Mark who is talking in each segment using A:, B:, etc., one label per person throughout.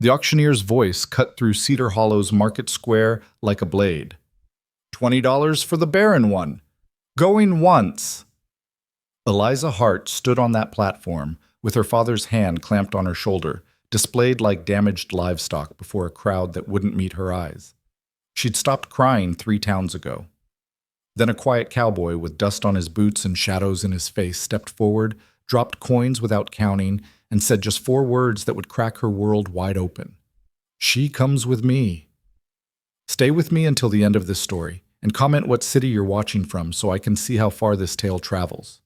A: The auctioneer's voice cut through Cedar Hollow's market square like a blade. $20 for the Barren one. Going once. Eliza Hart stood on that platform, with her father's hand clamped on her shoulder, displayed like damaged livestock before a crowd that wouldn't meet her eyes. She'd stopped crying 3 towns ago. Then a quiet cowboy with dust on his boots and shadows in his face stepped forward, dropped coins without counting, and said just 4 words that would crack her world wide open. "She comes with me." Stay with me until the end of this story, and comment what city you're watching from so I can see how far this tale travels.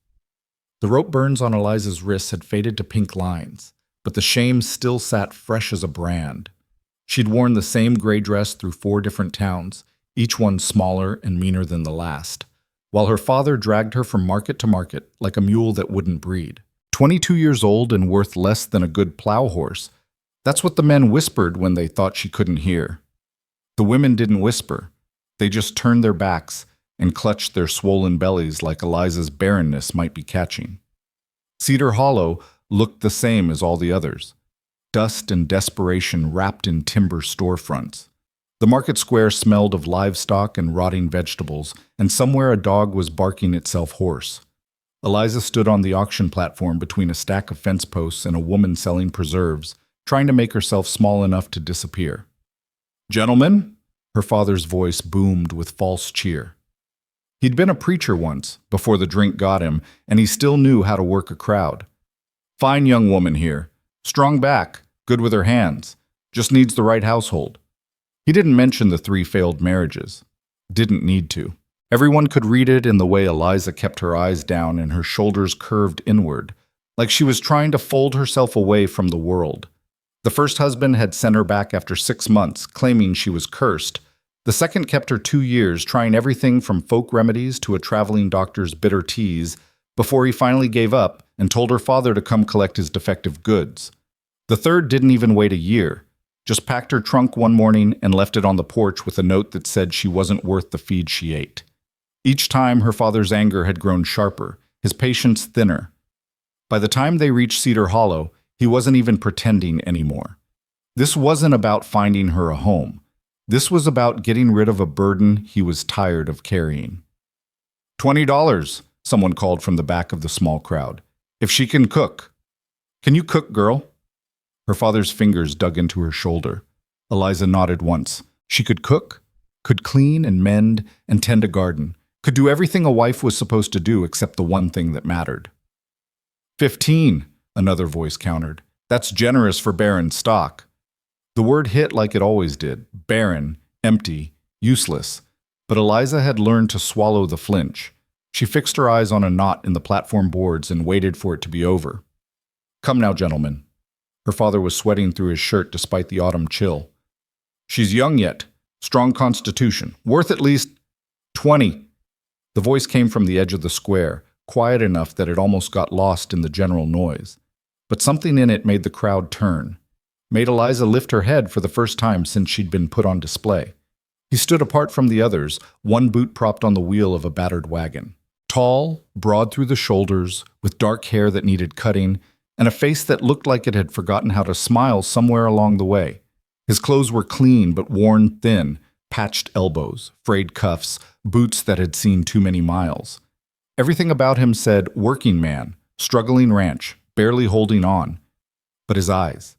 A: The rope burns on Eliza's wrists had faded to pink lines, but the shame still sat fresh as a brand. She'd worn the same gray dress through 4 different towns, each one smaller and meaner than the last, while her father dragged her from market to market like a mule that wouldn't breed. 22 years old and worth less than a good plow horse. That's what the men whispered when they thought she couldn't hear. The women didn't whisper. They just turned their backs and clutched their swollen bellies like Eliza's barrenness might be catching. Cedar Hollow looked the same as all the others. Dust and desperation wrapped in timber storefronts. The market square smelled of livestock and rotting vegetables, and somewhere a dog was barking itself hoarse. Eliza stood on the auction platform between a stack of fence posts and a woman selling preserves, trying to make herself small enough to disappear. "Gentlemen," her father's voice boomed with false cheer. He'd been a preacher once, before the drink got him, and he still knew how to work a crowd. "Fine young woman here. Strong back, good with her hands. Just needs the right household." He didn't mention the 3 failed marriages. Didn't need to. Everyone could read it in the way Eliza kept her eyes down and her shoulders curved inward, like she was trying to fold herself away from the world. The first husband had sent her back after 6 months, claiming she was cursed. The second kept her 2 years, trying everything from folk remedies to a traveling doctor's bitter teas, before he finally gave up and told her father to come collect his defective goods. The third didn't even wait a year, just packed her trunk one morning and left it on the porch with a note that said she wasn't worth the feed she ate. Each time, her father's anger had grown sharper, his patience thinner. By the time they reached Cedar Hollow, he wasn't even pretending anymore. This wasn't about finding her a home. This was about getting rid of a burden he was tired of carrying. $20, someone called from the back of the small crowd. "If she can cook." "Can you cook, girl?" Her father's fingers dug into her shoulder. Eliza nodded once. She could cook, could clean and mend and tend a garden, could do everything a wife was supposed to do except the one thing that mattered. 15, another voice countered. "That's generous for barren stock." The word hit like it always did, barren, empty, useless, but Eliza had learned to swallow the flinch. She fixed her eyes on a knot in the platform boards and waited for it to be over. "Come now, gentlemen." Her father was sweating through his shirt despite the autumn chill. "She's young yet, strong constitution, worth at least 20. The voice came from the edge of the square, quiet enough that it almost got lost in the general noise. But something in it made the crowd turn, made Eliza lift her head for the first time since she'd been put on display. He stood apart from the others, one boot propped on the wheel of a battered wagon. Tall, broad through the shoulders, with dark hair that needed cutting, and a face that looked like it had forgotten how to smile somewhere along the way. His clothes were clean but worn thin, patched elbows, frayed cuffs, boots that had seen too many miles. Everything about him said working man, struggling ranch, barely holding on. But his eyes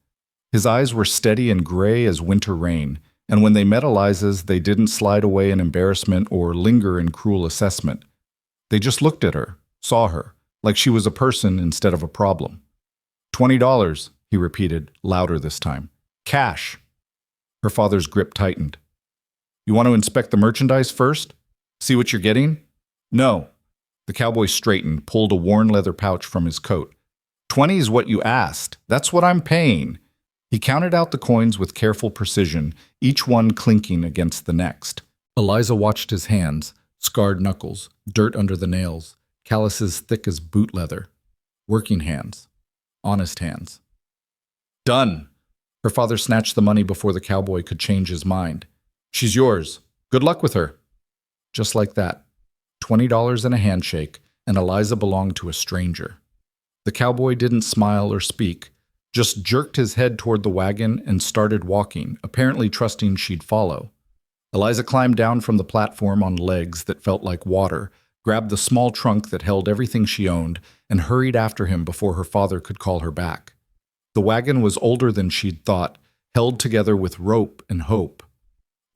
A: were steady and gray as winter rain, and when they met Eliza's, they didn't slide away in embarrassment or linger in cruel assessment. They just looked at her, saw her, like she was a person instead of a problem. $20, he repeated, louder this time. Cash. Her father's grip tightened. "You want to inspect the merchandise first? See what you're getting?" "No." The cowboy straightened, pulled a worn leather pouch from his coat. "20's what you asked. That's what I'm paying." He counted out the coins with careful precision, each one clinking against the next. Eliza watched his hands, scarred knuckles, dirt under the nails, calluses thick as boot leather. Working hands. Honest hands. "Done." Her father snatched the money before the cowboy could change his mind. "She's yours. Good luck with her." Just like that. $20 and a handshake, and Eliza belonged to a stranger. The cowboy didn't smile or speak, just jerked his head toward the wagon and started walking, apparently trusting she'd follow. Eliza climbed down from the platform on legs that felt like water, grabbed the small trunk that held everything she owned, and hurried after him before her father could call her back. The wagon was older than she'd thought, held together with rope and hope.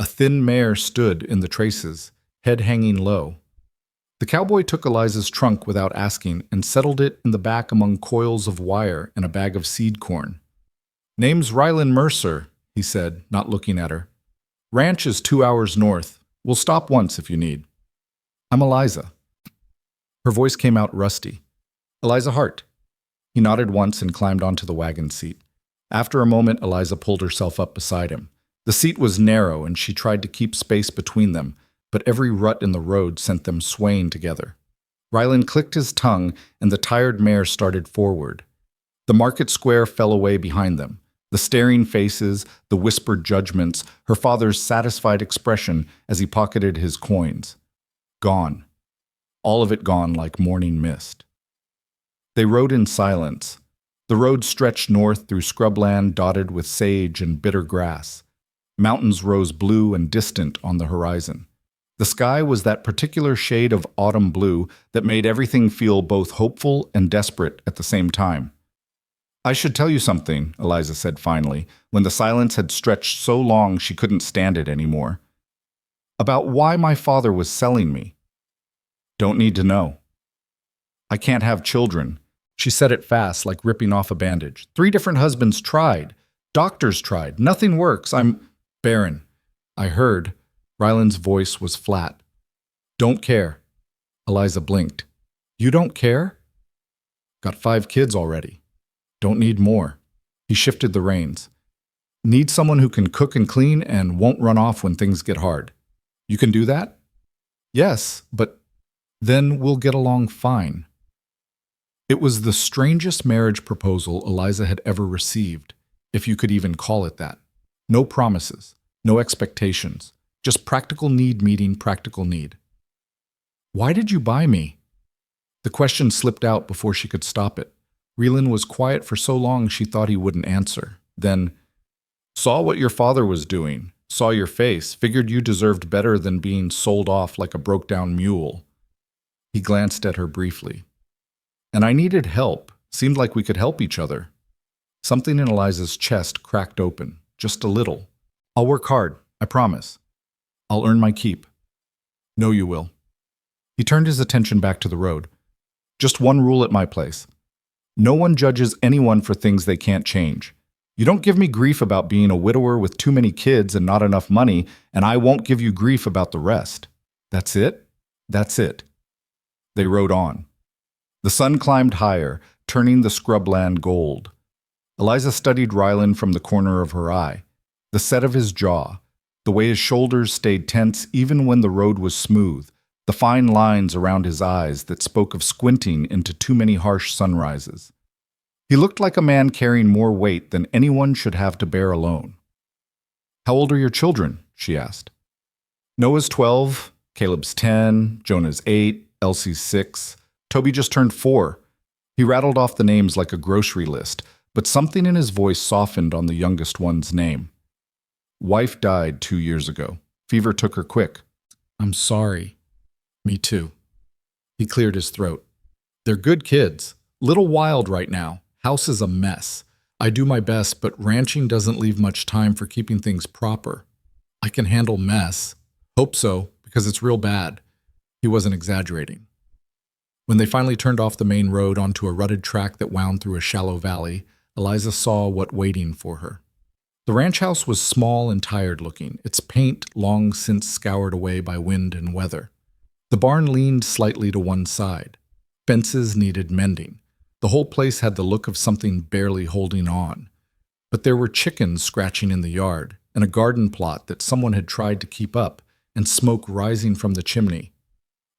A: A thin mare stood in the traces, head hanging low. The cowboy took Eliza's trunk without asking and settled it in the back among coils of wire and a bag of seed corn. "Name's Rylan Mercer," he said, not looking at her. "Ranch is 2 hours north. We'll stop once if you need." "I'm Eliza." Her voice came out rusty. "Eliza Hart." He nodded once and climbed onto the wagon seat. After a moment, Eliza pulled herself up beside him. The seat was narrow, and she tried to keep space between them, but every rut in the road sent them swaying together. Rylan clicked his tongue, and the tired mare started forward. The market square fell away behind them. The staring faces, the whispered judgments, her father's satisfied expression as he pocketed his coins. Gone. All of it gone like morning mist. They rode in silence. The road stretched north through scrubland dotted with sage and bitter grass. Mountains rose blue and distant on the horizon. The sky was that particular shade of autumn blue that made everything feel both hopeful and desperate at the same time. "I should tell you something," Eliza said finally, when the silence had stretched so long she couldn't stand it anymore. "About why my father was selling me." "Don't need to know." "I can't have children." She said it fast, like ripping off a bandage. "3 different husbands tried. Doctors tried. Nothing works. I'm barren." "I heard." Rylan's voice was flat. "Don't care." Eliza blinked. "You don't care?" "Got 5 kids already. Don't need more." He shifted the reins. "Need someone who can cook and clean and won't run off when things get hard. You can do that?" "Yes, but then we'll get along fine." It was the strangest marriage proposal Eliza had ever received, if you could even call it that. No promises, no expectations, just practical need meeting practical need. "Why did you buy me?" The question slipped out before she could stop it. Rylan was quiet for so long she thought he wouldn't answer. Then, "Saw what your father was doing, saw your face, figured you deserved better than being sold off like a broke-down mule." He glanced at her briefly. "And I needed help. Seemed like we could help each other." Something in Eliza's chest cracked open, just a little. "I'll work hard, I promise. I'll earn my keep." "No, you will." He turned his attention back to the road. "Just one rule at my place. No one judges anyone for things they can't change. You don't give me grief about being a widower with too many kids and not enough money, and I won't give you grief about the rest. That's it? That's it." They rode on. The sun climbed higher, turning the scrubland gold. Eliza studied Rylan from the corner of her eye. The set of his jaw, the way his shoulders stayed tense even when the road was smooth, the fine lines around his eyes that spoke of squinting into too many harsh sunrises. He looked like a man carrying more weight than anyone should have to bear alone. "How old are your children?" she asked. "Noah's 12, Caleb's 10, Jonah's 8, Elsie's 6. Toby just turned 4. He rattled off the names like a grocery list, but something in his voice softened on the youngest one's name. "Wife died 2 years ago. Fever took her quick." "I'm sorry." "Me too." He cleared his throat. "They're good kids. Little wild right now. House is a mess. I do my best, but ranching doesn't leave much time for keeping things proper. I can handle mess. Hope so, because it's real bad." He wasn't exaggerating. When they finally turned off the main road onto a rutted track that wound through a shallow valley, Eliza saw what waiting for her. The ranch house was small and tired-looking, its paint long since scoured away by wind and weather. The barn leaned slightly to one side. Fences needed mending. The whole place had the look of something barely holding on. But there were chickens scratching in the yard, and a garden plot that someone had tried to keep up, and smoke rising from the chimney.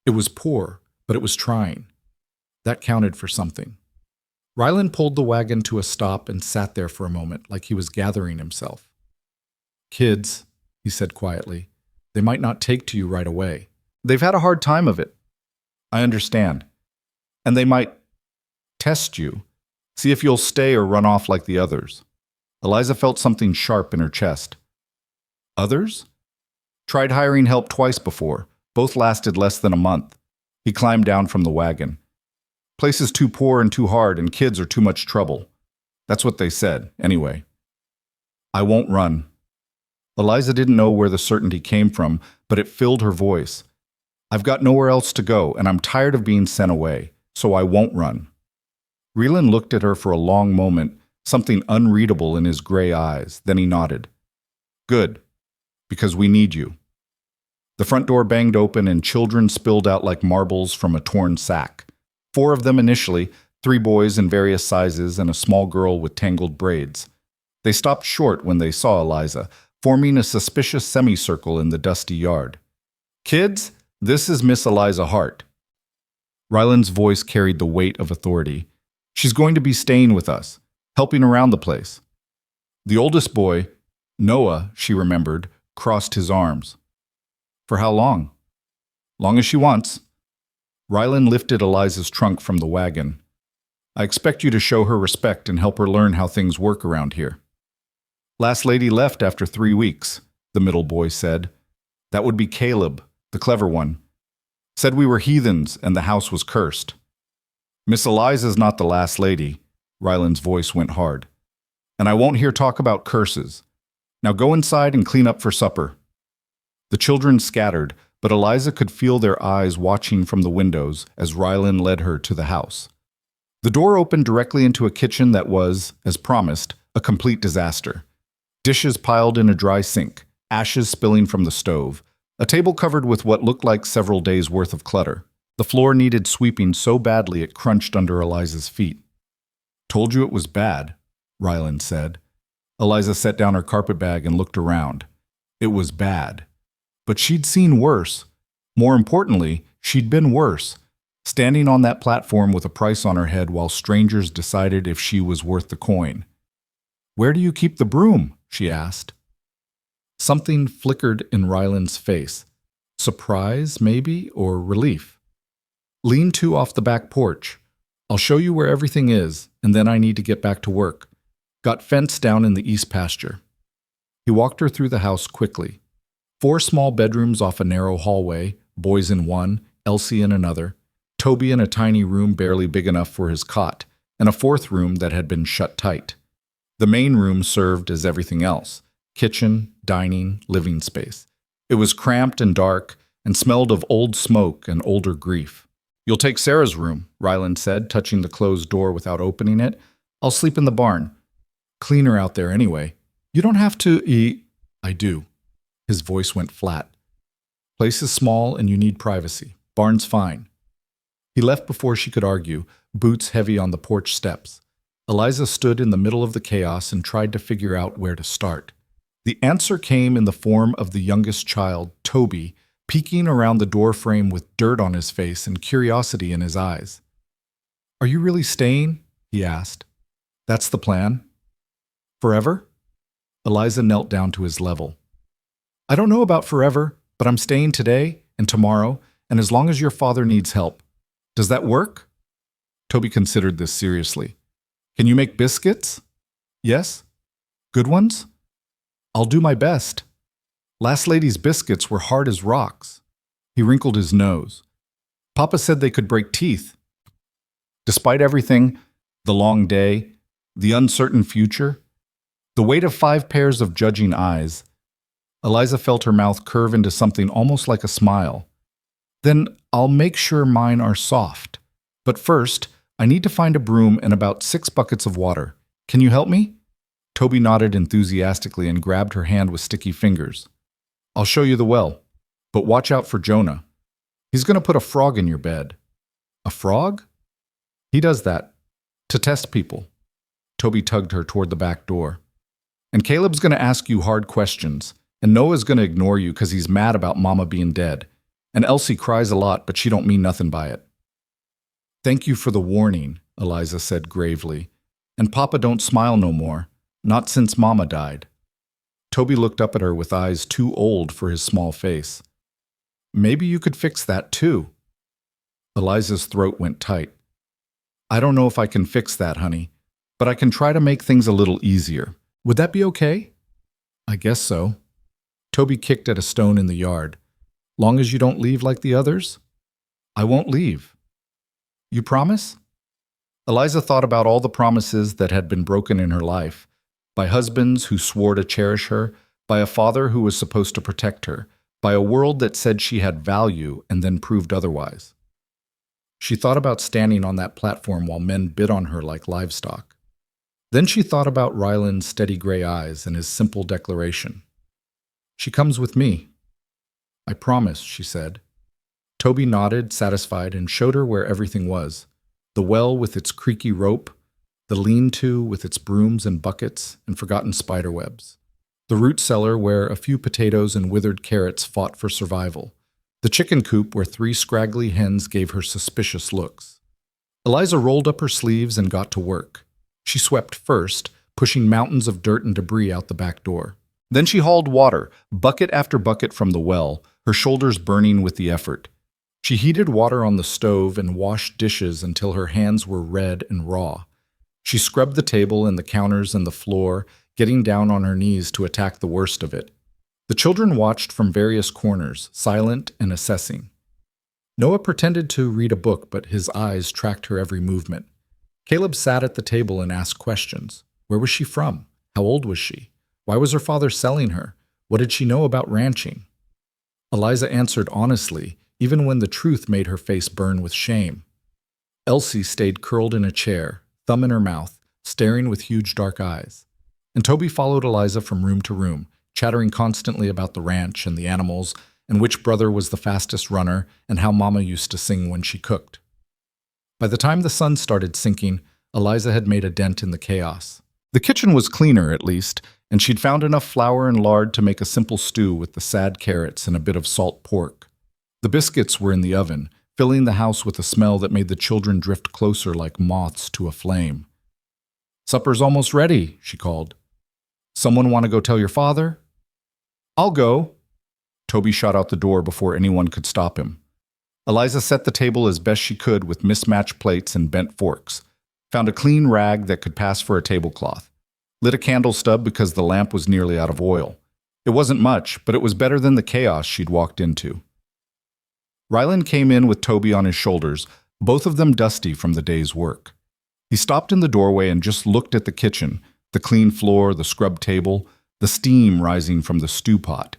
A: It was poor, but it was trying. That counted for something. Rylan pulled the wagon to a stop and sat there for a moment, like he was gathering himself. "Kids," he said quietly, "they might not take to you right away. They've had a hard time of it. I understand. And they might test you. See if you'll stay or run off like the others. Eliza felt something sharp in her chest. Others? Tried hiring help twice before. Both lasted less than a month. He climbed down from the wagon. Place is too poor and too hard, and kids are too much trouble. That's what they said, anyway. I won't run. Eliza didn't know where the certainty came from, but it filled her voice. I've got nowhere else to go, and I'm tired of being sent away, so I won't run. Relan looked at her for a long moment, something unreadable in his gray eyes. Then he nodded. Good, because we need you. The front door banged open and children spilled out like marbles from a torn sack. 4 of them initially, 3 boys in various sizes and a small girl with tangled braids. They stopped short when they saw Eliza, forming a suspicious semicircle in the dusty yard. Kids, this is Miss Eliza Hart. Ryland's voice carried the weight of authority. She's going to be staying with us, helping around the place. The oldest boy, Noah, she remembered, crossed his arms. For how long? Long as she wants. Ryland lifted Eliza's trunk from the wagon. I expect you to show her respect and help her learn how things work around here. Last lady left after 3 weeks, the middle boy said. That would be Caleb, the clever one. Said we were heathens and the house was cursed. Miss Eliza's not the last lady. Ryland's voice went hard. And I won't hear talk about curses. Now go inside and clean up for supper. The children scattered, but Eliza could feel their eyes watching from the windows as Ryland led her to the house. The door opened directly into a kitchen that was, as promised, a complete disaster. Dishes piled in a dry sink, ashes spilling from the stove, a table covered with what looked like several days' worth of clutter. The floor needed sweeping so badly it crunched under Eliza's feet. Told you it was bad, Ryland said. Eliza set down her carpetbag and looked around. It was bad. But she'd seen worse. More importantly, she'd been worse, standing on that platform with a price on her head while strangers decided if she was worth the coin. Where do you keep the broom? She asked. Something flickered in Ryland's face. Surprise, maybe, or relief. Lean to off the back porch. I'll show you where everything is, and then I need to get back to work. Got fence down in the east pasture. He walked her through the house quickly. 4 small bedrooms off a narrow hallway, boys in one, Elsie in another, Toby in a tiny room barely big enough for his cot, and a 4th room that had been shut tight. The main room served as everything else: kitchen, dining, living space. It was cramped and dark and smelled of old smoke and older grief. You'll take Sarah's room, Ryland said, touching the closed door without opening it. I'll sleep in the barn. Cleaner out there anyway. You don't have to eat. I do. His voice went flat. Place is small and you need privacy. Barn's fine. He left before she could argue, boots heavy on the porch steps. Eliza stood in the middle of the chaos and tried to figure out where to start. The answer came in the form of the youngest child, Toby, peeking around the doorframe with dirt on his face and curiosity in his eyes. Are you really staying? He asked. That's the plan? Forever? Eliza knelt down to his level. I don't know about forever, but I'm staying today and tomorrow, and as long as your father needs help. Does that work? Toby considered this seriously. Can you make biscuits? Yes. Good ones? I'll do my best. Last lady's biscuits were hard as rocks. He wrinkled his nose. Papa said they could break teeth. Despite everything, the long day, the uncertain future, the weight of 5 pairs of judging eyes, Eliza felt her mouth curve into something almost like a smile. Then I'll make sure mine are soft. But first, I need to find a broom and about 6 buckets of water. Can you help me? Toby nodded enthusiastically and grabbed her hand with sticky fingers. I'll show you the well, but watch out for Jonah. He's going to put a frog in your bed. A frog? He does that, to test people. Toby tugged her toward the back door. And Caleb's going to ask you hard questions. And Noah's going to ignore you because he's mad about Mama being dead. And Elsie cries a lot, but she don't mean nothing by it. Thank you for the warning, Eliza said gravely. And Papa don't smile no more, not since Mama died. Toby looked up at her with eyes too old for his small face. Maybe you could fix that too. Eliza's throat went tight. I don't know if I can fix that, honey. but I can try to make things a little easier. Would that be okay? I guess so. Toby kicked at a stone in the yard. Long as you don't leave like the others? I won't leave. You promise? Eliza thought about all the promises that had been broken in her life, by husbands who swore to cherish her, by a father who was supposed to protect her, by a world that said she had value and then proved otherwise. She thought about standing on that platform while men bid on her like livestock. Then she thought about Ryland's steady gray eyes and his simple declaration. She comes with me. I promise, she said. Toby nodded, satisfied, and showed her where everything was. The well with its creaky rope, the lean-to with its brooms and buckets and forgotten spiderwebs, the root cellar where a few potatoes and withered carrots fought for survival, the chicken coop where 3 scraggly hens gave her suspicious looks. Eliza rolled up her sleeves and got to work. She swept first, pushing mountains of dirt and debris out the back door. Then she hauled water, bucket after bucket from the well, her shoulders burning with the effort. She heated water on the stove and washed dishes until her hands were red and raw. She scrubbed the table and the counters and the floor, getting down on her knees to attack the worst of it. The children watched from various corners, silent and assessing. Noah pretended to read a book, but his eyes tracked her every movement. Caleb sat at the table and asked questions. Where was she from? How old was she? Why was her father selling her? What did she know about ranching? Eliza answered honestly, even when the truth made her face burn with shame. Elsie stayed curled in a chair, thumb in her mouth, staring with huge dark eyes. And Toby followed Eliza from room to room, chattering constantly about the ranch and the animals, and which brother was the fastest runner, and how Mama used to sing when she cooked. By the time the sun started sinking, Eliza had made a dent in the chaos. The kitchen was cleaner, at least, and she'd found enough flour and lard to make a simple stew with the sad carrots and a bit of salt pork. The biscuits were in the oven, filling the house with a smell that made the children drift closer like moths to a flame. "Supper's almost ready," she called. "Someone want to go tell your father?" "I'll go." Toby shot out the door before anyone could stop him. Eliza set the table as best she could with mismatched plates and bent forks, found a clean rag that could pass for a tablecloth, lit a candle stub because the lamp was nearly out of oil. It wasn't much, but it was better than the chaos she'd walked into. Ryland came in with Toby on his shoulders, both of them dusty from the day's work. He stopped in the doorway and just looked at the kitchen, the clean floor, the scrubbed table, the steam rising from the stew pot.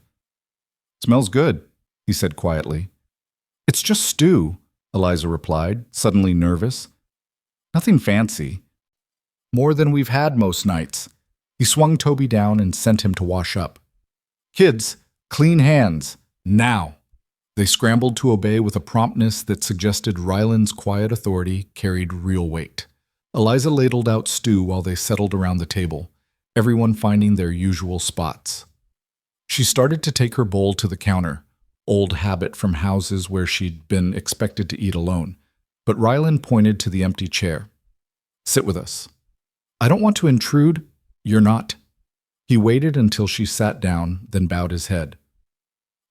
A: "Smells good," he said quietly. "It's just stew," Eliza replied, suddenly nervous. "Nothing fancy. More than we've had most nights." He swung Toby down and sent him to wash up. "Kids, clean hands, now." They scrambled to obey with a promptness that suggested Ryland's quiet authority carried real weight. Eliza ladled out stew while they settled around the table, everyone finding their usual spots. She started to take her bowl to the counter, old habit from houses where she'd been expected to eat alone, but Ryland pointed to the empty chair. "Sit with us." "I don't want to intrude." "You're not." He waited until she sat down, then bowed his head.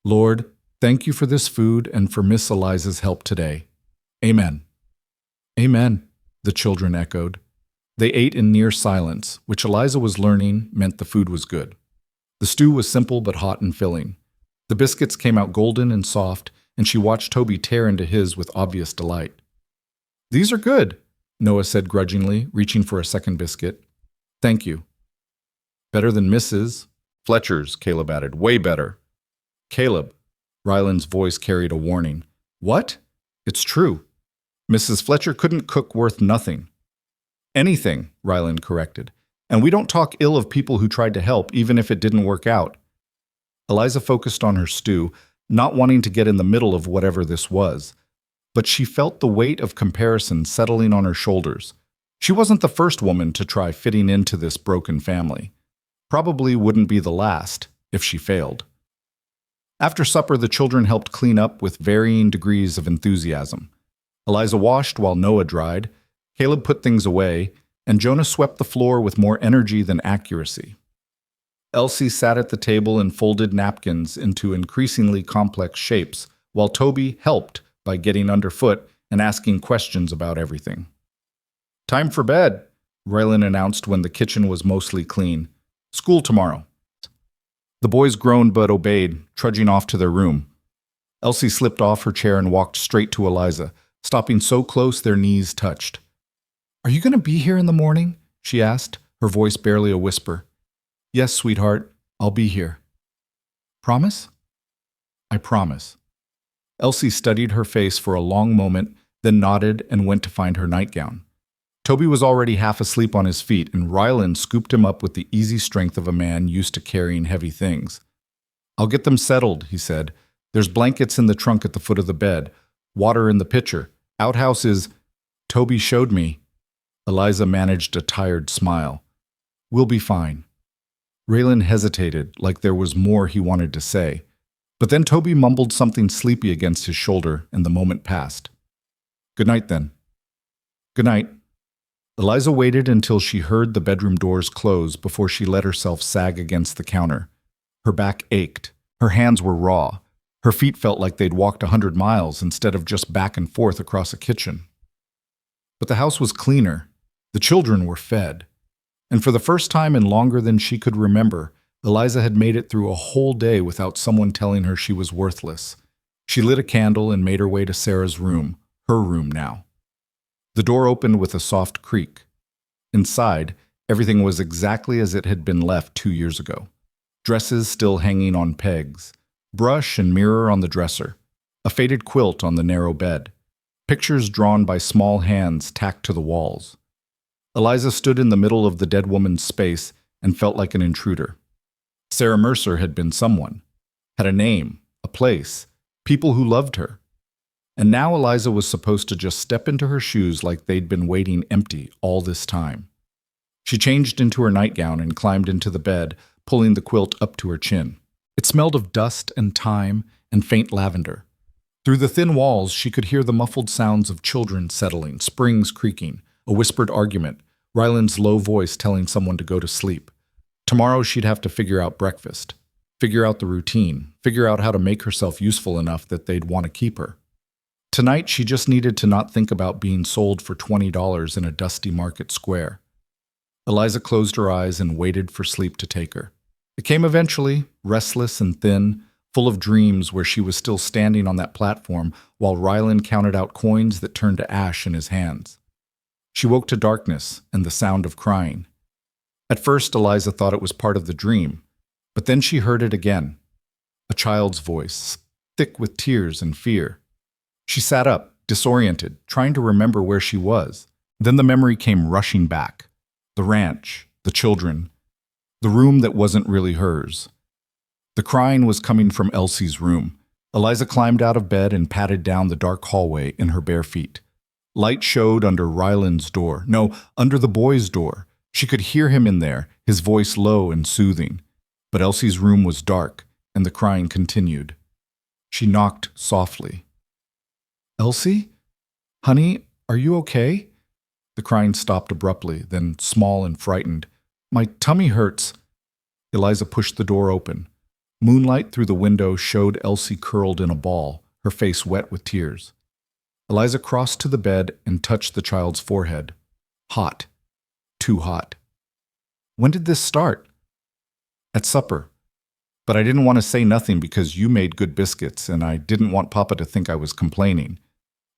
A: "Lord, thank you for this food and for Miss Eliza's help today. Amen." "Amen," the children echoed. They ate in near silence, which Eliza was learning meant the food was good. The stew was simple but hot and filling. The biscuits came out golden and soft, and she watched Toby tear into his with obvious delight. "These are good," Noah said grudgingly, reaching for a second biscuit. "Thank you." "Better than Mrs. Fletcher's," Caleb added. "Way better." "Caleb," Ryland's voice carried a warning. "What?" "It's true. Mrs. Fletcher couldn't cook worth nothing." "Anything," Ryland corrected. "And we don't talk ill of people who tried to help, even if it didn't work out." Eliza focused on her stew, not wanting to get in the middle of whatever this was. But she felt the weight of comparison settling on her shoulders. She wasn't the first woman to try fitting into this broken family. Probably wouldn't be the last, if she failed. After supper, the children helped clean up with varying degrees of enthusiasm. Eliza washed while Noah dried, Caleb put things away, and Jonah swept the floor with more energy than accuracy. Elsie sat at the table and folded napkins into increasingly complex shapes, while Toby helped by getting underfoot and asking questions about everything. "Time for bed," Rylan announced when the kitchen was mostly clean. "School tomorrow." The boys groaned but obeyed, trudging off to their room. Elsie slipped off her chair and walked straight to Eliza, stopping so close their knees touched. "Are you going to be here in the morning?" she asked, her voice barely a whisper. "Yes, sweetheart, I'll be here." "Promise?" "I promise." Elsie studied her face for a long moment, then nodded and went to find her nightgown. Toby was already half asleep on his feet, and Rylan scooped him up with the easy strength of a man used to carrying heavy things. "I'll get them settled," he said. "There's blankets in the trunk at the foot of the bed, water in the pitcher. Outhouse is—" "Toby showed me." Eliza managed a tired smile. "We'll be fine." Raylan hesitated, like there was more he wanted to say. But then Toby mumbled something sleepy against his shoulder, and the moment passed. "Good night, then." "Good night." Eliza waited until she heard the bedroom doors close before she let herself sag against the counter. Her back ached. Her hands were raw. Her feet felt like they'd walked 100 miles instead of just back and forth across a kitchen. But the house was cleaner. The children were fed. And for the first time in longer than she could remember, Eliza had made it through a whole day without someone telling her she was worthless. She lit a candle and made her way to Sarah's room, her room now. The door opened with a soft creak. Inside, everything was exactly as it had been left 2 years ago. Dresses still hanging on pegs, brush and mirror on the dresser, a faded quilt on the narrow bed, pictures drawn by small hands tacked to the walls. Eliza stood in the middle of the dead woman's space and felt like an intruder. Sarah Mercer had been someone, had a name, a place, people who loved her. And now Eliza was supposed to just step into her shoes like they'd been waiting empty all this time. She changed into her nightgown and climbed into the bed, pulling the quilt up to her chin. It smelled of dust and thyme and faint lavender. Through the thin walls, she could hear the muffled sounds of children settling, springs creaking, a whispered argument, Rylan's low voice telling someone to go to sleep. Tomorrow she'd have to figure out breakfast, figure out the routine, figure out how to make herself useful enough that they'd want to keep her. Tonight, she just needed to not think about being sold for $20 in a dusty market square. Eliza closed her eyes and waited for sleep to take her. It came eventually, restless and thin, full of dreams where she was still standing on that platform while Rylan counted out coins that turned to ash in his hands. She woke to darkness and the sound of crying. At first, Eliza thought it was part of the dream, but then she heard it again. A child's voice, thick with tears and fear. She sat up, disoriented, trying to remember where she was. Then the memory came rushing back. The ranch, the children, the room that wasn't really hers. The crying was coming from Elsie's room. Eliza climbed out of bed and padded down the dark hallway in her bare feet. Light showed under Rylan's door. No, under the boy's door. She could hear him in there, his voice low and soothing. But Elsie's room was dark, and the crying continued. She knocked softly. "Elsie? Honey, are you okay?" The crying stopped abruptly, then small and frightened. "My tummy hurts." Eliza pushed the door open. Moonlight through the window showed Elsie curled in a ball, her face wet with tears. Eliza crossed to the bed and touched the child's forehead. Hot. Too hot. "When did this start?" "At supper. But I didn't want to say nothing because you made good biscuits, and I didn't want Papa to think I was complaining."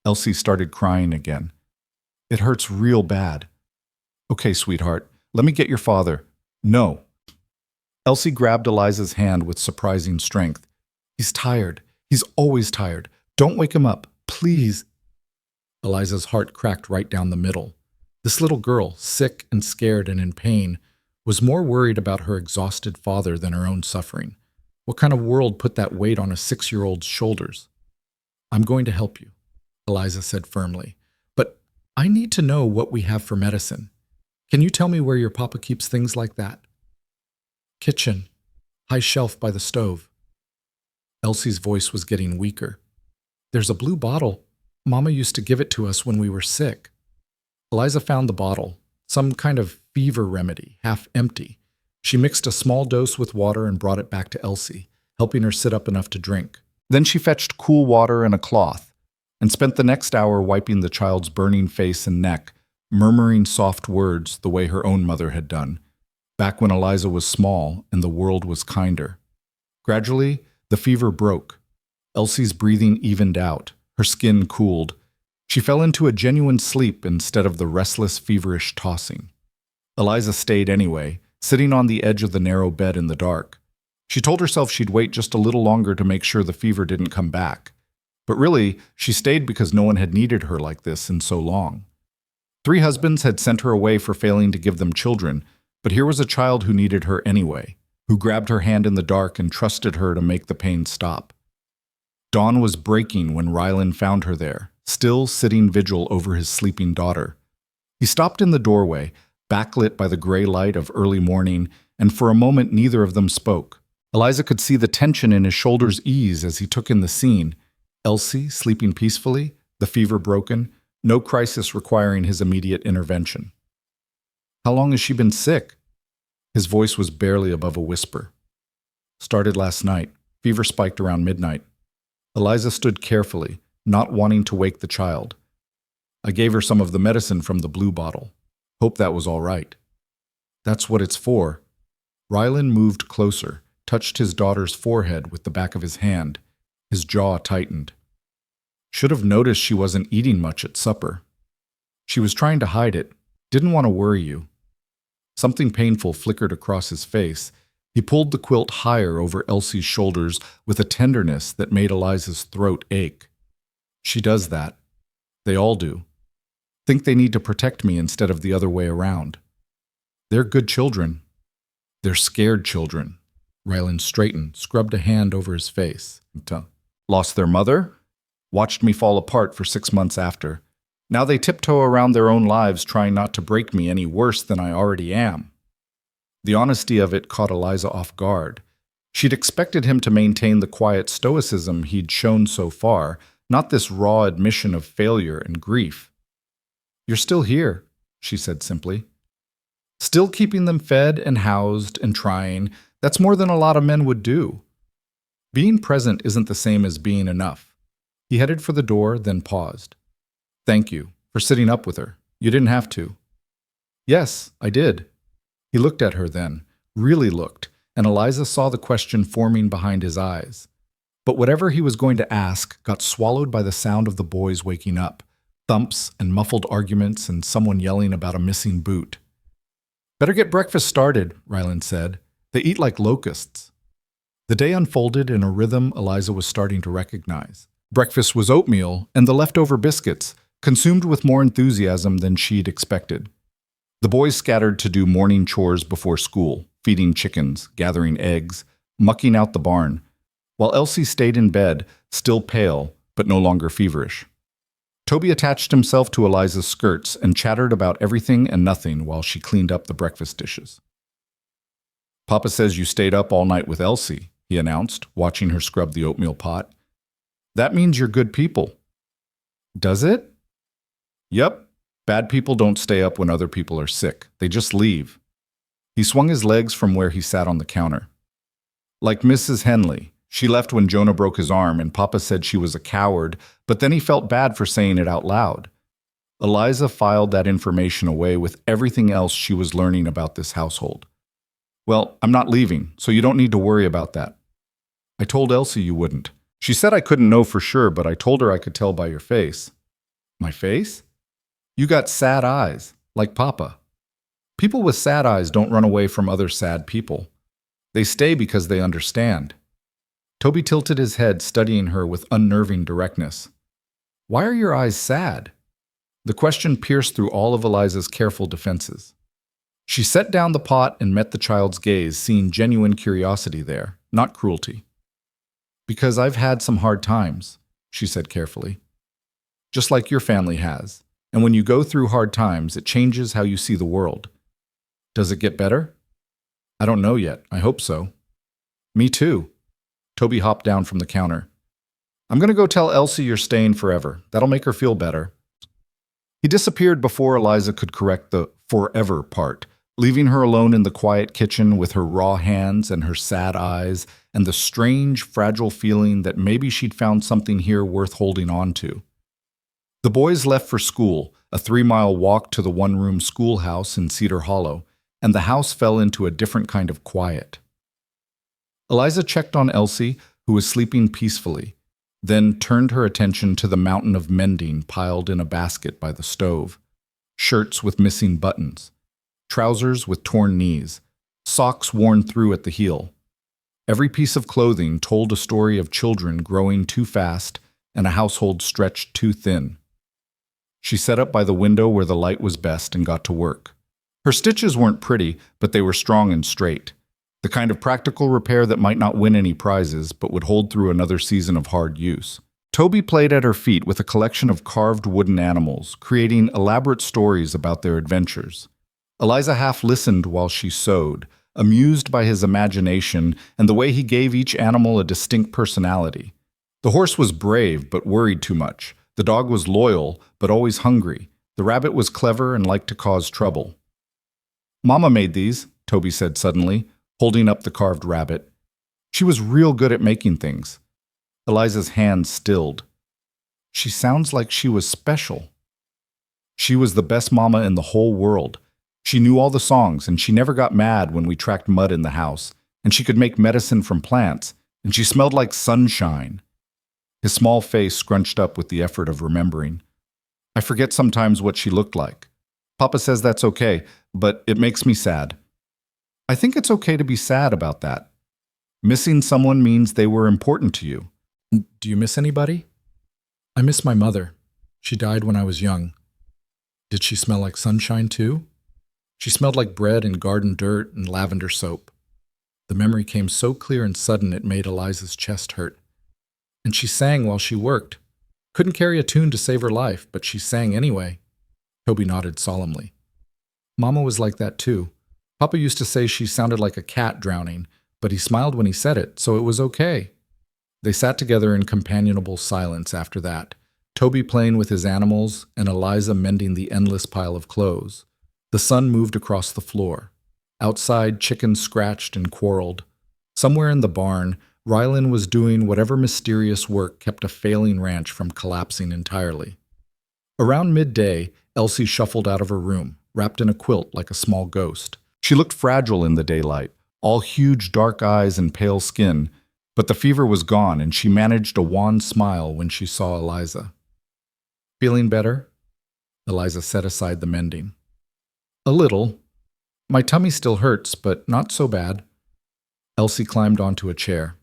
A: Elsie started crying again. "It hurts real bad." "Okay, sweetheart, let me get your father." "No." Elsie grabbed Eliza's hand with surprising strength. "He's tired. He's always tired. Don't wake him up, please." Eliza's heart cracked right down the middle. This little girl, sick and scared and in pain, was more worried about her exhausted father than her own suffering. What kind of world put that weight on a 6-year-old's shoulders? "I'm going to help you," Eliza said firmly. "But I need to know what we have for medicine. Can you tell me where your papa keeps things like that?" "Kitchen. High shelf by the stove." Elsie's voice was getting weaker. "There's a blue bottle. Mama used to give it to us when we were sick." Eliza found the bottle, some kind of fever remedy, half empty. She mixed a small dose with water and brought it back to Elsie, helping her sit up enough to drink. Then she fetched cool water and a cloth, and spent the next hour wiping the child's burning face and neck, murmuring soft words the way her own mother had done, back when Eliza was small and the world was kinder. Gradually, the fever broke. Elsie's breathing evened out. Her skin cooled. She fell into a genuine sleep instead of the restless, feverish tossing. Eliza stayed anyway, sitting on the edge of the narrow bed in the dark. She told herself she'd wait just a little longer to make sure the fever didn't come back. But really, she stayed because no one had needed her like this in so long. 3 husbands had sent her away for failing to give them children, but here was a child who needed her anyway, who grabbed her hand in the dark and trusted her to make the pain stop. Dawn was breaking when Rylan found her there, still sitting vigil over his sleeping daughter. He stopped in the doorway, backlit by the gray light of early morning, and for a moment neither of them spoke. Eliza could see the tension in his shoulders ease as he took in the scene. Elsie sleeping peacefully, the fever broken, no crisis requiring his immediate intervention. "How long has she been sick?" His voice was barely above a whisper. "Started last night. Fever spiked around midnight." Eliza stood carefully, not wanting to wake the child. "I gave her some of the medicine from the blue bottle. Hope that was all right." "That's what it's for." Rylan moved closer, touched his daughter's forehead with the back of his hand. His jaw tightened. "Should have noticed she wasn't eating much at supper. She was trying to hide it. Didn't want to worry you." Something painful flickered across his face. He pulled the quilt higher over Elsie's shoulders with a tenderness that made Eliza's throat ache. "She does that. They all do. Think they need to protect me instead of the other way around. They're good children. They're scared children." Rylan straightened, scrubbed a hand over his face. "Lost their mother? Watched me fall apart for 6 months after. Now they tiptoe around their own lives trying not to break me any worse than I already am." The honesty of it caught Eliza off guard. She'd expected him to maintain the quiet stoicism he'd shown so far, not this raw admission of failure and grief. "You're still here," she said simply. "Still keeping them fed and housed and trying. That's more than a lot of men would do. Being present isn't the same as being enough." He headed for the door, then paused. "Thank you for sitting up with her. You didn't have to." "Yes, I did." He looked at her then, really looked, and Eliza saw the question forming behind his eyes. But whatever he was going to ask got swallowed by the sound of the boys waking up, thumps and muffled arguments and someone yelling about a missing boot. "Better get breakfast started," Rylan said. "They eat like locusts." The day unfolded in a rhythm Eliza was starting to recognize. Breakfast was oatmeal and the leftover biscuits, consumed with more enthusiasm than she'd expected. The boys scattered to do morning chores before school, feeding chickens, gathering eggs, mucking out the barn, while Elsie stayed in bed, still pale, but no longer feverish. Toby attached himself to Eliza's skirts and chattered about everything and nothing while she cleaned up the breakfast dishes. "Papa says you stayed up all night with Elsie," he announced, watching her scrub the oatmeal pot. "That means you're good people." "Does it?" "Yep. Bad people don't stay up when other people are sick. They just leave." He swung his legs from where he sat on the counter. "Like Mrs. Henley. She left when Jonah broke his arm, and Papa said she was a coward, but then he felt bad for saying it out loud." Eliza filed that information away with everything else she was learning about this household. "Well, I'm not leaving, so you don't need to worry about that. I told Elsie you wouldn't. She said I couldn't know for sure, but I told her I could tell by your face." "My face?" "You got sad eyes, like Papa. People with sad eyes don't run away from other sad people. They stay because they understand." Toby tilted his head, studying her with unnerving directness. "Why are your eyes sad?" The question pierced through all of Eliza's careful defenses. She set down the pot and met the child's gaze, seeing genuine curiosity there, not cruelty. "Because I've had some hard times," she said carefully. "Just like your family has. And when you go through hard times, it changes how you see the world. Does it get better?" "I don't know yet. I hope so." "Me too." Toby hopped down from the counter. "I'm going to go tell Elsie you're staying forever. That'll make her feel better." He disappeared before Eliza could correct the forever part, leaving her alone in the quiet kitchen with her raw hands and her sad eyes and the strange, fragile feeling that maybe she'd found something here worth holding on to. The boys left for school, a 3-mile walk to the one-room schoolhouse in Cedar Hollow, and the house fell into a different kind of quiet. Eliza checked on Elsie, who was sleeping peacefully, then turned her attention to the mountain of mending piled in a basket by the stove. Shirts with missing buttons, trousers with torn knees, socks worn through at the heel. Every piece of clothing told a story of children growing too fast and a household stretched too thin. She sat up by the window where the light was best and got to work. Her stitches weren't pretty, but they were strong and straight. The kind of practical repair that might not win any prizes, but would hold through another season of hard use. Toby played at her feet with a collection of carved wooden animals, creating elaborate stories about their adventures. Eliza half listened while she sewed, amused by his imagination and the way he gave each animal a distinct personality. The horse was brave but worried too much. The dog was loyal but always hungry. The rabbit was clever and liked to cause trouble. "Mama made these," Toby said suddenly, holding up the carved rabbit. She was real good at making things. Eliza's hand stilled. She sounds like she was special. She was the best mama in the whole world. She knew all the songs, and she never got mad when we tracked mud in the house, and she could make medicine from plants, and she smelled like sunshine. His small face scrunched up with the effort of remembering. "I forget sometimes what she looked like. Papa says that's okay, but it makes me sad." "I think it's okay to be sad about that. Missing someone means they were important to you." "Do you miss anybody?" "I miss my mother. She died when I was young." "Did she smell like sunshine too?" "She smelled like bread and garden dirt and lavender soap." The memory came so clear and sudden it made Eliza's chest hurt. "And she sang while she worked. Couldn't carry a tune to save her life, but she sang anyway." Toby nodded solemnly. "Mama was like that too. Papa used to say she sounded like a cat drowning, but he smiled when he said it, so it was okay." They sat together in companionable silence after that, Toby playing with his animals and Eliza mending the endless pile of clothes. The sun moved across the floor. Outside, chickens scratched and quarreled. Somewhere in the barn, Rylan was doing whatever mysterious work kept a failing ranch from collapsing entirely. Around midday, Elsie shuffled out of her room, wrapped in a quilt like a small ghost. She looked fragile in the daylight, all huge dark eyes and pale skin, but the fever was gone and she managed a wan smile when she saw Eliza. "Feeling better?" Eliza set aside the mending. "A little. My tummy still hurts, but not so bad." Elsie climbed onto a chair.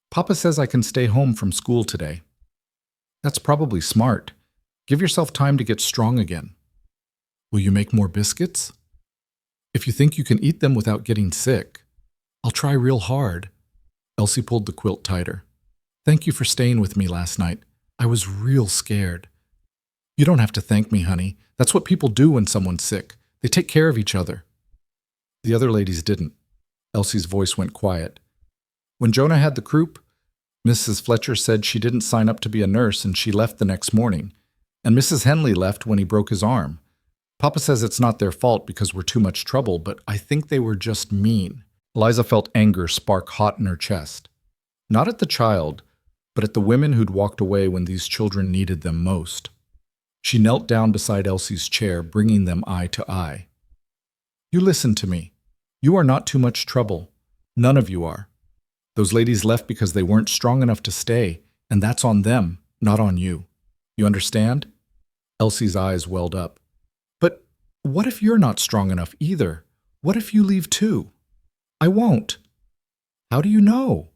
A: "Papa says I can stay home from school today." "That's probably smart. Give yourself time to get strong again." "Will you make more biscuits?" "If you think you can eat them without getting sick." "I'll try real hard." Elsie pulled the quilt tighter. "Thank you for staying with me last night. I was real scared." "You don't have to thank me, honey. That's what people do when someone's sick. They take care of each other." The other ladies didn't. Elsie's voice went quiet. "When Jonah had the croup, Mrs. Fletcher said she didn't sign up to be a nurse and she left the next morning. And Mrs. Henley left when he broke his arm. Papa says it's not their fault because we're too much trouble, but I think they were just mean." Eliza felt anger spark hot in her chest. Not at the child, but at the women who'd walked away when these children needed them most. She knelt down beside Elsie's chair, bringing them eye to eye. "You listen to me. You are not too much trouble. None of you are. Those ladies left because they weren't strong enough to stay, and that's on them, not on you. You understand?" Elsie's eyes welled up. "But what if you're not strong enough either? What if you leave too?" "I won't." "How do you know?"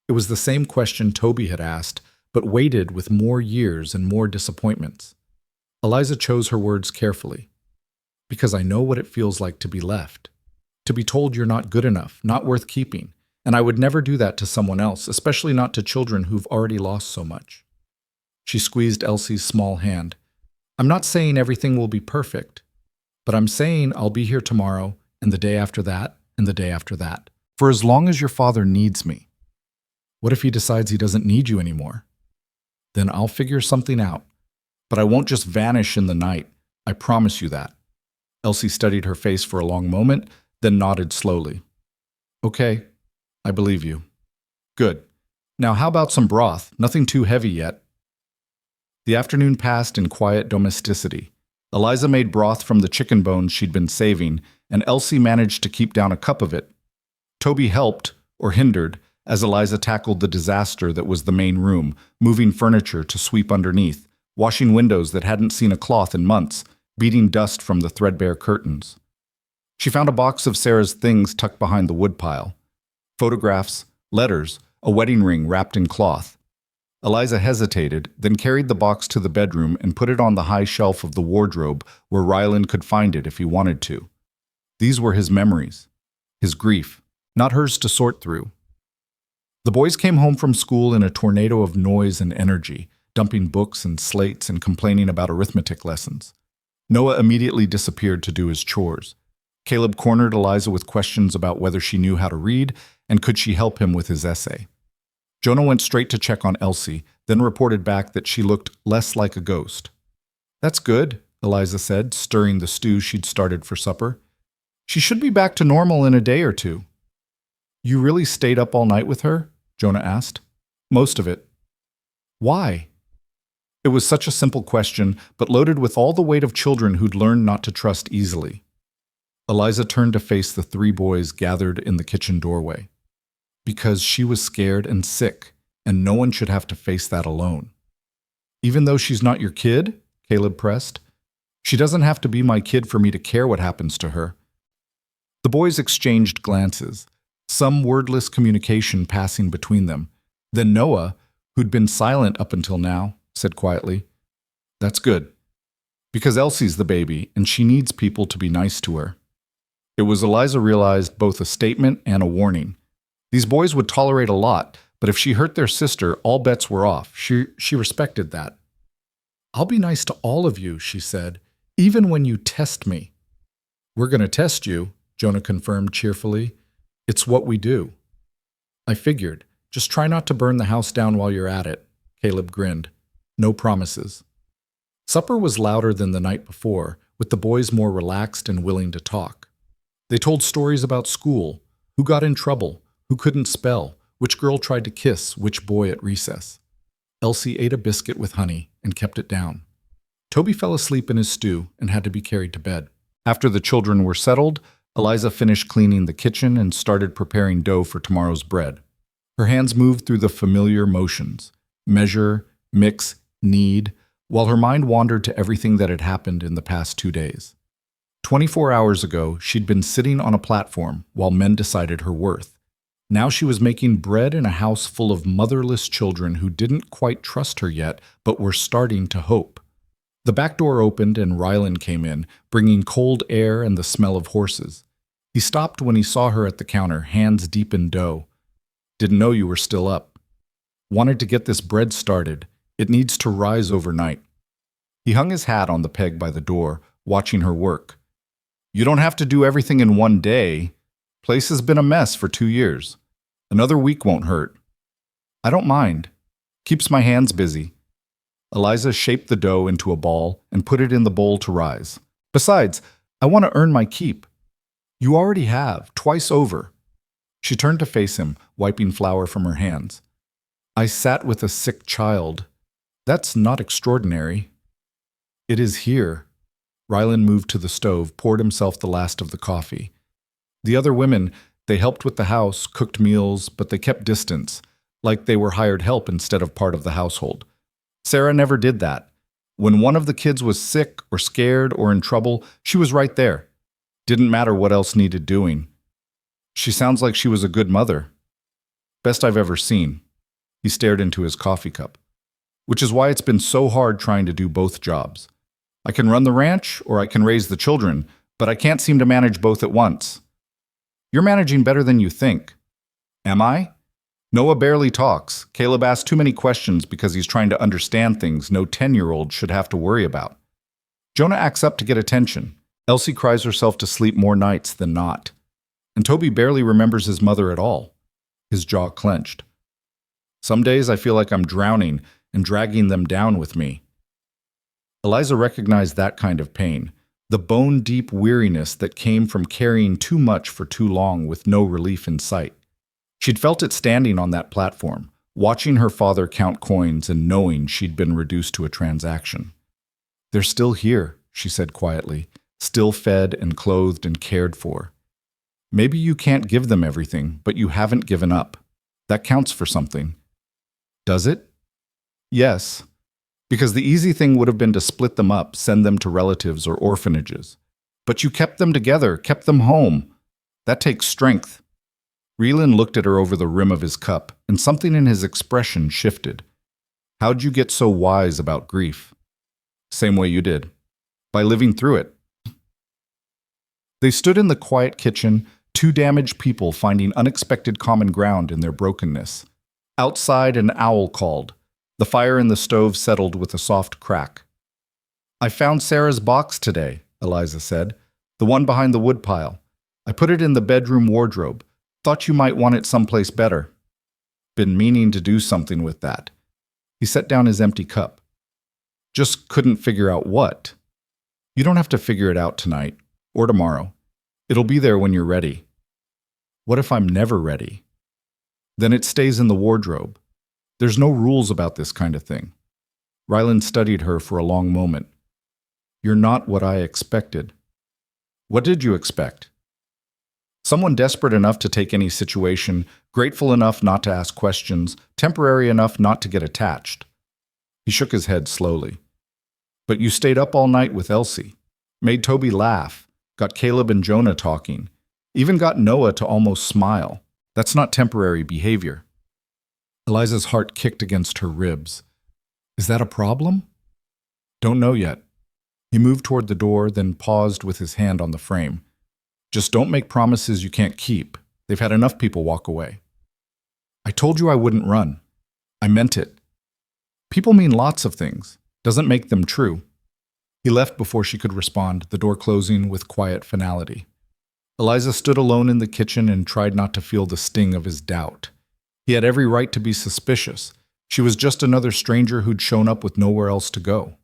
A: It was the same question Toby had asked, but weighted with more years and more disappointments. Eliza chose her words carefully. "Because I know what it feels like to be left. To be told you're not good enough, not worth keeping, and I would never do that to someone else, especially not to children who've already lost so much." She squeezed Elsie's small hand. "I'm not saying everything will be perfect, but I'm saying I'll be here tomorrow, and the day after that, and the day after that, for as long as your father needs me. What if he decides he doesn't need you anymore? Then I'll figure something out. But I won't just vanish in the night. I promise you that." Elsie studied her face for a long moment, then nodded slowly. "Okay, I believe you." "Good. Now how about some broth? Nothing too heavy yet." The afternoon passed in quiet domesticity. Eliza made broth from the chicken bones she'd been saving, and Elsie managed to keep down a cup of it. Toby helped, or hindered, as Eliza tackled the disaster that was the main room, moving furniture to sweep underneath, washing windows that hadn't seen a cloth in months, beating dust from the threadbare curtains. She found a box of Sarah's things tucked behind the woodpile. Photographs, letters, a wedding ring wrapped in cloth. Eliza hesitated, then carried the box to the bedroom and put it on the high shelf of the wardrobe where Rylan could find it if he wanted to. These were his memories, his grief, not hers to sort through. The boys came home from school in a tornado of noise and energy, dumping books and slates and complaining about arithmetic lessons. Noah immediately disappeared to do his chores. Caleb cornered Eliza with questions about whether she knew how to read and could she help him with his essay. Jonah went straight to check on Elsie, then reported back that she looked less like a ghost. "That's good," Eliza said, stirring the stew she'd started for supper. "She should be back to normal in a day or two." "You really stayed up all night with her?" Jonah asked. "Most of it." "Why?" It was such a simple question, but loaded with all the weight of children who'd learned not to trust easily. Eliza turned to face the three boys gathered in the kitchen doorway. "Because she was scared and sick, and no one should have to face that alone." "Even though she's not your kid?" Caleb pressed. "She doesn't have to be my kid for me to care what happens to her." The boys exchanged glances, some wordless communication passing between them. Then Noah, who'd been silent up until now, said quietly, "That's good. Because Elsie's the baby, and she needs people to be nice to her." It was, Eliza realized, both a statement and a warning. These boys would tolerate a lot, but if she hurt their sister, all bets were off. She respected that. "I'll be nice to all of you," she said, "even when you test me." "We're going to test you," Jonah confirmed cheerfully. "It's what we do." "I figured. Just try not to burn the house down while you're at it." Caleb grinned. "No promises." Supper was louder than the night before, with the boys more relaxed and willing to talk. They told stories about school, who got in trouble, who couldn't spell, which girl tried to kiss which boy at recess. Elsie ate a biscuit with honey and kept it down. Toby fell asleep in his stew and had to be carried to bed. After the children were settled, Eliza finished cleaning the kitchen and started preparing dough for tomorrow's bread. Her hands moved through the familiar motions: measure, mix, knead, while her mind wandered to everything that had happened in the past 2 days. 24 hours ago, she'd been sitting on a platform while men decided her worth. Now she was making bread in a house full of motherless children who didn't quite trust her yet, but were starting to hope. The back door opened and Rylan came in, bringing cold air and the smell of horses. He stopped when he saw her at the counter, hands deep in dough. "Didn't know you were still up. Wanted to get this bread started. It needs to rise overnight." He hung his hat on the peg by the door, watching her work. "You don't have to do everything in one day. Place has been a mess for 2 years. Another week won't hurt." "I don't mind. Keeps my hands busy." Eliza shaped the dough into a ball and put it in the bowl to rise. "Besides, I want to earn my keep." "You already have, twice over." She turned to face him, wiping flour from her hands. "I sat with a sick child. That's not extraordinary." "It is here." Rylan moved to the stove, poured himself the last of the coffee. The other women, they helped with the house, cooked meals, but they kept distance, like they were hired help instead of part of the household. Sarah never did that. When one of the kids was sick or scared or in trouble, she was right there. Didn't matter what else needed doing. She sounds like she was a good mother. Best I've ever seen. He stared into his coffee cup. Which is why it's been so hard trying to do both jobs. I can run the ranch or I can raise the children, but I can't seem to manage both at once. You're managing better than you think. Am I? Noah barely talks. Caleb asks too many questions because he's trying to understand things no 10-year-old should have to worry about. Jonah acts up to get attention. Elsie cries herself to sleep more nights than not. And Toby barely remembers his mother at all. His jaw clenched. Some days I feel like I'm drowning and dragging them down with me. Eliza recognized that kind of pain, the bone-deep weariness that came from carrying too much for too long with no relief in sight. She'd felt it standing on that platform, watching her father count coins and knowing she'd been reduced to a transaction. "They're still here," she said quietly, still fed and clothed and cared for. Maybe you can't give them everything, but you haven't given up. That counts for something. Does it? Yes, because the easy thing would have been to split them up, send them to relatives or orphanages. But you kept them together, kept them home. That takes strength. Reelan looked at her over the rim of his cup, and something in his expression shifted. How'd you get so wise about grief? Same way you did. By living through it. They stood in the quiet kitchen, two damaged people finding unexpected common ground in their brokenness. Outside, an owl called. The fire in the stove settled with a soft crack. I found Sarah's box today, Eliza said. The one behind the woodpile. I put it in the bedroom wardrobe. Thought you might want it someplace better. Been meaning to do something with that. He set down his empty cup. Just couldn't figure out what. You don't have to figure it out tonight, or tomorrow. It'll be there when you're ready. What if I'm never ready? Then it stays in the wardrobe. There's no rules about this kind of thing. Rylan studied her for a long moment. You're not what I expected. What did you expect? Someone desperate enough to take any situation, grateful enough not to ask questions, temporary enough not to get attached. He shook his head slowly. But you stayed up all night with Elsie, made Toby laugh, got Caleb and Jonah talking, even got Noah to almost smile. That's not temporary behavior. Eliza's heart kicked against her ribs. Is that a problem? Don't know yet. He moved toward the door, then paused with his hand on the frame. Just don't make promises you can't keep. They've had enough people walk away. I told you I wouldn't run. I meant it. People mean lots of things. Doesn't make them true. He left before she could respond, the door closing with quiet finality. Eliza stood alone in the kitchen and tried not to feel the sting of his doubt. He had every right to be suspicious. She was just another stranger who'd shown up with nowhere else to go.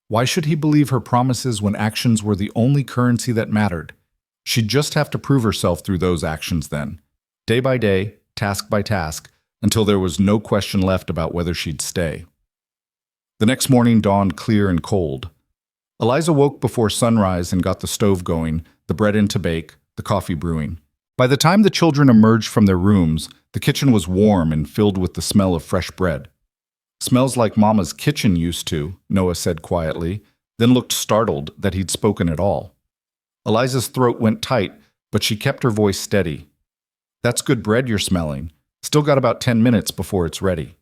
A: Why should he believe her promises when actions were the only currency that mattered? She'd just have to prove herself through those actions then, day by day, task by task, until there was no question left about whether she'd stay. The next morning dawned clear and cold. Eliza woke before sunrise and got the stove going, the bread in to bake, the coffee brewing. By the time the children emerged from their rooms, the kitchen was warm and filled with the smell of fresh bread. Smells like Mama's kitchen used to, Noah said quietly, then looked startled that he'd spoken at all. Eliza's throat went tight, but she kept her voice steady. That's good bread you're smelling. Still got about 10 minutes before it's ready.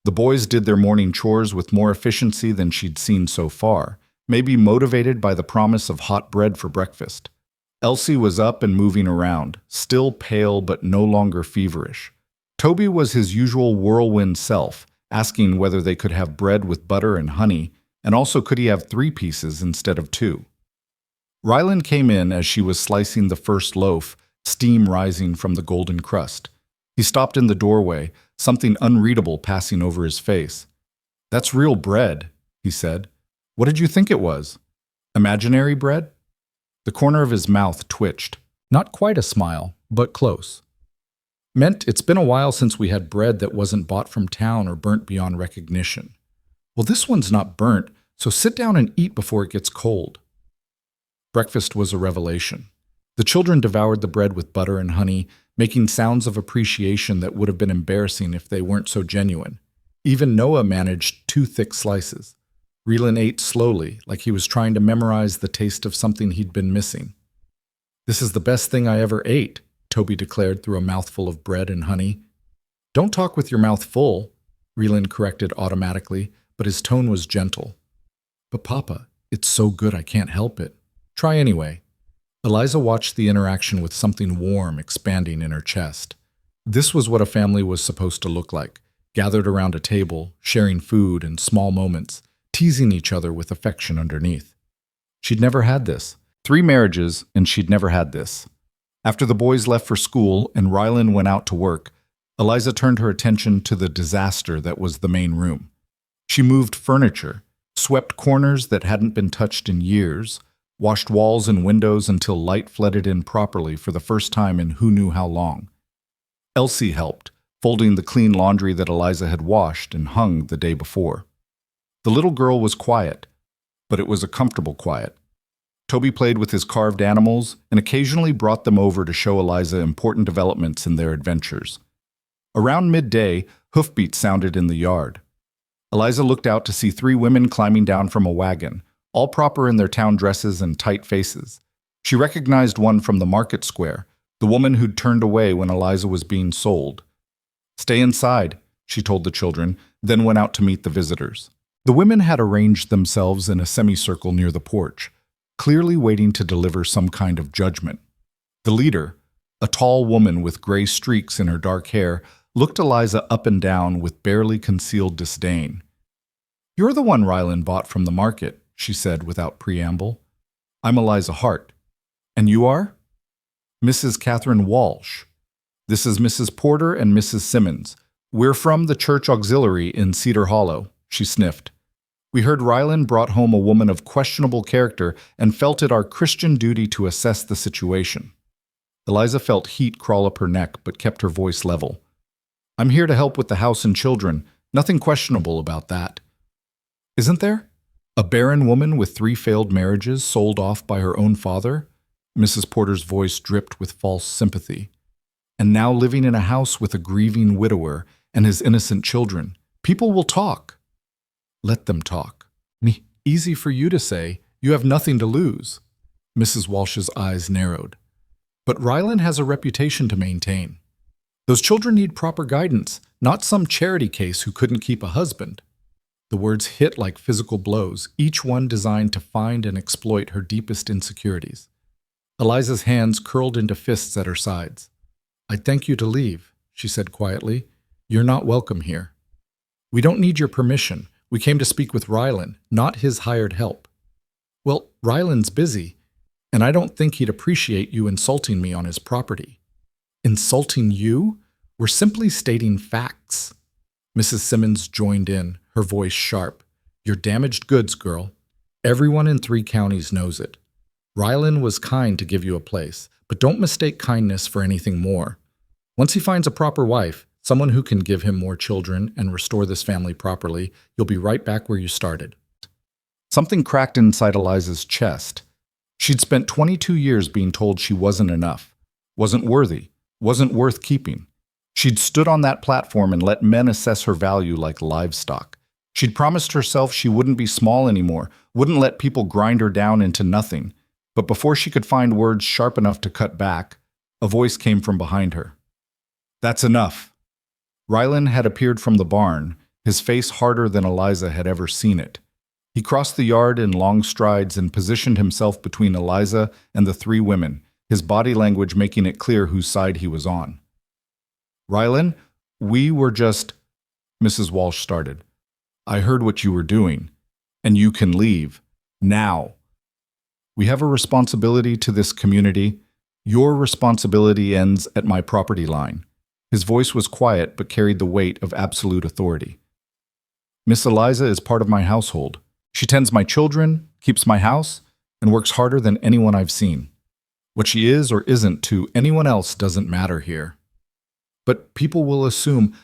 A: The boys did their morning chores with more efficiency than she'd seen so far, maybe motivated by the promise of hot bread for breakfast. Elsie was up and moving around, still pale but no longer feverish. Toby was his usual whirlwind self, asking whether they could have bread with butter and honey, and also could he have 3 pieces instead of 2. Rylan came in as she was slicing the first loaf, steam rising from the golden crust. He stopped in the doorway, something unreadable passing over his face. That's real bread, he said. What did you think it was? Imaginary bread? The corner of his mouth twitched. Not quite a smile, but close. Meant it's been a while since we had bread that wasn't bought from town or burnt beyond recognition. Well, this one's not burnt, so sit down and eat before it gets cold. Breakfast was a revelation. The children devoured the bread with butter and honey, making sounds of appreciation that would have been embarrassing if they weren't so genuine. Even Noah managed 2 thick slices. Reelan ate slowly, like he was trying to memorize the taste of something he'd been missing. This is the best thing I ever ate, Toby declared through a mouthful of bread and honey. Don't talk with your mouth full, Reelan corrected automatically, but his tone was gentle. But Papa, it's so good I can't help it. Try anyway. Eliza watched the interaction with something warm expanding in her chest. This was what a family was supposed to look like, gathered around a table, sharing food and small moments, teasing each other with affection underneath. She'd never had this. 3 marriages, and she'd never had this. After the boys left for school and Rylan went out to work, Eliza turned her attention to the disaster that was the main room. She moved furniture, swept corners that hadn't been touched in years, washed walls and windows until light flooded in properly for the first time in who knew how long. Elsie helped, folding the clean laundry that Eliza had washed and hung the day before. The little girl was quiet. but it was a comfortable quiet. Toby played with his carved animals and occasionally brought them over to show Eliza important developments in their adventures. Around midday, hoofbeats sounded in the yard. Eliza looked out to see 3 women climbing down from a wagon, all proper in their town dresses and tight faces. She recognized one from the market square, the woman who'd turned away when Eliza was being sold. "Stay inside," she told the children, then went out to meet the visitors. The women had arranged themselves in a semicircle near the porch, clearly waiting to deliver some kind of judgment. The leader, a tall woman with gray streaks in her dark hair, looked Eliza up and down with barely concealed disdain. "You're the one Rylan bought from the market," she said without preamble. "I'm Eliza Hart. And you are?" "Mrs. Catherine Walsh. This is Mrs. Porter and Mrs. Simmons. We're from the church auxiliary in Cedar Hollow," she sniffed. "We heard Rylan brought home a woman of questionable character and felt it our Christian duty to assess the situation." Eliza felt heat crawl up her neck but kept her voice level. "I'm here to help with the house and children. Nothing questionable about that." "Isn't there? A barren woman with 3 failed marriages sold off by her own father?" Mrs. Porter's voice dripped with false sympathy. "And now living in a house with a grieving widower and his innocent children. People will talk." "Let them talk. Easy for you to say. You have nothing to lose." Mrs. Walsh's eyes narrowed. "But Rylan has a reputation to maintain. Those children need proper guidance, not some charity case who couldn't keep a husband." The words hit like physical blows, each one designed to find and exploit her deepest insecurities. Eliza's hands curled into fists at her sides. "I'd thank you to leave," she said quietly. "You're not welcome here. We don't need your permission. We came to speak with Rylan, not his hired help." "Well, Rylan's busy, and I don't think he'd appreciate you insulting me on his property." "Insulting you? We're simply stating facts." Mrs. Simmons joined in, her voice sharp. "You're damaged goods, girl. Everyone in 3 counties knows it. Rylan was kind to give you a place, but don't mistake kindness for anything more. Once he finds a proper wife, someone who can give him more children and restore this family properly, you'll be right back where you started." Something cracked inside Eliza's chest. She'd spent 22 years being told she wasn't enough, wasn't worthy, wasn't worth keeping. She'd stood on that platform and let men assess her value like livestock. She'd promised herself she wouldn't be small anymore, wouldn't let people grind her down into nothing. But before she could find words sharp enough to cut back, a voice came from behind her. "That's enough." Rylan had appeared from the barn, his face harder than Eliza had ever seen it. He crossed the yard in long strides and positioned himself between Eliza and the 3 women, his body language making it clear whose side he was on. "Rylan, we were just—" Mrs. Walsh started. "I heard what you were doing, and you can leave. Now. We have a responsibility to this community. Your responsibility ends at my property line." His voice was quiet but carried the weight of absolute authority. "Miss Eliza is part of my household. She tends my children, keeps my house, and works harder than anyone I've seen. What she is or isn't to anyone else doesn't matter here. But people will assume—"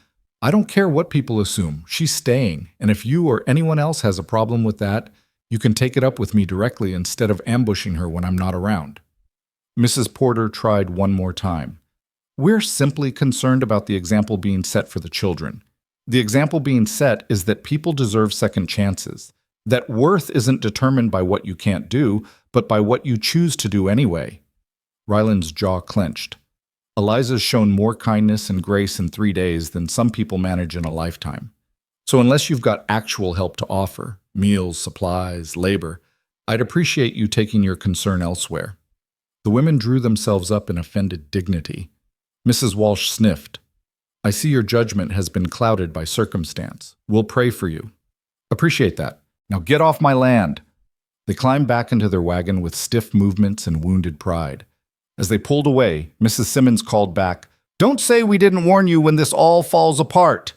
A: "I don't care what people assume. She's staying, and if you or anyone else has a problem with that, you can take it up with me directly instead of ambushing her when I'm not around." Mrs. Porter tried one more time. "We're simply concerned about the example being set for the children. The example being set is that people deserve second chances, that worth isn't determined by what you can't do, but by what you choose to do anyway." Rylan's jaw clenched. Eliza's shown more kindness and grace in 3 days than some people manage in a lifetime. So unless you've got actual help to offer, meals, supplies, labor, I'd appreciate you taking your concern elsewhere." The women drew themselves up in offended dignity. Mrs. Walsh sniffed. "I see your judgment has been clouded by circumstance. We'll pray for you." "Appreciate that. Now get off my land." They climbed back into their wagon with stiff movements and wounded pride. As they pulled away, Mrs. Simmons called back, "Don't say we didn't warn you when this all falls apart."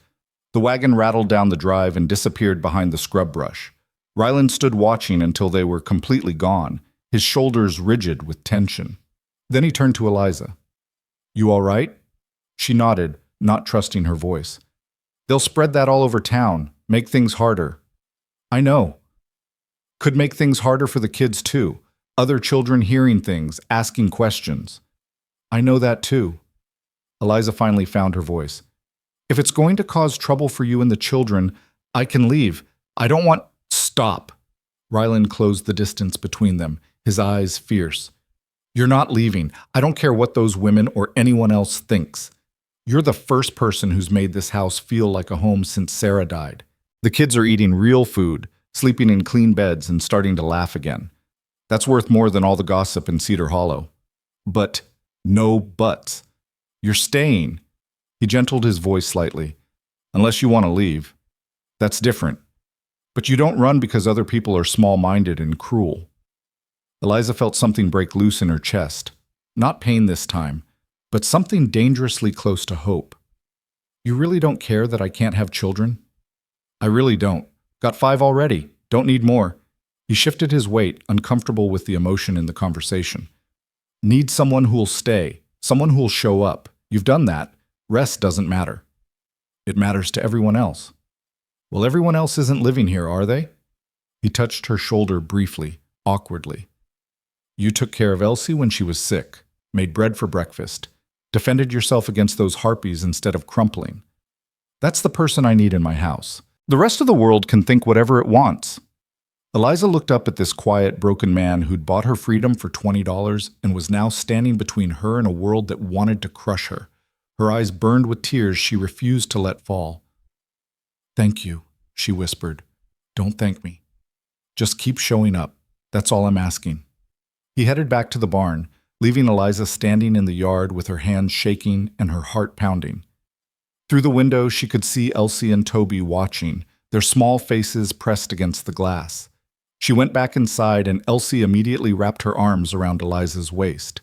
A: The wagon rattled down the drive and disappeared behind the scrub brush. Rylan stood watching until they were completely gone, his shoulders rigid with tension. Then he turned to Eliza. "You all right?" She nodded, not trusting her voice. "They'll spread that all over town, make things harder." "I know." Could make things harder for the kids too. Other children hearing things, asking questions. I know that too. Eliza finally found her voice. If it's going to cause trouble for you and the children, I can leave. I don't want— Stop. Ryland closed the distance between them, his eyes fierce. You're not leaving. I don't care what those women or anyone else thinks. You're the first person who's made this house feel like a home since Sarah died. The kids are eating real food, sleeping in clean beds, and starting to laugh again. That's worth more than all the gossip in Cedar Hollow. But no buts. You're staying. He gentled his voice slightly. Unless you want to leave. That's different. But you don't run because other people are small-minded and cruel. Eliza felt something break loose in her chest. Not pain this time, but something dangerously close to hope. You really don't care that I can't have children? I really don't. Got 5 already. Don't need more. He shifted his weight, uncomfortable with the emotion in the conversation. Need someone who'll stay, someone who'll show up. You've done that. Rest doesn't matter. It matters to everyone else. Well, everyone else isn't living here, are they? He touched her shoulder briefly, awkwardly. You took care of Elsie when she was sick, made bread for breakfast, defended yourself against those harpies instead of crumpling. That's the person I need in my house. The rest of the world can think whatever it wants. Eliza looked up at this quiet, broken man who'd bought her freedom for $20 and was now standing between her and a world that wanted to crush her. Her eyes burned with tears she refused to let fall. Thank you, she whispered. Don't thank me. Just keep showing up. That's all I'm asking. He headed back to the barn, leaving Eliza standing in the yard with her hands shaking and her heart pounding. Through the window, she could see Elsie and Toby watching, their small faces pressed against the glass. She went back inside, and Elsie immediately wrapped her arms around Eliza's waist.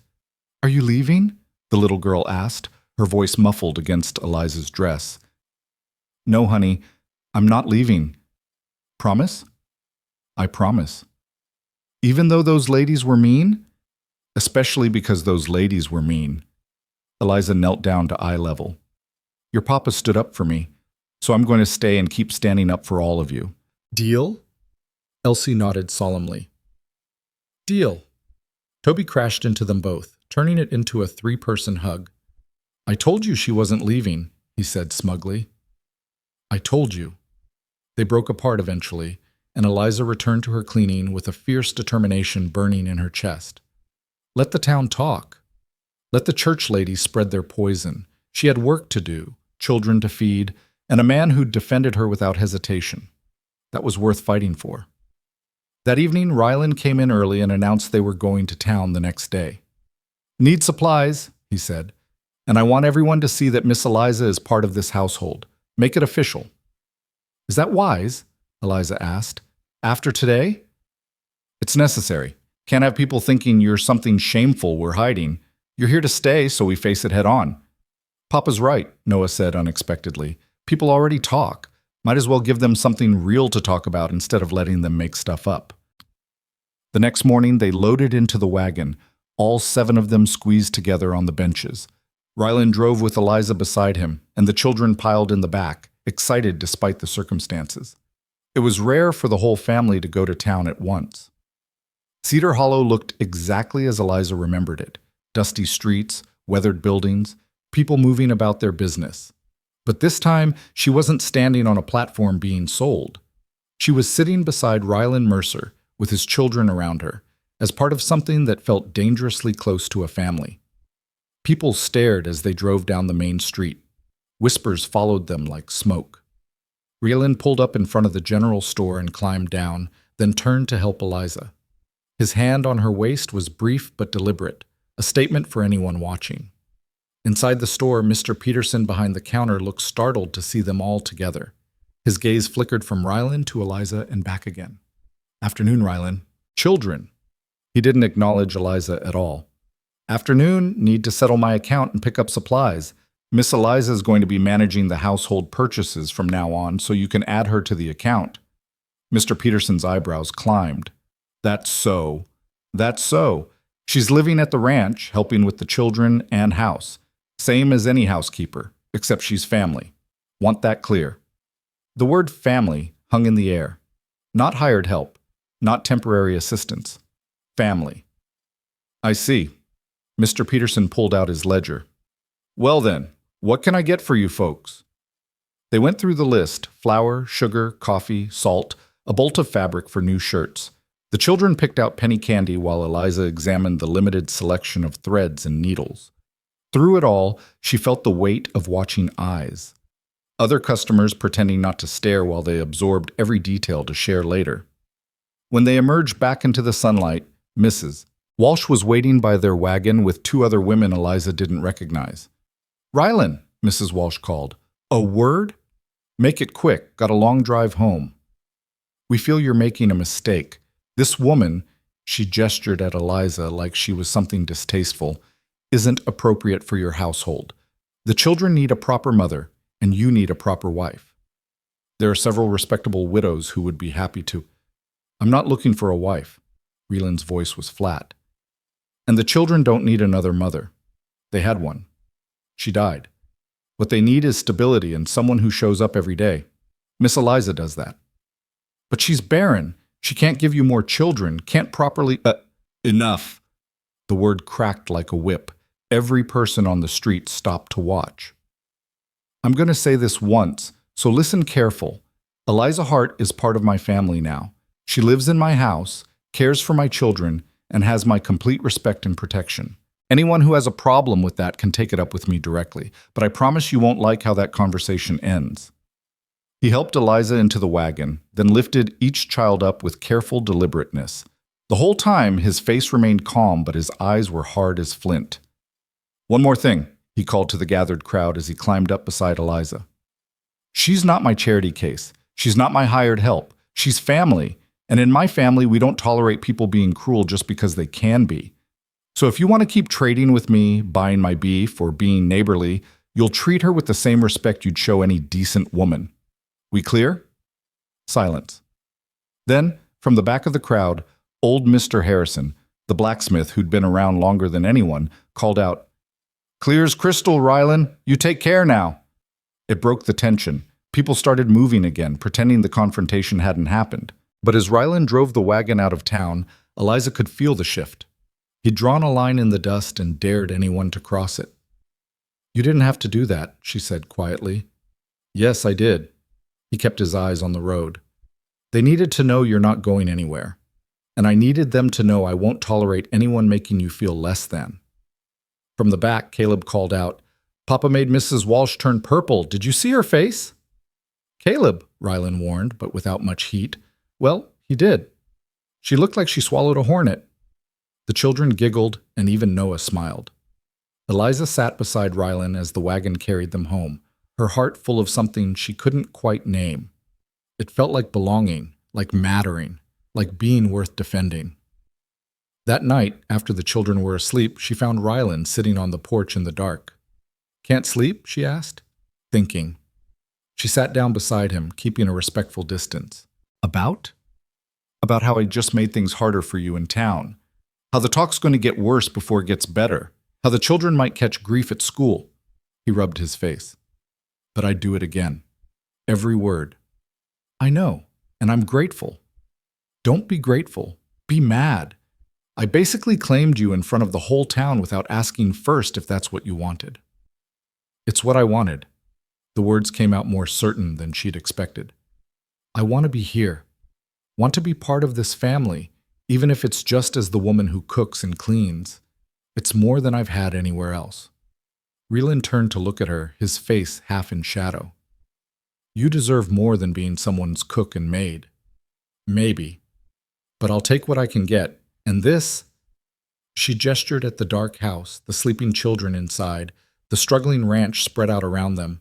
A: Are you leaving? The little girl asked, her voice muffled against Eliza's dress. No, honey, I'm not leaving. Promise? I promise. Even though those ladies were mean? Especially because those ladies were mean. Eliza knelt down to eye level. Your papa stood up for me, so I'm going to stay and keep standing up for all of you. Deal? Elsie nodded solemnly. Deal. Toby crashed into them both, turning it into a 3-person hug. I told you she wasn't leaving, he said smugly. I told you. They broke apart eventually, and Eliza returned to her cleaning with a fierce determination burning in her chest. Let the town talk. Let the church ladies spread their poison. She had work to do, children to feed, and a man who'd defended her without hesitation. That was worth fighting for. That evening, Ryland came in early and announced they were going to town the next day. Need supplies, he said, and I want everyone to see that Miss Eliza is part of this household. Make it official. Is that wise? Eliza asked. After today? It's necessary. Can't have people thinking you're something shameful we're hiding. You're here to stay, so we face it head on. Papa's right, Noah said unexpectedly. People already talk. Might as well give them something real to talk about instead of letting them make stuff up. The next morning, they loaded into the wagon, all 7 of them squeezed together on the benches. Ryland drove with Eliza beside him, and the children piled in the back, excited despite the circumstances. It was rare for the whole family to go to town at once. Cedar Hollow looked exactly as Eliza remembered it. Dusty streets, weathered buildings, people moving about their business. But this time, she wasn't standing on a platform being sold. She was sitting beside Ryland Mercer, with his children around her, as part of something that felt dangerously close to a family. People stared as they drove down the main street. Whispers followed them like smoke. Ryland pulled up in front of the general store and climbed down, then turned to help Eliza. His hand on her waist was brief but deliberate, a statement for anyone watching. Inside the store, Mr. Peterson behind the counter looked startled to see them all together. His gaze flickered from Ryland to Eliza and back again. Afternoon, Ryland. Children. He didn't acknowledge Eliza at all. Afternoon, need to settle my account and pick up supplies. Miss Eliza is going to be managing the household purchases from now on, so you can add her to the account. Mr. Peterson's eyebrows climbed. That's so. That's so. She's living at the ranch, helping with the children and house. Same as any housekeeper, except she's family. Want that clear. The word family hung in the air. Not hired help. not temporary assistance. Family. I see. Mr. Peterson pulled out his ledger. Well then, what can I get for you folks? They went through the list: flour, sugar, coffee, salt, a bolt of fabric for new shirts. The children picked out penny candy while Eliza examined the limited selection of threads and needles. Through it all, she felt the weight of watching eyes. Other customers pretending not to stare while they absorbed every detail to share later. When they emerged back into the sunlight, Mrs. Walsh was waiting by their wagon with two other women Eliza didn't recognize. "Rylan," Mrs. Walsh called. "A word? Make it quick. Got a long drive home." "We feel you're making a mistake. This woman," she gestured at Eliza like she was something distasteful, "isn't appropriate for your household. The children need a proper mother, and you need a proper wife. There are several respectable widows who would be happy to—" "I'm not looking for a wife." Reeland's voice was flat. "And the children don't need another mother. They had one. She died. What they need is stability and someone who shows up every day. Miss Eliza does that." "But she's barren. She can't give you more children, can't properly—" Enough." The word cracked like a whip. Every person on the street stopped to watch. "I'm going to say this once, so listen careful. Eliza Hart is part of my family now. She lives in my house, cares for my children, and has my complete respect and protection. Anyone who has a problem with that can take it up with me directly, but I promise you won't like how that conversation ends." He helped Eliza into the wagon, then lifted each child up with careful deliberateness. The whole time, his face remained calm, but his eyes were hard as flint. "One more thing," he called to the gathered crowd as he climbed up beside Eliza. "She's not my charity case. She's not my hired help. She's family, and in my family, we don't tolerate people being cruel just because they can be. So if you want to keep trading with me, buying my beef, or being neighborly, you'll treat her with the same respect you'd show any decent woman. We clear?" Silence. Then, from the back of the crowd, old Mr. Harrison, the blacksmith who'd been around longer than anyone, called out, "Clear as crystal, Rylan. You take care now." It broke the tension. People started moving again, pretending the confrontation hadn't happened. But as Rylan drove the wagon out of town, Eliza could feel the shift. He'd drawn a line in the dust and dared anyone to cross it. "You didn't have to do that," she said quietly. "Yes, I did." He kept his eyes on the road. "They needed to know you're not going anywhere. And I needed them to know I won't tolerate anyone making you feel less than." From the back, Caleb called out, "Papa made Mrs. Walsh turn purple. Did you see her face?" "Caleb," Rylan warned, but without much heat. "Well, he did. She looked like she swallowed a hornet." The children giggled, and even Noah smiled. Eliza sat beside Rylan as the wagon carried them home, her heart full of something she couldn't quite name. It felt like belonging, like mattering, like being worth defending. That night, after the children were asleep, she found Rylan sitting on the porch in the dark. "Can't sleep?" she asked. Thinking. She sat down beside him, keeping a respectful distance. "About?" "About how I just made things harder for you in town. How the talk's going to get worse before it gets better. How the children might catch grief at school." He rubbed his face. "But I'd do it again. Every word." "I know, and I'm grateful." "Don't be grateful. Be mad. I basically claimed you in front of the whole town without asking first if that's what you wanted." "It's what I wanted." The words came out more certain than she'd expected. "I want to be here. Want to be part of this family, even if it's just as the woman who cooks and cleans. It's more than I've had anywhere else." Reeland turned to look at her, his face half in shadow. "You deserve more than being someone's cook and maid." "Maybe. But I'll take what I can get. And this—" She gestured at the dark house, the sleeping children inside, the struggling ranch spread out around them.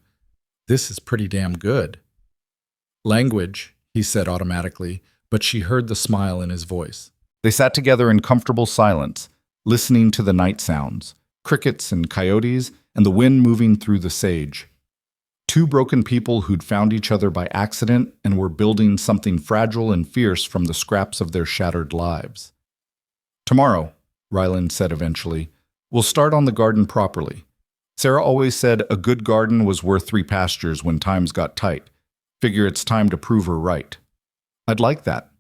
A: "This is pretty damn good." "Language," he said automatically, but she heard the smile in his voice. They sat together in comfortable silence, listening to the night sounds, crickets and coyotes, and the wind moving through the sage. Two broken people who'd found each other by accident and were building something fragile and fierce from the scraps of their shattered lives. "Tomorrow," Ryland said eventually, "we'll start on the garden properly. Sarah always said a good garden was worth 3 pastures when times got tight. Figure it's time to prove her right." "I'd like that."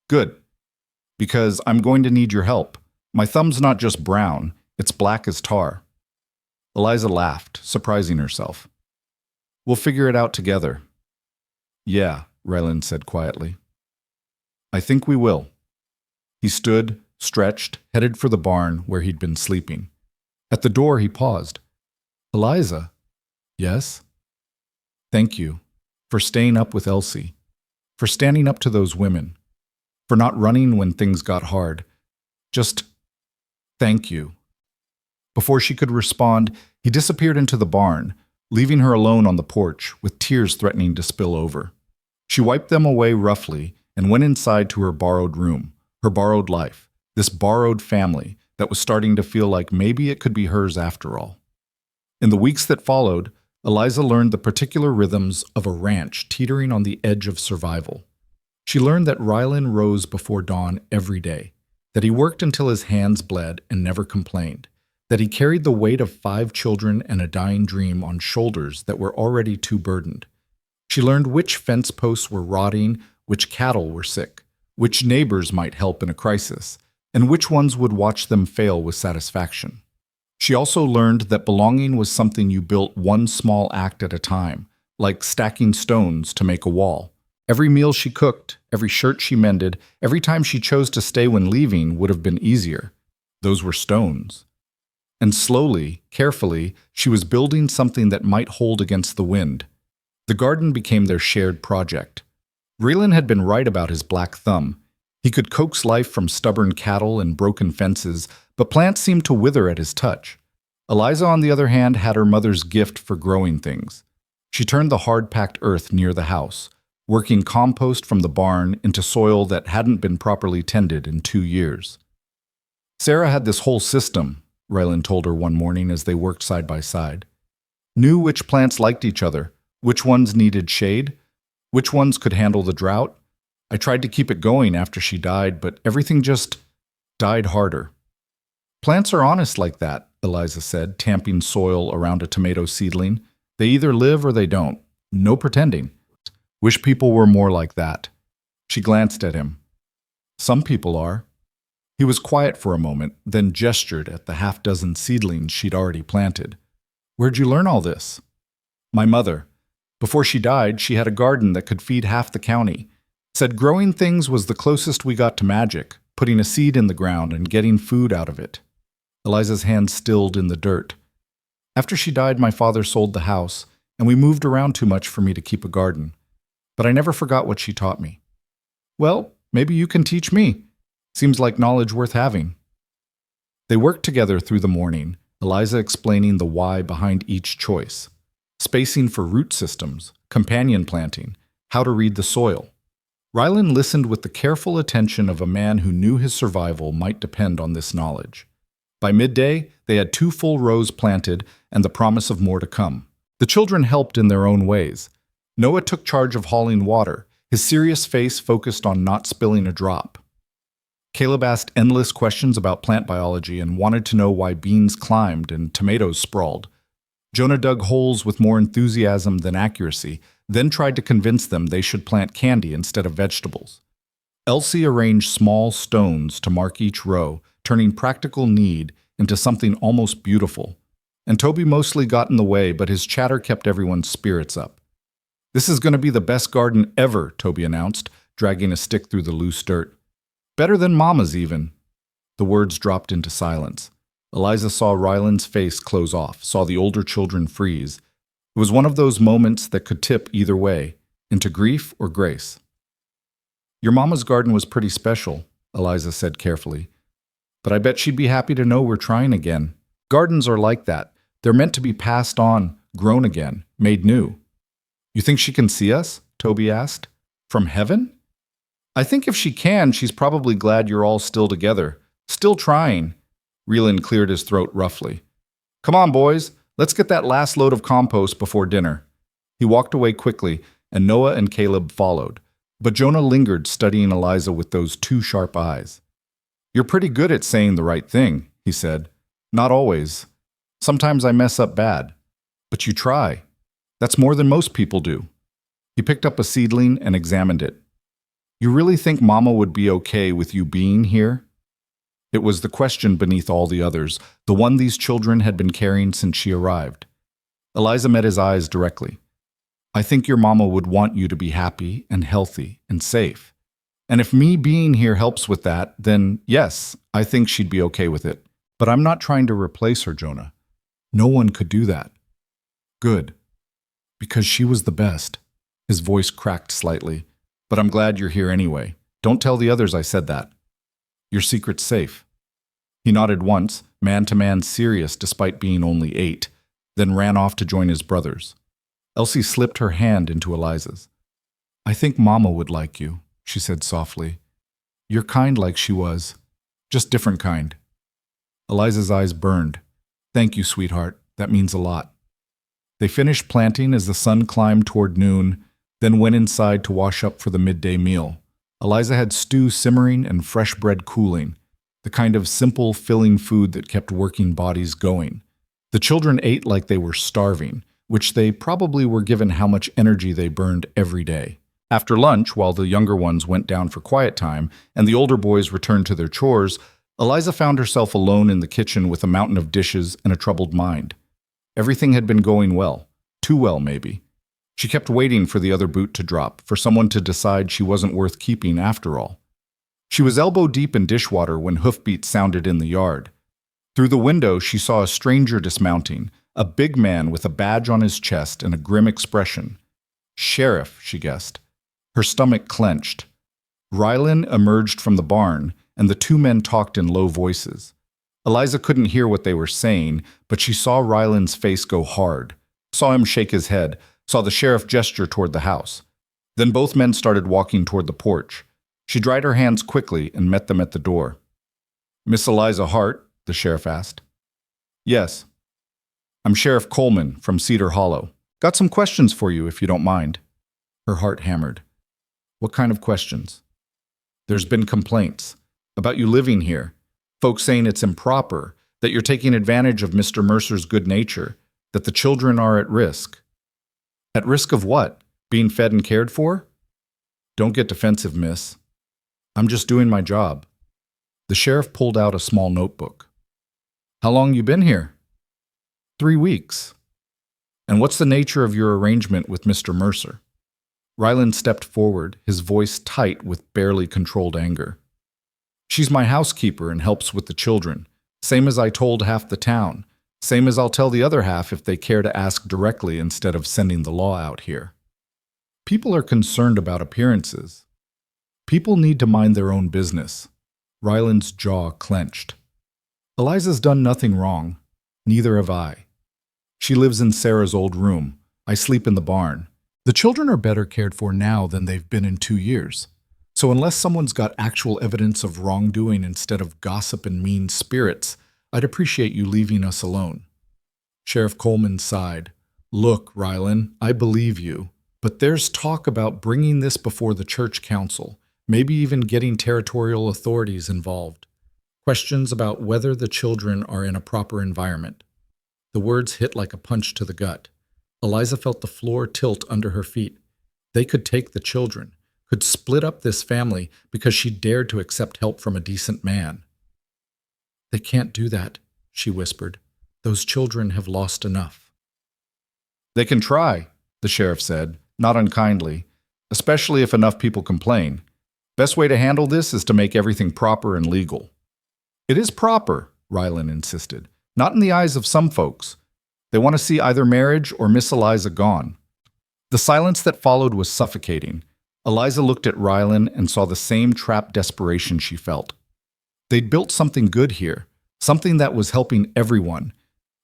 A: "Good. Because I'm going to need your help. My thumb's not just brown, it's black as tar. Eliza laughed, surprising herself. We'll figure it out together. Yeah, Ryland said quietly. I think we will. He stood, stretched, headed for the barn where he'd been sleeping. At the door, he paused. Eliza? Yes? Thank you for staying up with Elsie, for standing up to those women, for not running when things got hard. Just thank you. Before she could respond, he disappeared into the barn, leaving her alone on the porch with tears threatening to spill over. She wiped them away roughly and went inside to her borrowed room, her borrowed life, this borrowed family that was starting to feel like maybe it could be hers after all. In the weeks that followed, Eliza learned the particular rhythms of a ranch teetering on the edge of survival. She learned that Ryland rose before dawn every day, that he worked until his hands bled and never complained, that he carried the weight of 5 children and a dying dream on shoulders that were already too burdened. She learned which fence posts were rotting, which cattle were sick, which neighbors might help in a crisis, and which ones would watch them fail with satisfaction. She also learned that belonging was something you built one small act at a time, like stacking stones to make a wall. Every meal she cooked, every shirt she mended, every time she chose to stay when leaving would have been easier. Those were stones. And slowly, carefully, she was building something that might hold against the wind. The garden became their shared project. Ryland had been right about his black thumb. He could coax life from stubborn cattle and broken fences, but plants seemed to wither at his touch. Eliza, on the other hand, had her mother's gift for growing things. She turned the hard-packed earth near the house, working compost from the barn into soil that hadn't been properly tended in 2 years. Sarah had this whole system, Ryland told her one morning as they worked side by side. Knew which plants liked each other, which ones needed shade, which ones could handle the drought. I tried to keep it going after she died, but everything just died harder. Plants are honest like that, Eliza said, tamping soil around a tomato seedling. They either live or they don't. No pretending. Wish people were more like that. She glanced at him. Some people are. He was quiet for a moment, then gestured at the half-dozen seedlings she'd already planted. Where'd you learn all this? My mother. Before she died, she had a garden that could feed half the county. Said growing things was the closest we got to magic, putting a seed in the ground and getting food out of it. Eliza's hands stilled in the dirt. After she died, my father sold the house, and we moved around too much for me to keep a garden. But I never forgot what she taught me. Well, maybe you can teach me. Seems like knowledge worth having. They worked together through the morning, Eliza explaining the why behind each choice. Spacing for root systems, companion planting, how to read the soil. Ryland listened with the careful attention of a man who knew his survival might depend on this knowledge. By midday, they had 2 full rows planted and the promise of more to come. The children helped in their own ways. Noah took charge of hauling water, his serious face focused on not spilling a drop. Caleb asked endless questions about plant biology and wanted to know why beans climbed and tomatoes sprawled. Jonah dug holes with more enthusiasm than accuracy, then tried to convince them they should plant candy instead of vegetables. Elsie arranged small stones to mark each row, turning practical need into something almost beautiful. And Toby mostly got in the way, but his chatter kept everyone's spirits up. This is going to be the best garden ever, Toby announced, dragging a stick through the loose dirt. Better than Mama's even. The words dropped into silence. Eliza saw Ryland's face close off, saw the older children freeze. It was one of those moments that could tip either way, into grief or grace. Your Mama's garden was pretty special, Eliza said carefully. But I bet she'd be happy to know we're trying again. Gardens are like that. They're meant to be passed on, grown again, made new. You think she can see us? Toby asked. From heaven? I think if she can, she's probably glad you're all still together. Still trying. Ryland cleared his throat roughly. Come on, boys. Let's get that last load of compost before dinner. He walked away quickly, and Noah and Caleb followed. But Jonah lingered, studying Eliza with those 2 sharp eyes. You're pretty good at saying the right thing, he said. Not always. Sometimes I mess up bad. But you try. That's more than most people do. He picked up a seedling and examined it. You really think Mama would be okay with you being here? It was the question beneath all the others, the one these children had been carrying since she arrived. Eliza met his eyes directly. I think your mama would want you to be happy and healthy and safe. And if me being here helps with that, then yes, I think she'd be okay with it. But I'm not trying to replace her, Jonah. No one could do that. Good. Because she was the best. His voice cracked slightly. But I'm glad you're here anyway. Don't tell the others I said that. Your secret's safe. He nodded once, man-to-man serious despite being only 8, then ran off to join his brothers. Elsie slipped her hand into Eliza's. I think Mama would like you, she said softly. You're kind like she was, just different kind. Eliza's eyes burned. Thank you, sweetheart. That means a lot. They finished planting as the sun climbed toward noon, then went inside to wash up for the midday meal. Eliza had stew simmering and fresh bread cooling, the kind of simple, filling food that kept working bodies going. The children ate like they were starving, which they probably were given how much energy they burned every day. After lunch, while the younger ones went down for quiet time and the older boys returned to their chores, Eliza found herself alone in the kitchen with a mountain of dishes and a troubled mind. Everything had been going well. Too well, maybe. She kept waiting for the other boot to drop, for someone to decide she wasn't worth keeping after all. She was elbow-deep in dishwater when hoofbeats sounded in the yard. Through the window, she saw a stranger dismounting, a big man with a badge on his chest and a grim expression. Sheriff, she guessed. Her stomach clenched. Rylan emerged from the barn, and the two men talked in low voices. Eliza couldn't hear what they were saying, but she saw Rylan's face go hard, saw him shake his head, saw the sheriff gesture toward the house. Then both men started walking toward the porch. She dried her hands quickly and met them at the door. Miss Eliza Hart? The sheriff asked. Yes. I'm Sheriff Coleman from Cedar Hollow. Got some questions for you if you don't mind. Her heart hammered. What kind of questions? There's been complaints about you living here. Folks saying it's improper, that you're taking advantage of Mr. Mercer's good nature, that the children are at risk. At risk of what? Being fed and cared for? Don't get defensive, miss. I'm just doing my job. The sheriff pulled out a small notebook. How long you been here? 3 weeks. And what's the nature of your arrangement with Mr. Mercer? Rylan stepped forward, his voice tight with barely controlled anger. She's my housekeeper and helps with the children, same as I told half the town. Same as I'll tell the other half if they care to ask directly instead of sending the law out here. People are concerned about appearances. People need to mind their own business. Rylan's jaw clenched. Eliza's done nothing wrong. Neither have I. She lives in Sarah's old room. I sleep in the barn. The children are better cared for now than they've been in 2 years. So unless someone's got actual evidence of wrongdoing instead of gossip and mean spirits, I'd appreciate you leaving us alone. Sheriff Coleman sighed. Look, Rylan, I believe you, but there's talk about bringing this before the church council, maybe even getting territorial authorities involved. Questions about whether the children are in a proper environment. The words hit like a punch to the gut. Eliza felt the floor tilt under her feet. They could take the children, could split up this family because she dared to accept help from a decent man. They can't do that, she whispered. Those children have lost enough. They can try, the sheriff said, not unkindly, especially if enough people complain. Best way to handle this is to make everything proper and legal. It is proper, Rylan insisted, not in the eyes of some folks. They want to see either marriage or Miss Eliza gone. The silence that followed was suffocating. Eliza looked at Rylan and saw the same trapped desperation she felt. They'd built something good here, something that was helping everyone,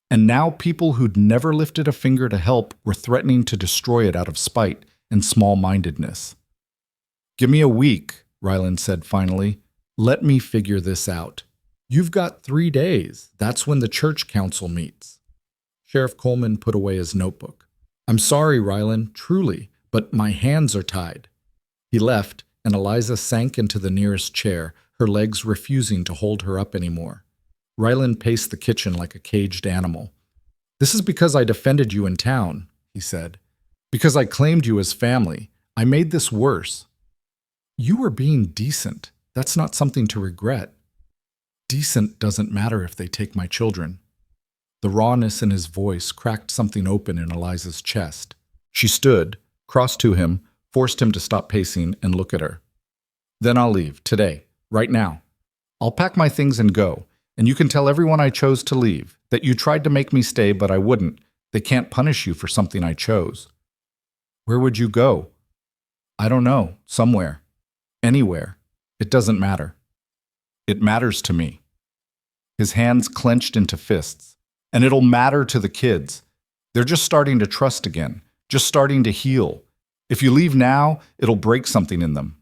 A: and now people who'd never lifted a finger to help were threatening to destroy it out of spite and small-mindedness. Give me a week, Rylan said finally. Let me figure this out. You've got 3 days. That's when the church council meets. Sheriff Coleman put away his notebook. I'm sorry, Rylan, truly, but my hands are tied. He left, and Eliza sank into the nearest chair, her legs refusing to hold her up anymore. Rylan paced the kitchen like a caged animal. This is because I defended you in town, he said. Because I claimed you as family. I made this worse. You were being decent. That's not something to regret. Decent doesn't matter if they take my children. The rawness in his voice cracked something open in Eliza's chest. She stood, crossed to him, forced him to stop pacing and look at her. Then I'll leave, today, right now. I'll pack my things and go, and you can tell everyone I chose to leave, that you tried to make me stay but I wouldn't. They can't punish you for something I chose. Where would you go? I don't know, somewhere. Anywhere. It doesn't matter. It matters to me. His hands clenched into fists. And it'll matter to the kids. They're just starting to trust again, just starting to heal. If you leave now, it'll break something in them.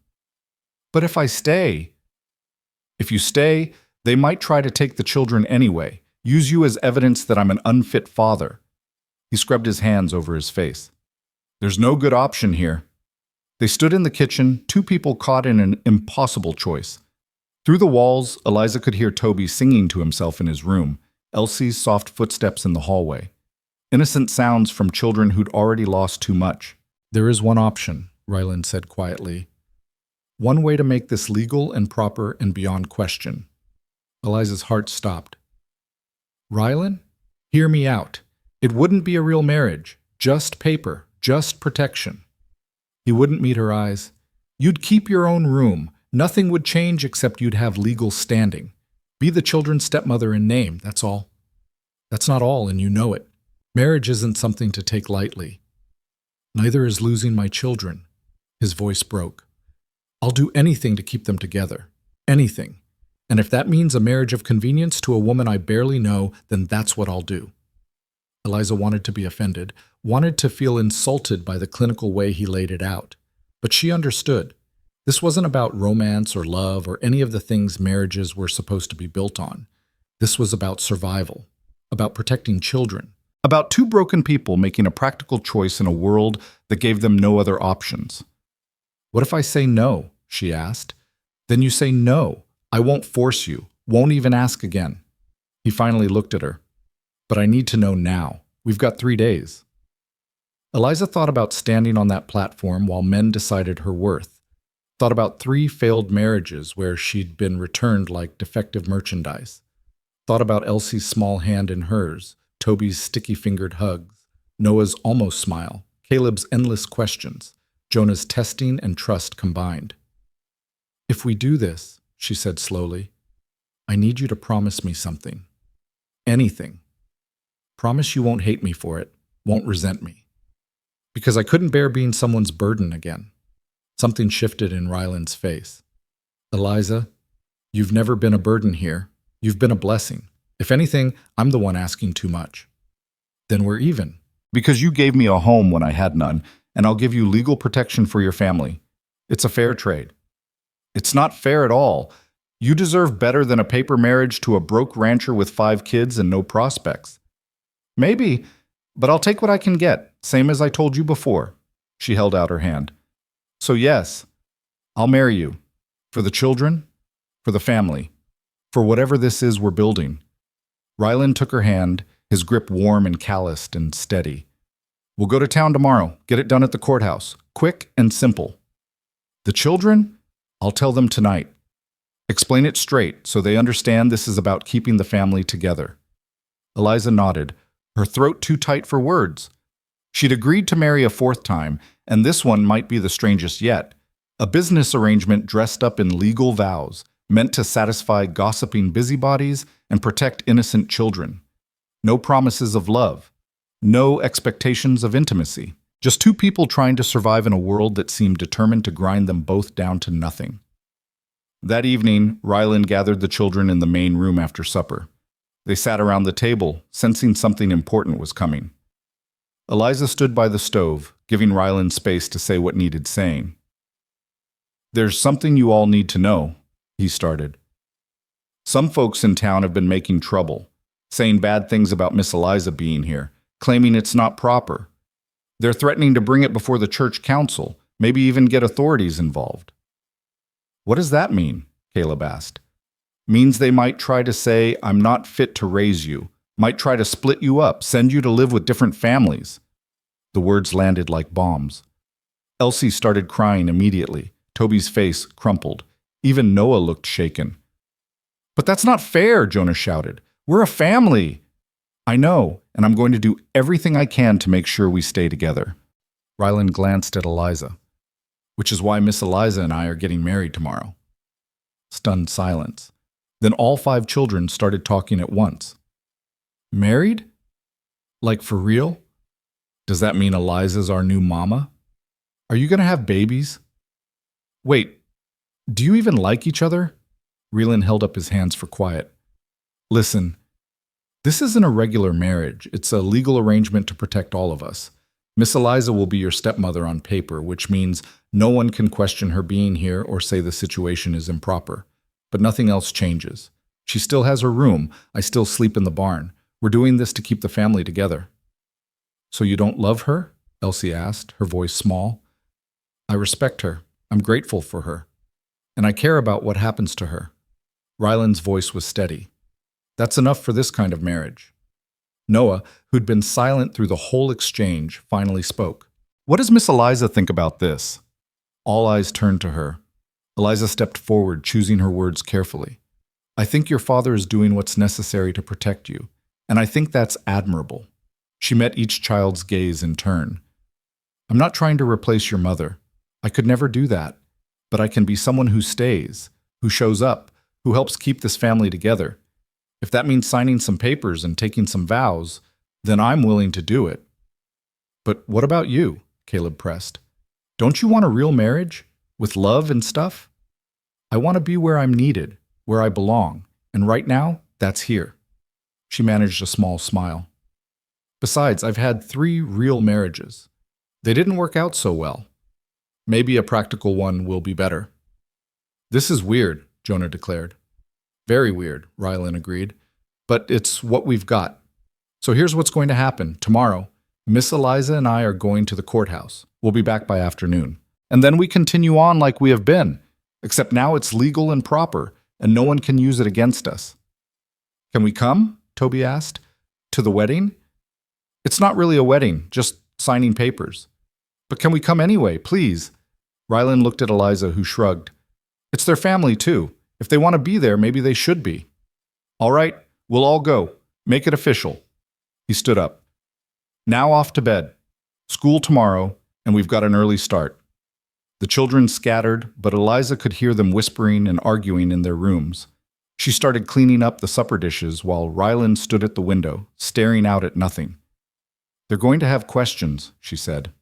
A: But if I stay... If you stay, they might try to take the children anyway, use you as evidence that I'm an unfit father. He scrubbed his hands over his face. There's no good option here. They stood in the kitchen, two people caught in an impossible choice. Through the walls, Eliza could hear Toby singing to himself in his room, Elsie's soft footsteps in the hallway. Innocent sounds from children who'd already lost too much. There is one option, Ryland said quietly. One way to make this legal and proper and beyond question. Eliza's heart stopped. Ryland, hear me out. It wouldn't be a real marriage. Just paper. Just protection. He wouldn't meet her eyes. You'd keep your own room. Nothing would change except you'd have legal standing. Be the children's stepmother in name, that's all. That's not all, and you know it. Marriage isn't something to take lightly. Neither is losing my children. His voice broke. I'll do anything to keep them together. Anything. And if that means a marriage of convenience to a woman I barely know, then that's what I'll do. Eliza wanted to be offended, wanted to feel insulted by the clinical way he laid it out. But she understood. This wasn't about romance or love or any of the things marriages were supposed to be built on. This was about survival, about protecting children, about two broken people making a practical choice in a world that gave them no other options. What if I say no? She asked. Then you say no. I won't force you, won't even ask again. He finally looked at her. But I need to know now. We've got 3 days. Eliza thought about standing on that platform while men decided her worth. Thought about 3 failed marriages where she'd been returned like defective merchandise. Thought about Elsie's small hand in hers, Toby's sticky-fingered hugs, Noah's almost smile, Caleb's endless questions, Jonah's testing and trust combined. If we do this, she said slowly, I need you to promise me something. Anything. Promise you won't hate me for it, won't resent me. Because I couldn't bear being someone's burden again. Something shifted in Ryland's face. Eliza, you've never been a burden here. You've been a blessing. If anything, I'm the one asking too much. Then we're even. Because you gave me a home when I had none, and I'll give you legal protection for your family. It's a fair trade. It's not fair at all. You deserve better than a paper marriage to a broke rancher with 5 kids and no prospects. Maybe, but I'll take what I can get, same as I told you before. She held out her hand. So yes, I'll marry you. For the children, for the family, for whatever this is we're building. Ryland took her hand, his grip warm and calloused and steady. We'll go to town tomorrow, get it done at the courthouse, quick and simple. The children? I'll tell them tonight. Explain it straight so they understand this is about keeping the family together. Eliza nodded, her throat too tight for words. She'd agreed to marry a 4th time, and this one might be the strangest yet. A business arrangement dressed up in legal vows, meant to satisfy gossiping busybodies and protect innocent children. No promises of love. No expectations of intimacy. Just 2 people trying to survive in a world that seemed determined to grind them both down to nothing. That evening, Ryland gathered the children in the main room after supper. They sat around the table, sensing something important was coming. Eliza stood by the stove, giving Ryland space to say what needed saying. There's something you all need to know, he started. Some folks in town have been making trouble, saying bad things about Miss Eliza being here, claiming it's not proper. They're threatening to bring it before the church council, maybe even get authorities involved. What does that mean? Caleb asked. Means they might try to say I'm not fit to raise you, might try to split you up, send you to live with different families. The words landed like bombs. Elsie started crying immediately. Toby's face crumpled. Even Noah looked shaken. "But that's not fair," Jonah shouted. "We're a family." "I know, and I'm going to do everything I can to make sure we stay together." Rylan glanced at Eliza. "Which is why Miss Eliza and I are getting married tomorrow." Stunned silence. Then all 5 children started talking at once. "Married? Like for real? Does that mean Eliza's our new mama? Are you going to have babies? Wait, do you even like each other?" Rylan held up his hands for quiet. "Listen, this isn't a regular marriage. It's a legal arrangement to protect all of us. Miss Eliza will be your stepmother on paper, which means no one can question her being here or say the situation is improper. But nothing else changes. She still has her room. I still sleep in the barn. We're doing this to keep the family together." "So you don't love her?" Elsie asked, her voice small. "I respect her. I'm grateful for her. And I care about what happens to her." Rylan's voice was steady. "That's enough for this kind of marriage." Noah, who'd been silent through the whole exchange, finally spoke. "What does Miss Eliza think about this?" All eyes turned to her. Eliza stepped forward, choosing her words carefully. "I think your father is doing what's necessary to protect you, and I think that's admirable." She met each child's gaze in turn. "I'm not trying to replace your mother. I could never do that. But I can be someone who stays, who shows up, who helps keep this family together. If that means signing some papers and taking some vows, then I'm willing to do it." "But what about you?" Caleb pressed. "Don't you want a real marriage? With love and stuff?" "I want to be where I'm needed, where I belong, and right now, that's here." She managed a small smile. "Besides, I've had 3 real marriages. They didn't work out so well. Maybe a practical one will be better." "This is weird," Jonah declared. "Very weird," Rylan agreed. "But it's what we've got. So here's what's going to happen. Tomorrow, Miss Eliza and I are going to the courthouse. We'll be back by afternoon. And then we continue on like we have been, except now it's legal and proper, and no one can use it against us." "Can we come?" Toby asked. "To the wedding?" "It's not really a wedding, just signing papers." "But can we come anyway, please?" Rylan looked at Eliza, who shrugged. "It's their family, too. If they want to be there, maybe they should be." "All right, we'll all go. Make it official." He stood up. "Now off to bed. School tomorrow, and we've got an early start." The children scattered, but Eliza could hear them whispering and arguing in their rooms. She started cleaning up the supper dishes while Rylan stood at the window, staring out at nothing. "They're going to have questions," she said.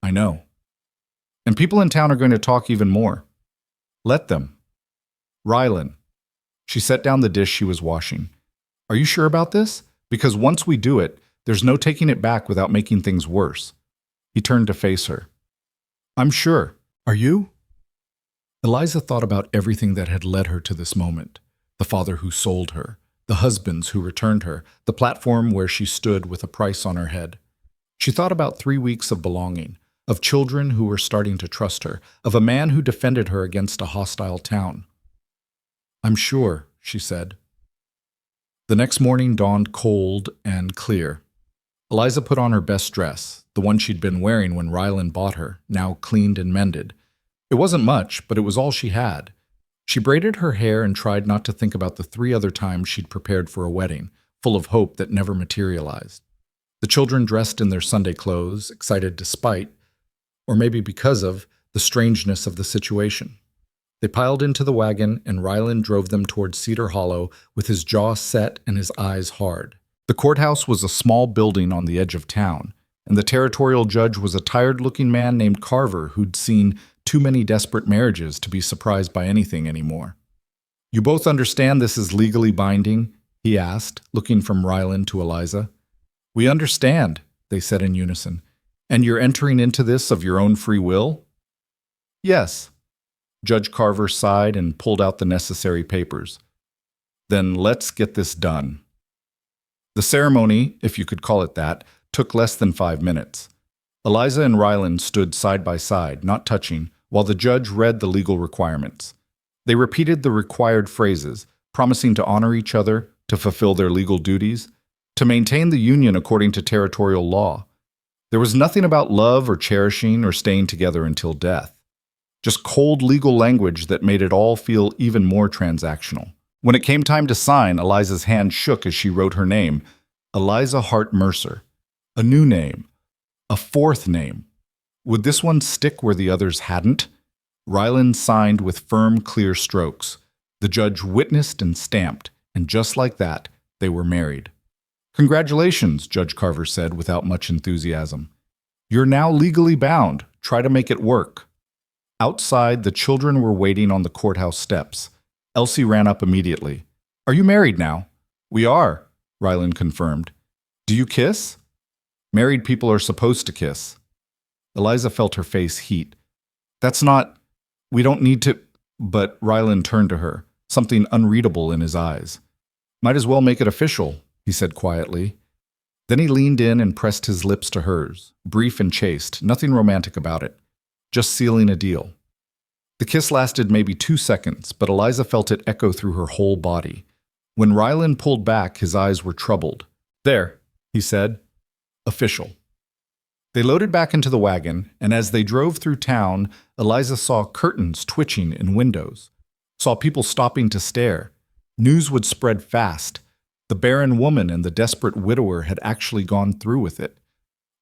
A: "I know. And people in town are going to talk even more. Let them." "Rylan." She set down the dish she was washing. "Are you sure about this? Because once we do it, there's no taking it back without making things worse." He turned to face her. "I'm sure. Are you?" Eliza thought about everything that had led her to this moment. The father who sold her, the husbands who returned her, the platform where she stood with a price on her head. She thought about 3 weeks of belonging, of children who were starting to trust her, of a man who defended her against a hostile town. "I'm sure," she said. The next morning dawned cold and clear. Eliza put on her best dress, the one she'd been wearing when Rylan bought her, now cleaned and mended. It wasn't much, but it was all she had. She braided her hair and tried not to think about the 3 other times she'd prepared for a wedding, full of hope that never materialized. The children dressed in their Sunday clothes, excited despite, or maybe because of, the strangeness of the situation. They piled into the wagon, and Rylan drove them toward Cedar Hollow with his jaw set and his eyes hard. The courthouse was a small building on the edge of town, and the territorial judge was a tired-looking man named Carver who'd seen too many desperate marriages to be surprised by anything anymore. "You both understand this is legally binding?" he asked, looking from Rylan to Eliza. "We understand," they said in unison. "And you're entering into this of your own free will?" "Yes." Judge Carver sighed and pulled out the necessary papers. "Then let's get this done." The ceremony, if you could call it that, took less than 5 minutes. Eliza and Rylan stood side by side, not touching, while the judge read the legal requirements. They repeated the required phrases, promising to honor each other, to fulfill their legal duties, to maintain the union according to territorial law. There was nothing about love or cherishing or staying together until death. Just cold legal language that made it all feel even more transactional. When it came time to sign, Eliza's hand shook as she wrote her name, Eliza Hart Mercer. A new name. A fourth name. Would this one stick where the others hadn't? Ryland signed with firm, clear strokes. The judge witnessed and stamped, and just like that, they were married. Congratulations, Judge Carver said without much enthusiasm. You're now legally bound. Try to make it work. Outside, the children were waiting on the courthouse steps. Elsie ran up immediately. Are you married now? We are, Ryland confirmed. Do you kiss? Married people are supposed to kiss. Eliza felt her face heat. That's not... We don't need to... But Ryland turned to her, something unreadable in his eyes. Might as well make it official, he said quietly. Then he leaned in and pressed his lips to hers, brief and chaste, nothing romantic about it, just sealing a deal. The kiss lasted maybe 2 seconds, but Eliza felt it echo through her whole body. When Ryland pulled back, his eyes were troubled. There, he said. Official. They loaded back into the wagon, and as they drove through town, Eliza saw curtains twitching in windows, saw people stopping to stare. News would spread fast. The barren woman and the desperate widower had actually gone through with it.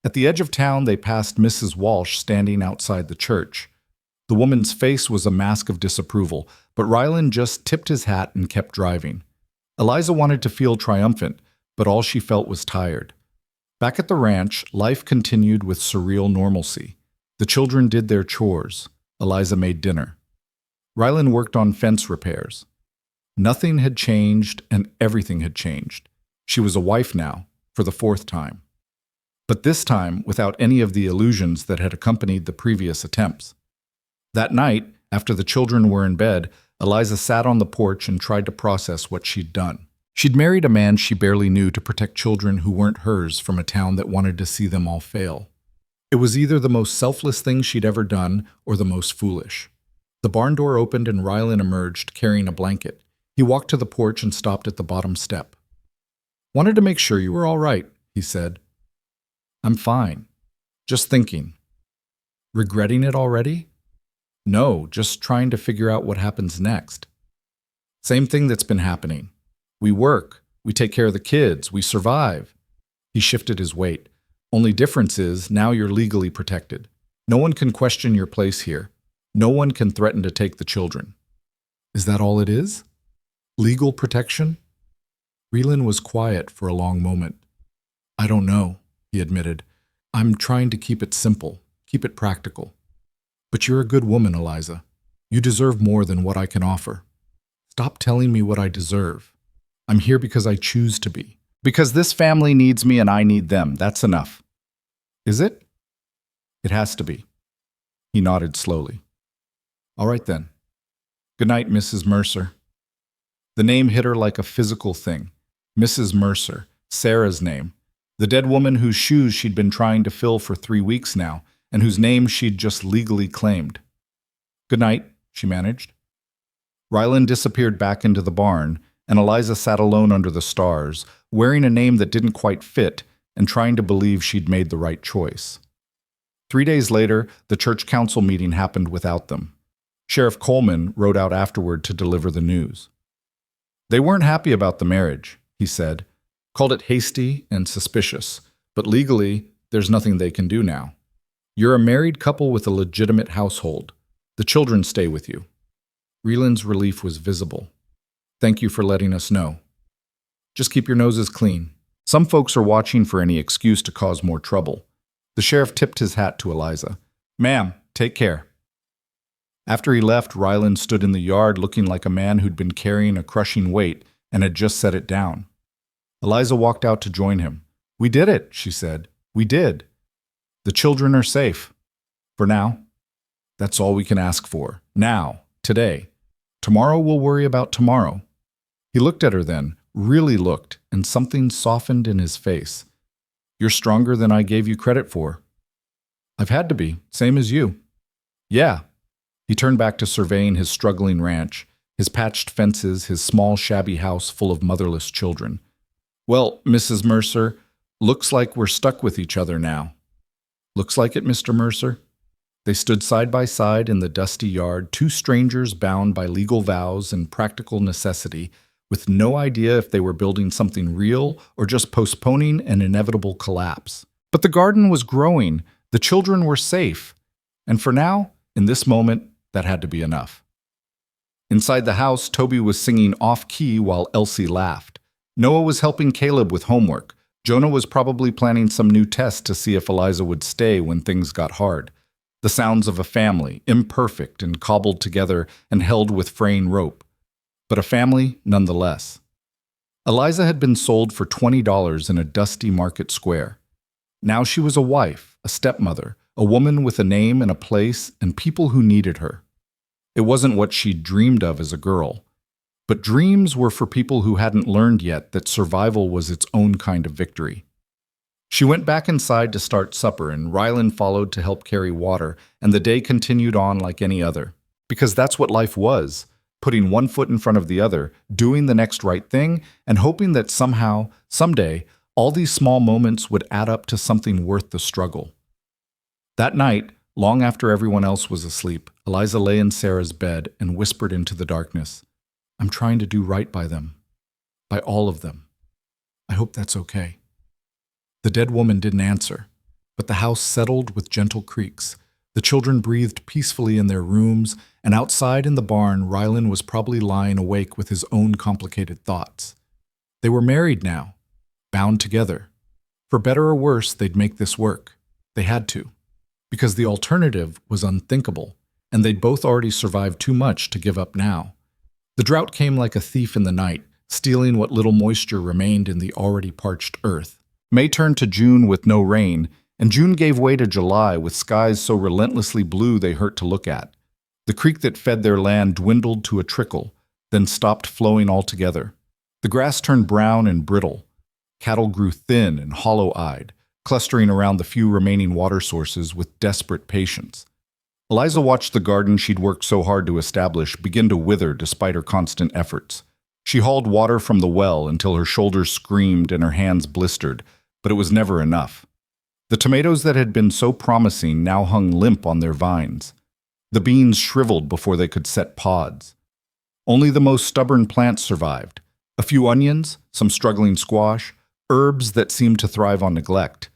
A: At the edge of town, they passed Mrs. Walsh standing outside the church. The woman's face was a mask of disapproval, but Ryland just tipped his hat and kept driving. Eliza wanted to feel triumphant, but all she felt was tired. Back at the ranch, life continued with surreal normalcy. The children did their chores. Eliza made dinner. Ryland worked on fence repairs. Nothing had changed, and everything had changed. She was a wife now, for the 4th time. But this time without any of the illusions that had accompanied the previous attempts. That night, after the children were in bed, Eliza sat on the porch and tried to process what she'd done. She'd married a man she barely knew to protect children who weren't hers from a town that wanted to see them all fail. It was either the most selfless thing she'd ever done or the most foolish. The barn door opened and Ryland emerged, carrying a blanket. He walked to the porch and stopped at the bottom step. Wanted to make sure you were all right, he said. I'm fine. Just thinking. Regretting it already? No, just trying to figure out what happens next. Same thing that's been happening. We work, we take care of the kids, we survive. He shifted his weight. Only difference is, now you're legally protected. No one can question your place here. No one can threaten to take the children. Is that all it is? Legal protection? Ryland was quiet for a long moment. I don't know, he admitted. I'm trying to keep it simple, keep it practical. But you're a good woman, Eliza. You deserve more than what I can offer. Stop telling me what I deserve. I'm here because I choose to be. Because this family needs me and I need them. That's enough. Is it? It has to be. He nodded slowly. All right then. Good night, Mrs. Mercer. The name hit her like a physical thing. Mrs. Mercer, Sarah's name. The dead woman whose shoes she'd been trying to fill for 3 weeks now, and whose name she'd just legally claimed. Good night, she managed. Ryland disappeared back into the barn, and Eliza sat alone under the stars, wearing a name that didn't quite fit and trying to believe she'd made the right choice. 3 days later, the church council meeting happened without them. Sheriff Coleman rode out afterward to deliver the news. They weren't happy about the marriage, he said, called it hasty and suspicious, but legally, there's nothing they can do now. You're a married couple with a legitimate household. The children stay with you. Ryland's relief was visible. Thank you for letting us know. Just keep your noses clean. Some folks are watching for any excuse to cause more trouble. The sheriff tipped his hat to Eliza. Ma'am, take care. After he left, Ryland stood in the yard looking like a man who'd been carrying a crushing weight and had just set it down. Eliza walked out to join him. We did it, she said. We did. The children are safe. For now. That's all we can ask for. Now. Today. Tomorrow we'll worry about tomorrow. He looked at her then, really looked, and something softened in his face. You're stronger than I gave you credit for. I've had to be, same as you. Yeah. He turned back to surveying his struggling ranch, his patched fences, his small shabby house full of motherless children. Well, Mrs. Mercer, looks like we're stuck with each other now. Looks like it, Mr. Mercer? They stood side by side in the dusty yard, two strangers bound by legal vows and practical necessity, with no idea if they were building something real or just postponing an inevitable collapse. But the garden was growing, the children were safe, and for now, in this moment, that had to be enough. Inside the house, Toby was singing off-key while Elsie laughed. Noah was helping Caleb with homework. Jonah was probably planning some new test to see if Eliza would stay when things got hard. The sounds of a family, imperfect and cobbled together and held with fraying rope. But a family nonetheless. Eliza had been sold for $20 in a dusty market square. Now she was a wife, a stepmother, a woman with a name and a place and people who needed her. It wasn't what she'd dreamed of as a girl. But dreams were for people who hadn't learned yet that survival was its own kind of victory. She went back inside to start supper, and Rylan followed to help carry water, and the day continued on like any other. Because that's what life was, putting one foot in front of the other, doing the next right thing, and hoping that somehow, someday, all these small moments would add up to something worth the struggle. That night, long after everyone else was asleep, Eliza lay in Sarah's bed and whispered into the darkness, "I'm trying to do right by them. By all of them. I hope that's okay." The dead woman didn't answer, but the house settled with gentle creaks. The children breathed peacefully in their rooms, and outside in the barn, Rylan was probably lying awake with his own complicated thoughts. They were married now, bound together. For better or worse, they'd make this work. They had to, because the alternative was unthinkable, and they'd both already survived too much to give up now. The drought came like a thief in the night, stealing what little moisture remained in the already parched earth. May turned to June with no rain, and June gave way to July with skies so relentlessly blue they hurt to look at. The creek that fed their land dwindled to a trickle, then stopped flowing altogether. The grass turned brown and brittle. Cattle grew thin and hollow-eyed, clustering around the few remaining water sources with desperate patience. Eliza watched the garden she'd worked so hard to establish begin to wither despite her constant efforts. She hauled water from the well until her shoulders screamed and her hands blistered, but it was never enough. The tomatoes that had been so promising now hung limp on their vines. The beans shriveled before they could set pods. Only the most stubborn plants survived. A few onions, some struggling squash, herbs that seemed to thrive on neglect.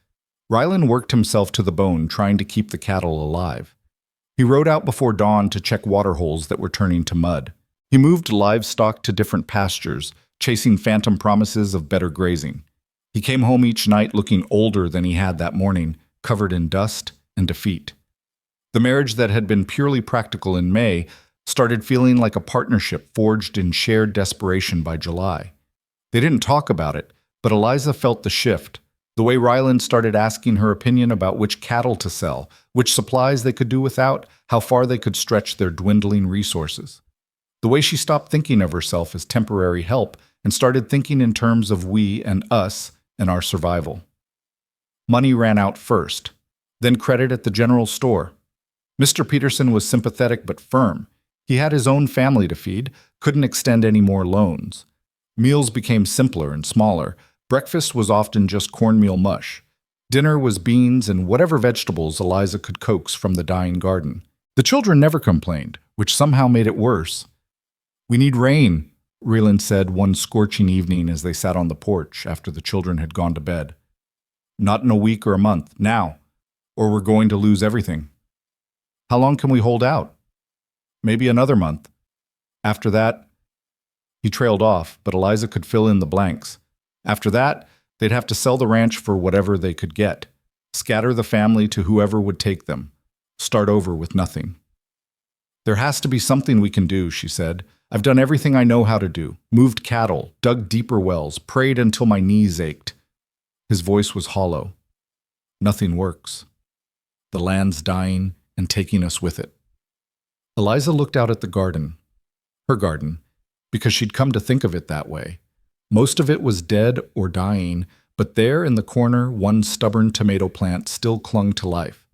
A: Rylan worked himself to the bone trying to keep the cattle alive. He rode out before dawn to check water holes that were turning to mud. He moved livestock to different pastures, chasing phantom promises of better grazing. He came home each night looking older than he had that morning, covered in dust and defeat. The marriage that had been purely practical in May started feeling like a partnership forged in shared desperation by July. They didn't talk about it, but Eliza felt the shift, the way Rylan started asking her opinion about which cattle to sell, which supplies they could do without, how far they could stretch their dwindling resources. The way she stopped thinking of herself as temporary help and started thinking in terms of we and us and our survival. Money ran out first, then credit at the general store. Mr. Peterson was sympathetic but firm. He had his own family to feed, couldn't extend any more loans. Meals became simpler and smaller. Breakfast was often just cornmeal mush. Dinner was beans and whatever vegetables Eliza could coax from the dying garden. The children never complained, which somehow made it worse. "We need rain," Rylan said one scorching evening as they sat on the porch after the children had gone to bed. "Not in a week or a month, now, or we're going to lose everything." "How long can we hold out?" "Maybe another month. After that—" He trailed off, but Eliza could fill in the blanks. After that, they'd have to sell the ranch for whatever they could get, scatter the family to whoever would take them, start over with nothing. "There has to be something we can do," she said. "I've done everything I know how to do, moved cattle, dug deeper wells, prayed until my knees ached." His voice was hollow. "Nothing works. The land's dying and taking us with it." Eliza looked out at the garden, her garden, because she'd come to think of it that way. Most of it was dead or dying, but there in the corner, one stubborn tomato plant still clung to life.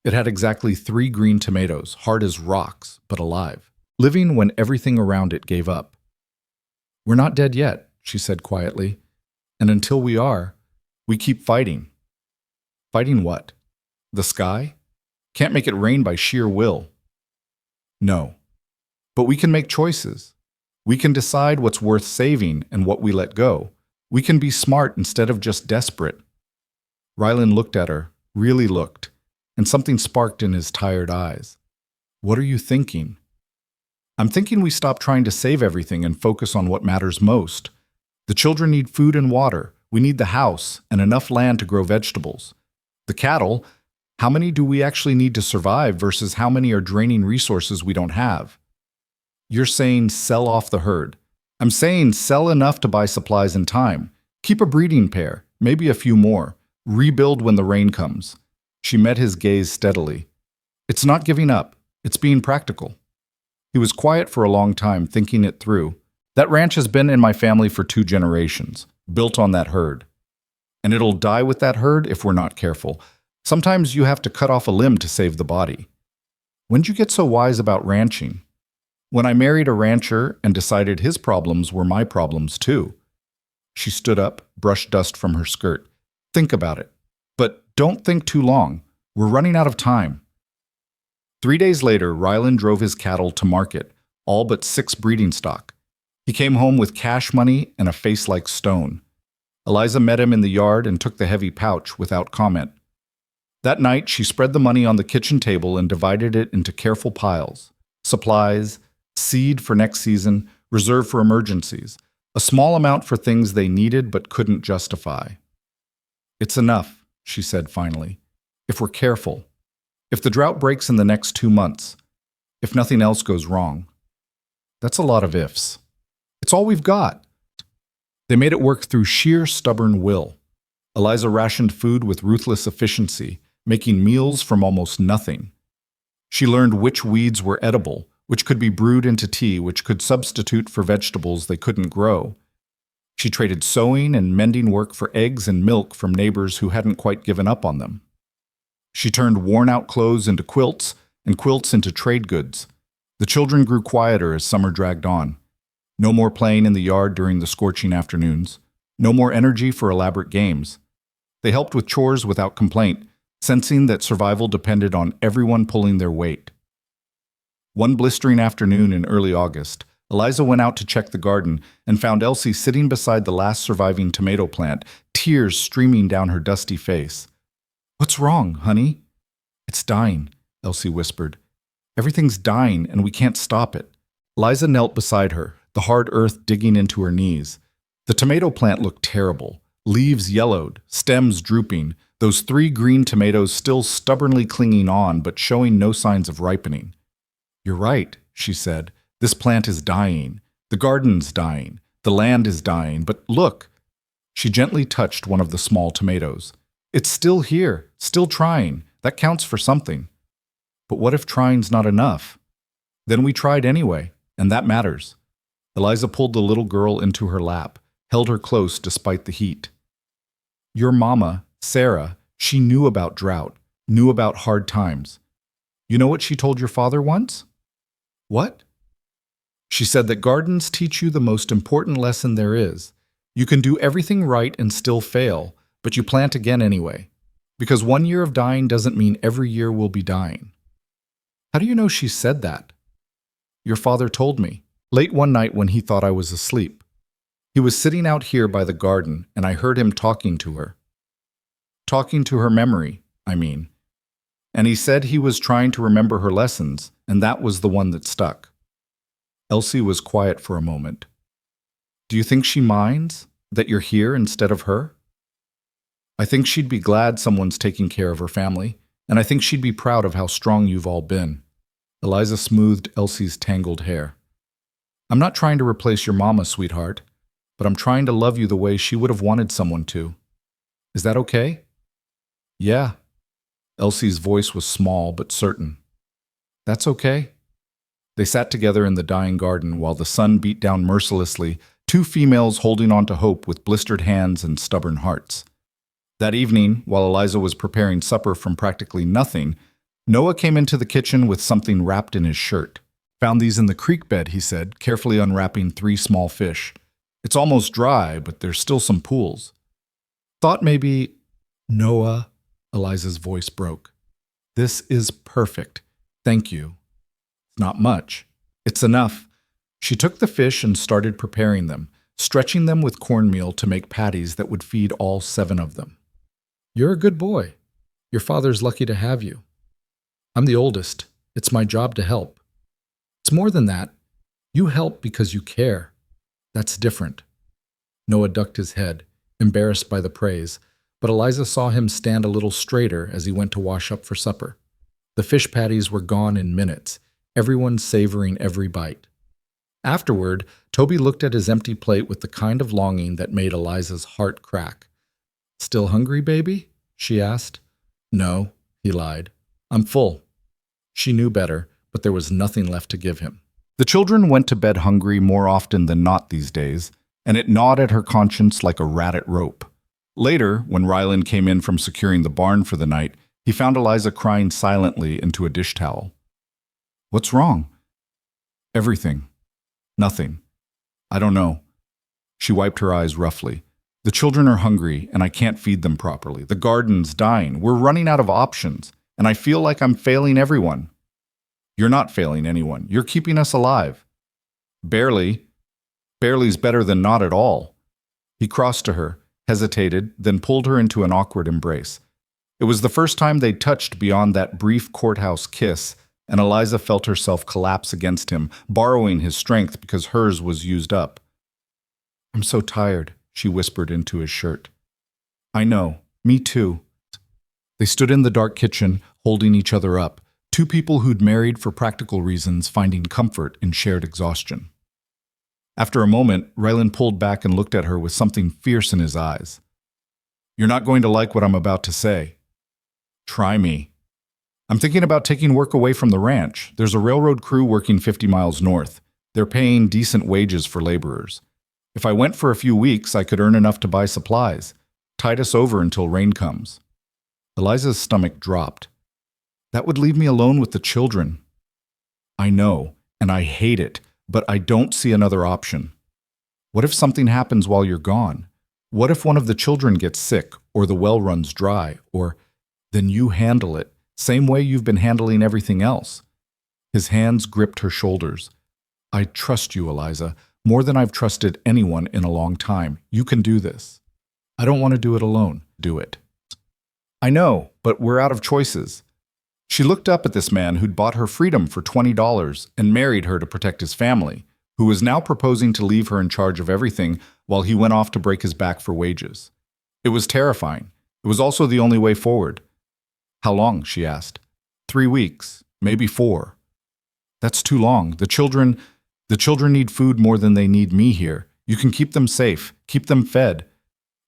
A: It had exactly 3 green tomatoes, hard as rocks, but alive, living when everything around it gave up. "We're not dead yet," she said quietly, "and until we are, we keep fighting." "Fighting what? The sky?" Can't make it rain by sheer will. No. But we can make choices. We can decide what's worth saving and what we let go. We can be smart instead of just desperate. Rylan looked at her, really looked, and something sparked in his tired eyes. What are you thinking? I'm thinking we stop trying to save everything and focus on what matters most. The children need food and water. We need the house and enough land to grow vegetables. The cattle, how many do we actually need to survive versus how many are draining resources we don't have? You're saying sell off the herd. I'm saying sell enough to buy supplies and time. Keep a breeding pair, maybe a few more. Rebuild when the rain comes. She met his gaze steadily. It's not giving up. It's being practical. He was quiet for a long time, thinking it through. That ranch has been in my family for 2 generations, built on that herd. And it'll die with that herd if we're not careful. Sometimes you have to cut off a limb to save the body. When'd you get so wise about ranching? When I married a rancher and decided his problems were my problems too. She stood up, brushed dust from her skirt. Think about it. But don't think too long. We're running out of time. 3 days later, Rylan drove his cattle to market, all but 6 breeding stock. He came home with cash money and a face like stone. Eliza met him in the yard and took the heavy pouch without comment. That night, she spread the money on the kitchen table and divided it into careful piles. Supplies, seed for next season, reserve for emergencies, a small amount for things they needed but couldn't justify. It's enough, she said finally, if we're careful. If the drought breaks in the next 2 months, if nothing else goes wrong. That's a lot of ifs. It's all we've got. They made it work through sheer stubborn will. Eliza rationed food with ruthless efficiency, making meals from almost nothing. She learned which weeds were edible, which could be brewed into tea, which could substitute for vegetables they couldn't grow. She traded sewing and mending work for eggs and milk from neighbors who hadn't quite given up on them. She turned worn-out clothes into quilts and quilts into trade goods. The children grew quieter as summer dragged on. No more playing in the yard during the scorching afternoons. No more energy for elaborate games. They helped with chores without complaint, sensing that survival depended on everyone pulling their weight. One blistering afternoon in early August, Eliza went out to check the garden and found Elsie sitting beside the last surviving tomato plant, tears streaming down her dusty face. "What's wrong, honey?" "It's dying," Elsie whispered. "Everything's dying and we can't stop it." Eliza knelt beside her, the hard earth digging into her knees. The tomato plant looked terrible, leaves yellowed, stems drooping, those 3 green tomatoes still stubbornly clinging on but showing no signs of ripening. "You're right," she said. "This plant is dying. The garden's dying. The land is dying. But look." She gently touched one of the small tomatoes. "It's still here, still trying. That counts for something." "But what if trying's not enough?" "Then we tried anyway, and that matters." Eliza pulled the little girl into her lap, held her close despite the heat. "Your mama, Sarah, she knew about drought, knew about hard times. You know what she told your father once?" "What?" "She said that gardens teach you the most important lesson there is. You can do everything right and still fail, but you plant again anyway. Because 1 year of dying doesn't mean every year will be dying." "How do you know she said that?" "Your father told me, late one night when he thought I was asleep. He was sitting out here by the garden, and I heard him talking to her. Talking to her memory, I mean. And he said he was trying to remember her lessons, and that was the one that stuck." Elsie was quiet for a moment. "Do you think she minds, that you're here instead of her?" "I think she'd be glad someone's taking care of her family, and I think she'd be proud of how strong you've all been." Eliza smoothed Elsie's tangled hair. "I'm not trying to replace your mama, sweetheart, but I'm trying to love you the way she would have wanted someone to. Is that okay?" "Yeah." Elsie's voice was small but certain. "That's okay." They sat together in the dying garden while the sun beat down mercilessly, 2 females holding on to hope with blistered hands and stubborn hearts. That evening, while Eliza was preparing supper from practically nothing, Noah came into the kitchen with something wrapped in his shirt. "Found these in the creek bed," he said, carefully unwrapping 3 small fish. "It's almost dry, but there's still some pools." "Thought maybe—" "Noah," Eliza's voice broke. This is perfect. Thank you. Not much. It's enough. She took the fish and started preparing them, stretching them with cornmeal to make patties that would feed all 7 of them. You're a good boy. Your father's lucky to have you. I'm the oldest. It's my job to help. It's more than that. You help because you care. That's different. Noah ducked his head, embarrassed by the praise, but Eliza saw him stand a little straighter as he went to wash up for supper. The fish patties were gone in minutes, everyone savoring every bite. Afterward, Toby looked at his empty plate with the kind of longing that made Eliza's heart crack. Still hungry, baby? She asked. No, he lied. I'm full. She knew better, but there was nothing left to give him. The children went to bed hungry more often than not these days, and it gnawed at her conscience like a rat at rope. Later, when Ryland came in from securing the barn for the night, he found Eliza crying silently into a dish towel. What's wrong? Everything. Nothing. I don't know. She wiped her eyes roughly. The children are hungry, and I can't feed them properly. The garden's dying. We're running out of options, and I feel like I'm failing everyone. You're not failing anyone. You're keeping us alive. Barely. Barely's better than not at all. He crossed to her, hesitated, then pulled her into an awkward embrace. It was the first time they'd touched beyond that brief courthouse kiss, and Eliza felt herself collapse against him, borrowing his strength because hers was used up. I'm so tired, she whispered into his shirt. I know. Me too. They stood in the dark kitchen, holding each other up, 2 people who'd married for practical reasons, finding comfort in shared exhaustion. After a moment, Ryland pulled back and looked at her with something fierce in his eyes. You're not going to like what I'm about to say. Try me. I'm thinking about taking work away from the ranch. There's a railroad crew working 50 miles north. They're paying decent wages for laborers. If I went for a few weeks, I could earn enough to buy supplies. Tide us over until rain comes. Eliza's stomach dropped. That would leave me alone with the children. I know, and I hate it, but I don't see another option. What if something happens while you're gone? What if one of the children gets sick, or the well runs dry, or then you handle it, same way you've been handling everything else? His hands gripped her shoulders. I trust you, Eliza, more than I've trusted anyone in a long time. You can do this. I don't want to do it alone. Do it. I know, but we're out of choices. She looked up at this man who'd bought her freedom for $20 and married her to protect his family, who was now proposing to leave her in charge of everything while he went off to break his back for wages. It was terrifying. It was also the only way forward. How long? She asked. 3 weeks, maybe 4. That's too long. The children need food more than they need me here. You can keep them safe, keep them fed.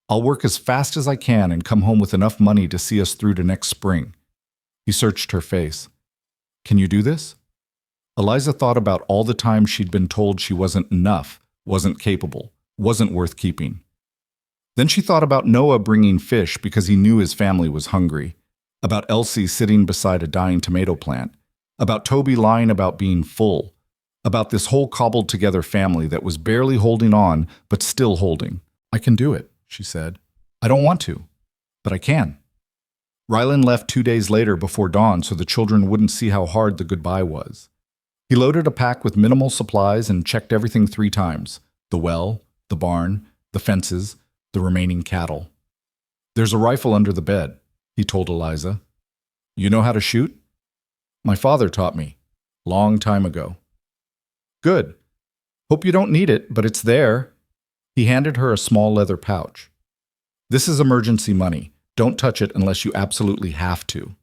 A: I'll work as fast as I can and come home with enough money to see us through to next spring. He searched her face. Can you do this? Eliza thought about all the times she'd been told she wasn't enough, wasn't capable, wasn't worth keeping. Then she thought about Noah bringing fish because he knew his family was hungry, about Elsie sitting beside a dying tomato plant, about Toby lying about being full, about this whole cobbled-together family that was barely holding on but still holding. I can do it, she said. I don't want to, but I can. Ryland left 2 days later before dawn so the children wouldn't see how hard the goodbye was. He loaded a pack with minimal supplies and checked everything 3 times: the well, the barn, the fences, the remaining cattle. There's a rifle under the bed, he told Eliza. You know how to shoot? My father taught me. Long time ago. Good. Hope you don't need it, but it's there. He handed her a small leather pouch. This is emergency money. Don't touch it unless you absolutely have to.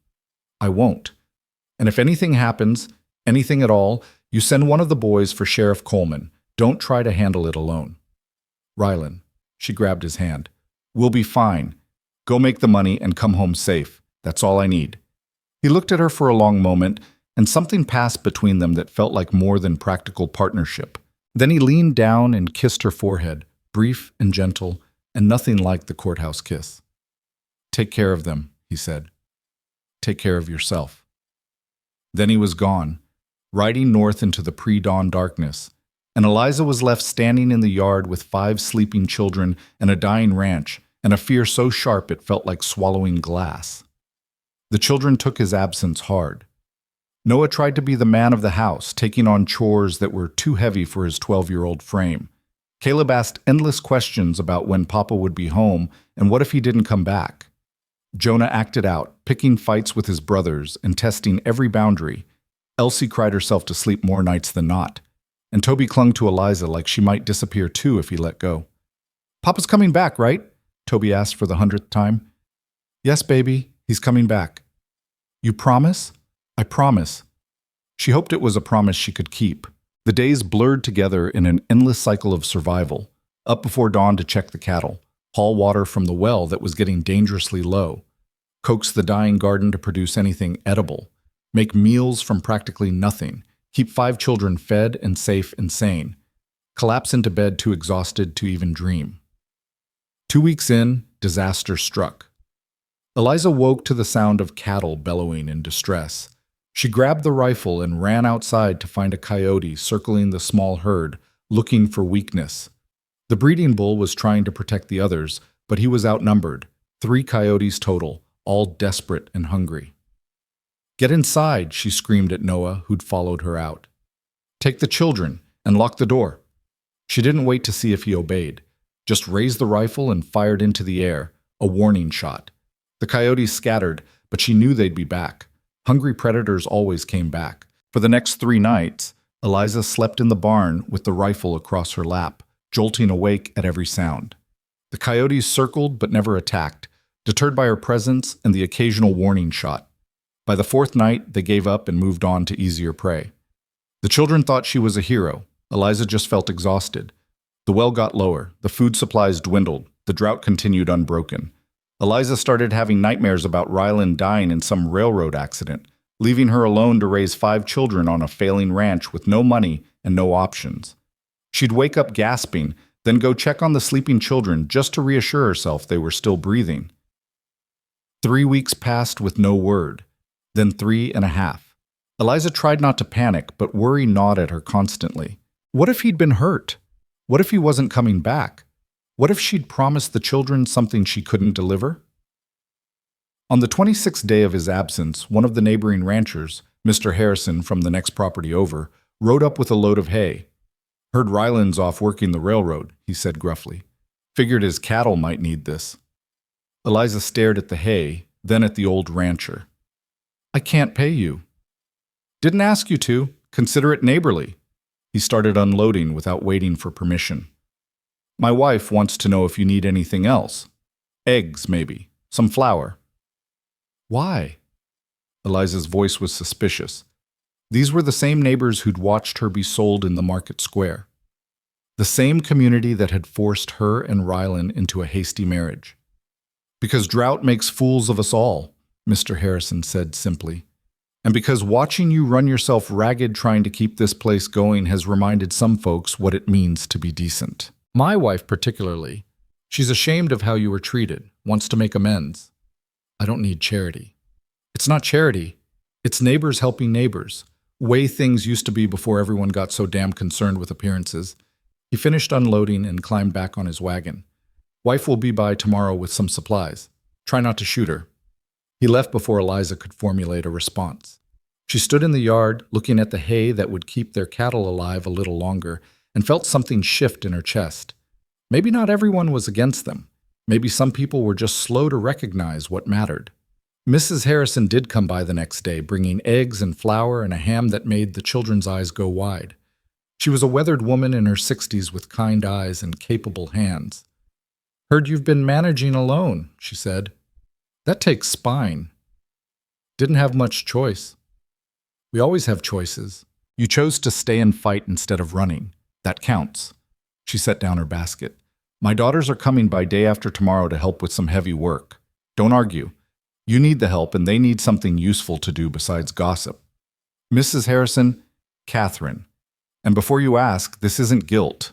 A: I won't. And if anything happens, anything at all, you send one of the boys for Sheriff Coleman. Don't try to handle it alone. Ryland, she grabbed his hand. We'll be fine. Go make the money and come home safe. That's all I need. He looked at her for a long moment, and something passed between them that felt like more than practical partnership. Then he leaned down and kissed her forehead, brief and gentle, and nothing like the courthouse kiss. Take care of them, he said. Take care of yourself. Then he was gone, riding north into the pre-dawn darkness, and Eliza was left standing in the yard with 5 sleeping children and a dying ranch, and a fear so sharp it felt like swallowing glass. The children took his absence hard. Noah tried to be the man of the house, taking on chores that were too heavy for his 12-year-old frame. Caleb asked endless questions about when Papa would be home and what if he didn't come back. Jonah acted out, picking fights with his brothers and testing every boundary. Elsie cried herself to sleep more nights than not, and Toby clung to Eliza like she might disappear too if he let go. "Papa's coming back, right?" Toby asked for the 100th time. "Yes, baby, he's coming back." "You promise?" "I promise." She hoped it was a promise she could keep. The days blurred together in an endless cycle of survival. Up before dawn to check the cattle, haul water from the well that was getting dangerously low, coax the dying garden to produce anything edible, make meals from practically nothing, keep 5 children fed and safe and sane, collapse into bed too exhausted to even dream. 2 weeks in, disaster struck. Eliza woke to the sound of cattle bellowing in distress. She grabbed the rifle and ran outside to find a coyote circling the small herd, looking for weakness. The breeding bull was trying to protect the others, but he was outnumbered, 3 coyotes total, all desperate and hungry. "Get inside," she screamed at Noah, who'd followed her out. "Take the children and lock the door." She didn't wait to see if he obeyed, just raised the rifle and fired into the air, a warning shot. The coyotes scattered, but she knew they'd be back. Hungry predators always came back. For the next 3 nights, Eliza slept in the barn with the rifle across her lap, jolting awake at every sound. The coyotes circled but never attacked, deterred by her presence and the occasional warning shot. By the 4th night, they gave up and moved on to easier prey. The children thought she was a hero. Eliza just felt exhausted. The well got lower, the food supplies dwindled, the drought continued unbroken. Eliza started having nightmares about Rylan dying in some railroad accident, leaving her alone to raise 5 children on a failing ranch with no money and no options. She'd wake up gasping, then go check on the sleeping children just to reassure herself they were still breathing. 3 weeks passed with no word, then 3.5. Eliza tried not to panic, but worry gnawed at her constantly. What if he'd been hurt? What if he wasn't coming back? What if she'd promised the children something she couldn't deliver? On the 26th day of his absence, one of the neighboring ranchers, Mr. Harrison from the next property over, rode up with a load of hay. "Heard Rylan's off working the railroad," he said gruffly. "Figured his cattle might need this." Eliza stared at the hay, then at the old rancher. "I can't pay you." "Didn't ask you to. Consider it neighborly." He started unloading without waiting for permission. "My wife wants to know if you need anything else. Eggs, maybe. Some flour." "Why?" Eliza's voice was suspicious. These were the same neighbors who'd watched her be sold in the market square. The same community that had forced her and Rylan into a hasty marriage. "Because drought makes fools of us all," Mr. Harrison said simply. "And because watching you run yourself ragged trying to keep this place going has reminded some folks what it means to be decent. My wife particularly. She's ashamed of how you were treated, wants to make amends. I don't need charity." "It's not charity. It's neighbors helping neighbors. Way things used to be before everyone got so damn concerned with appearances." He finished unloading and climbed back on his wagon. "Wife will be by tomorrow with some supplies. Try not to shoot her." He left before Eliza could formulate a response. She stood in the yard, looking at the hay that would keep their cattle alive a little longer, and felt something shift in her chest. Maybe not everyone was against them. Maybe some people were just slow to recognize what mattered. Mrs. Harrison did come by the next day, bringing eggs and flour and a ham that made the children's eyes go wide. She was a weathered woman in her 60s with kind eyes and capable hands. "Heard you've been managing alone," she said. "That takes spine." "Didn't have much choice." "We always have choices. You chose to stay and fight instead of running. That counts." She set down her basket. "My daughters are coming by day after tomorrow to help with some heavy work. Don't argue. You need the help and they need something useful to do besides gossip." "Mrs. Harrison, Catherine. And before you ask, this isn't guilt.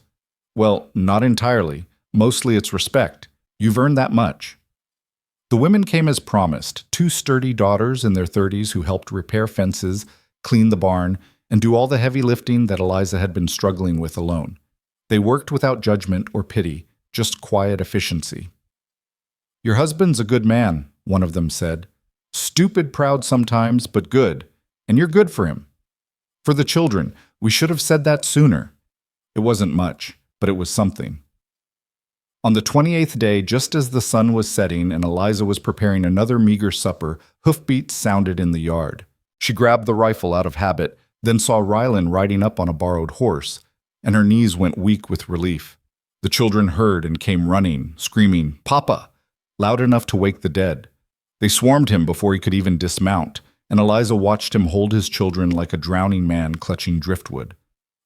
A: Well, not entirely. Mostly it's respect. You've earned that much." The women came as promised, 2 sturdy daughters in their 30s who helped repair fences, clean the barn, and do all the heavy lifting that Eliza had been struggling with alone. They worked without judgment or pity, just quiet efficiency. "Your husband's a good man," one of them said. Stupid proud sometimes, but good. And you're good for him. For the children, we should have said that sooner. It wasn't much, but it was something. On the 28th day, just as the sun was setting and Eliza was preparing another meager supper, hoofbeats sounded in the yard. She grabbed the rifle out of habit, then saw Rylan riding up on a borrowed horse, and her knees went weak with relief. The children heard and came running, screaming, "Papa!" loud enough to wake the dead. They swarmed him before he could even dismount, and Eliza watched him hold his children like a drowning man clutching driftwood.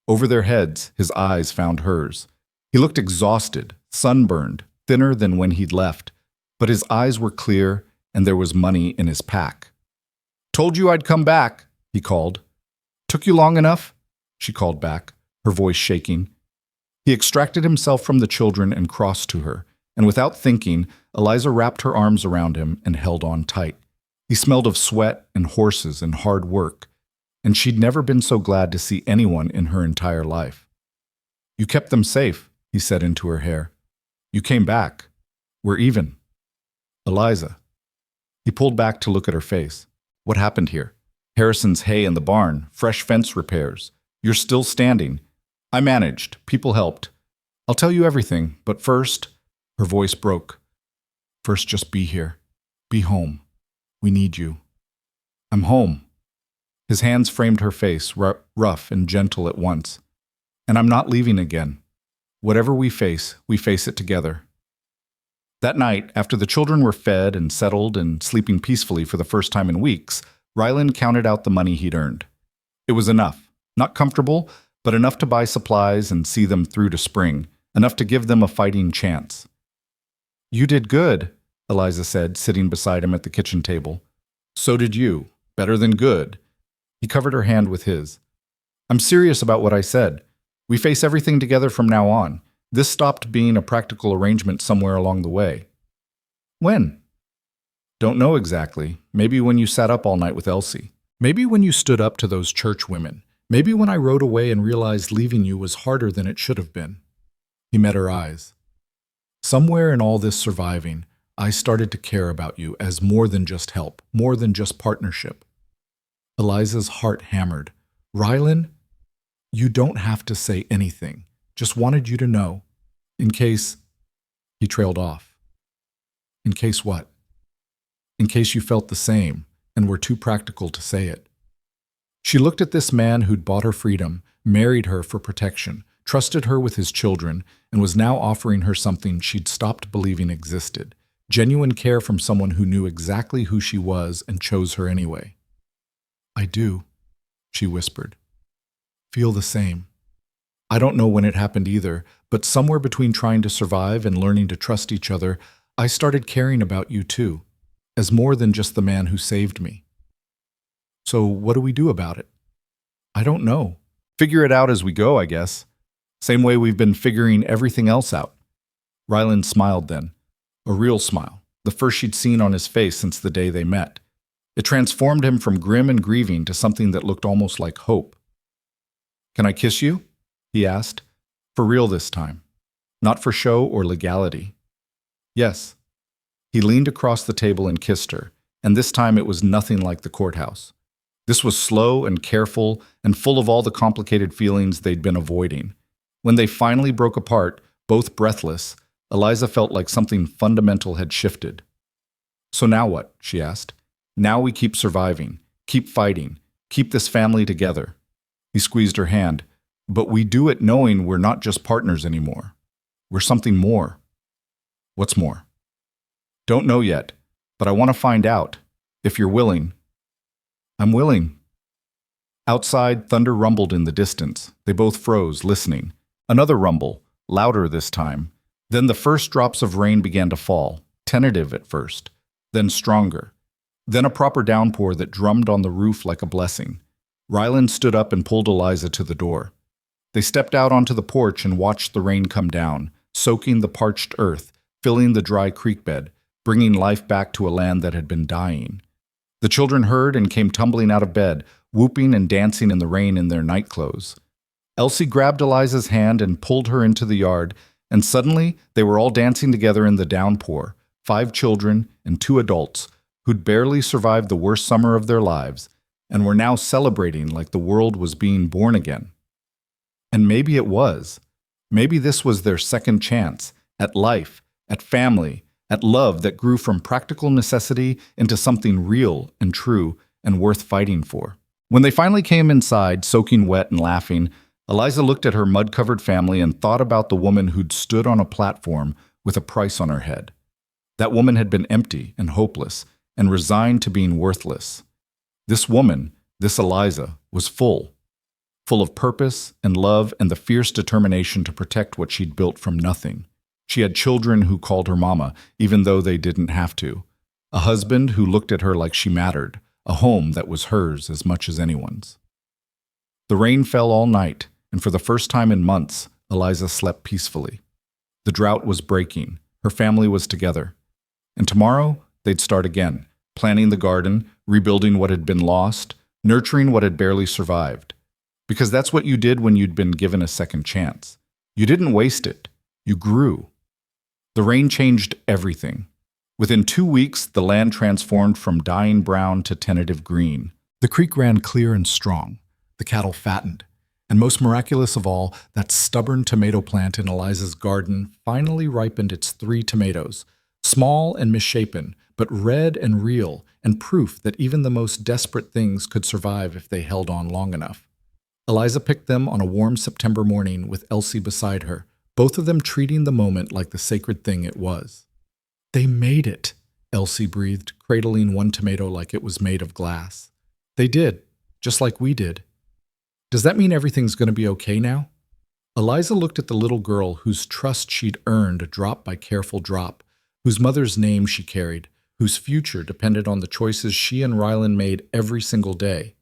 A: Over their heads, his eyes found hers. He looked exhausted, sunburned, thinner than when he'd left, but his eyes were clear and there was money in his pack. "Told you I'd come back," he called. "Took you long enough?" she called back, her voice shaking. He extracted himself from the children and crossed to her, and without thinking, Eliza wrapped her arms around him and held on tight. He smelled of sweat and horses and hard work, and she'd never been so glad to see anyone in her entire life. "You kept them safe," he said into her hair. "You came back. We're even." "Eliza." He pulled back to look at her face. "What happened here?" "Harrison's hay in the barn, fresh fence repairs. You're still standing." "I managed. People helped. I'll tell you everything, but first," her voice broke. "First, just be here. Be home. We need you." "I'm home." His hands framed her face, rough and gentle at once. "And I'm not leaving again. Whatever we face it together." That night, after the children were fed and settled and sleeping peacefully for the first time in weeks, Rylan counted out the money he'd earned. It was enough. Not comfortable, but enough to buy supplies and see them through to spring, enough to give them a fighting chance. "You did good," Eliza said, sitting beside him at the kitchen table. "So did you. Better than good." He covered her hand with his. "I'm serious about what I said. We face everything together from now on. This stopped being a practical arrangement somewhere along the way." "When?" "Don't know exactly. Maybe when you sat up all night with Elsie. Maybe when you stood up to those church women. Maybe when I rode away and realized leaving you was harder than it should have been." He met her eyes. "Somewhere in all this surviving, I started to care about you as more than just help, more than just partnership." Eliza's heart hammered. "Rylan, you don't have to say anything. Just wanted you to know. In case..." He trailed off. "In case what?" "In case you felt the same and were too practical to say it." She looked at this man who'd bought her freedom, married her for protection, trusted her with his children, and was now offering her something she'd stopped believing existed. Genuine care from someone who knew exactly who she was and chose her anyway. "I do," she whispered. "Feel the same. I don't know when it happened either, but somewhere between trying to survive and learning to trust each other, I started caring about you too, as more than just the man who saved me." "So what do we do about it?" "I don't know. Figure it out as we go, I guess. Same way we've been figuring everything else out." Rylan smiled then. A real smile, the first she'd seen on his face since the day they met. It transformed him from grim and grieving to something that looked almost like hope. "Can I kiss you?" he asked. For real this time. Not for show or legality. "Yes." He leaned across the table and kissed her, and this time it was nothing like the courthouse. This was slow and careful and full of all the complicated feelings they'd been avoiding. When they finally broke apart, both breathless, Eliza felt like something fundamental had shifted. "So now what?" she asked. "Now we keep surviving, keep fighting, keep this family together." He squeezed her hand. "But we do it knowing we're not just partners anymore. We're something more." "What's more?" "Don't know yet, but I want to find out, if you're willing." "I'm willing." Outside, thunder rumbled in the distance. They both froze, listening. Another rumble, louder this time. Then the first drops of rain began to fall, tentative at first, then stronger. Then a proper downpour that drummed on the roof like a blessing. Rylan stood up and pulled Eliza to the door. They stepped out onto the porch and watched the rain come down, soaking the parched earth, filling the dry creek bed, bringing life back to a land that had been dying. The children heard and came tumbling out of bed, whooping and dancing in the rain in their nightclothes. Elsie grabbed Eliza's hand and pulled her into the yard, and suddenly they were all dancing together in the downpour, 5 children and 2 adults, who'd barely survived the worst summer of their lives and were now celebrating like the world was being born again. And maybe it was. Maybe this was their second chance at life, at family, at love that grew from practical necessity into something real and true and worth fighting for. When they finally came inside, soaking wet and laughing, Eliza looked at her mud-covered family and thought about the woman who'd stood on a platform with a price on her head. That woman had been empty and hopeless and resigned to being worthless. This woman, this Eliza, was full of purpose and love and the fierce determination to protect what she'd built from nothing. She had children who called her mama, even though they didn't have to. A husband who looked at her like she mattered. A home that was hers as much as anyone's. The rain fell all night, and for the first time in months, Eliza slept peacefully. The drought was breaking. Her family was together. And tomorrow, they'd start again, planting the garden, rebuilding what had been lost, nurturing what had barely survived. Because that's what you did when you'd been given a second chance. You didn't waste it. You grew. The rain changed everything. Within 2 weeks, the land transformed from dying brown to tentative green. The creek ran clear and strong. The cattle fattened. And most miraculous of all, that stubborn tomato plant in Eliza's garden finally ripened its 3 tomatoes, small and misshapen, but red and real, and proof that even the most desperate things could survive if they held on long enough. Eliza picked them on a warm September morning with Elsie beside her, both of them treating the moment like the sacred thing it was. "They made it," Elsie breathed, cradling one tomato like it was made of glass. "They did, just like we did. Does that mean everything's going to be okay now?" Eliza looked at the little girl whose trust she'd earned drop by careful drop, whose mother's name she carried, whose future depended on the choices she and Rylan made every single day.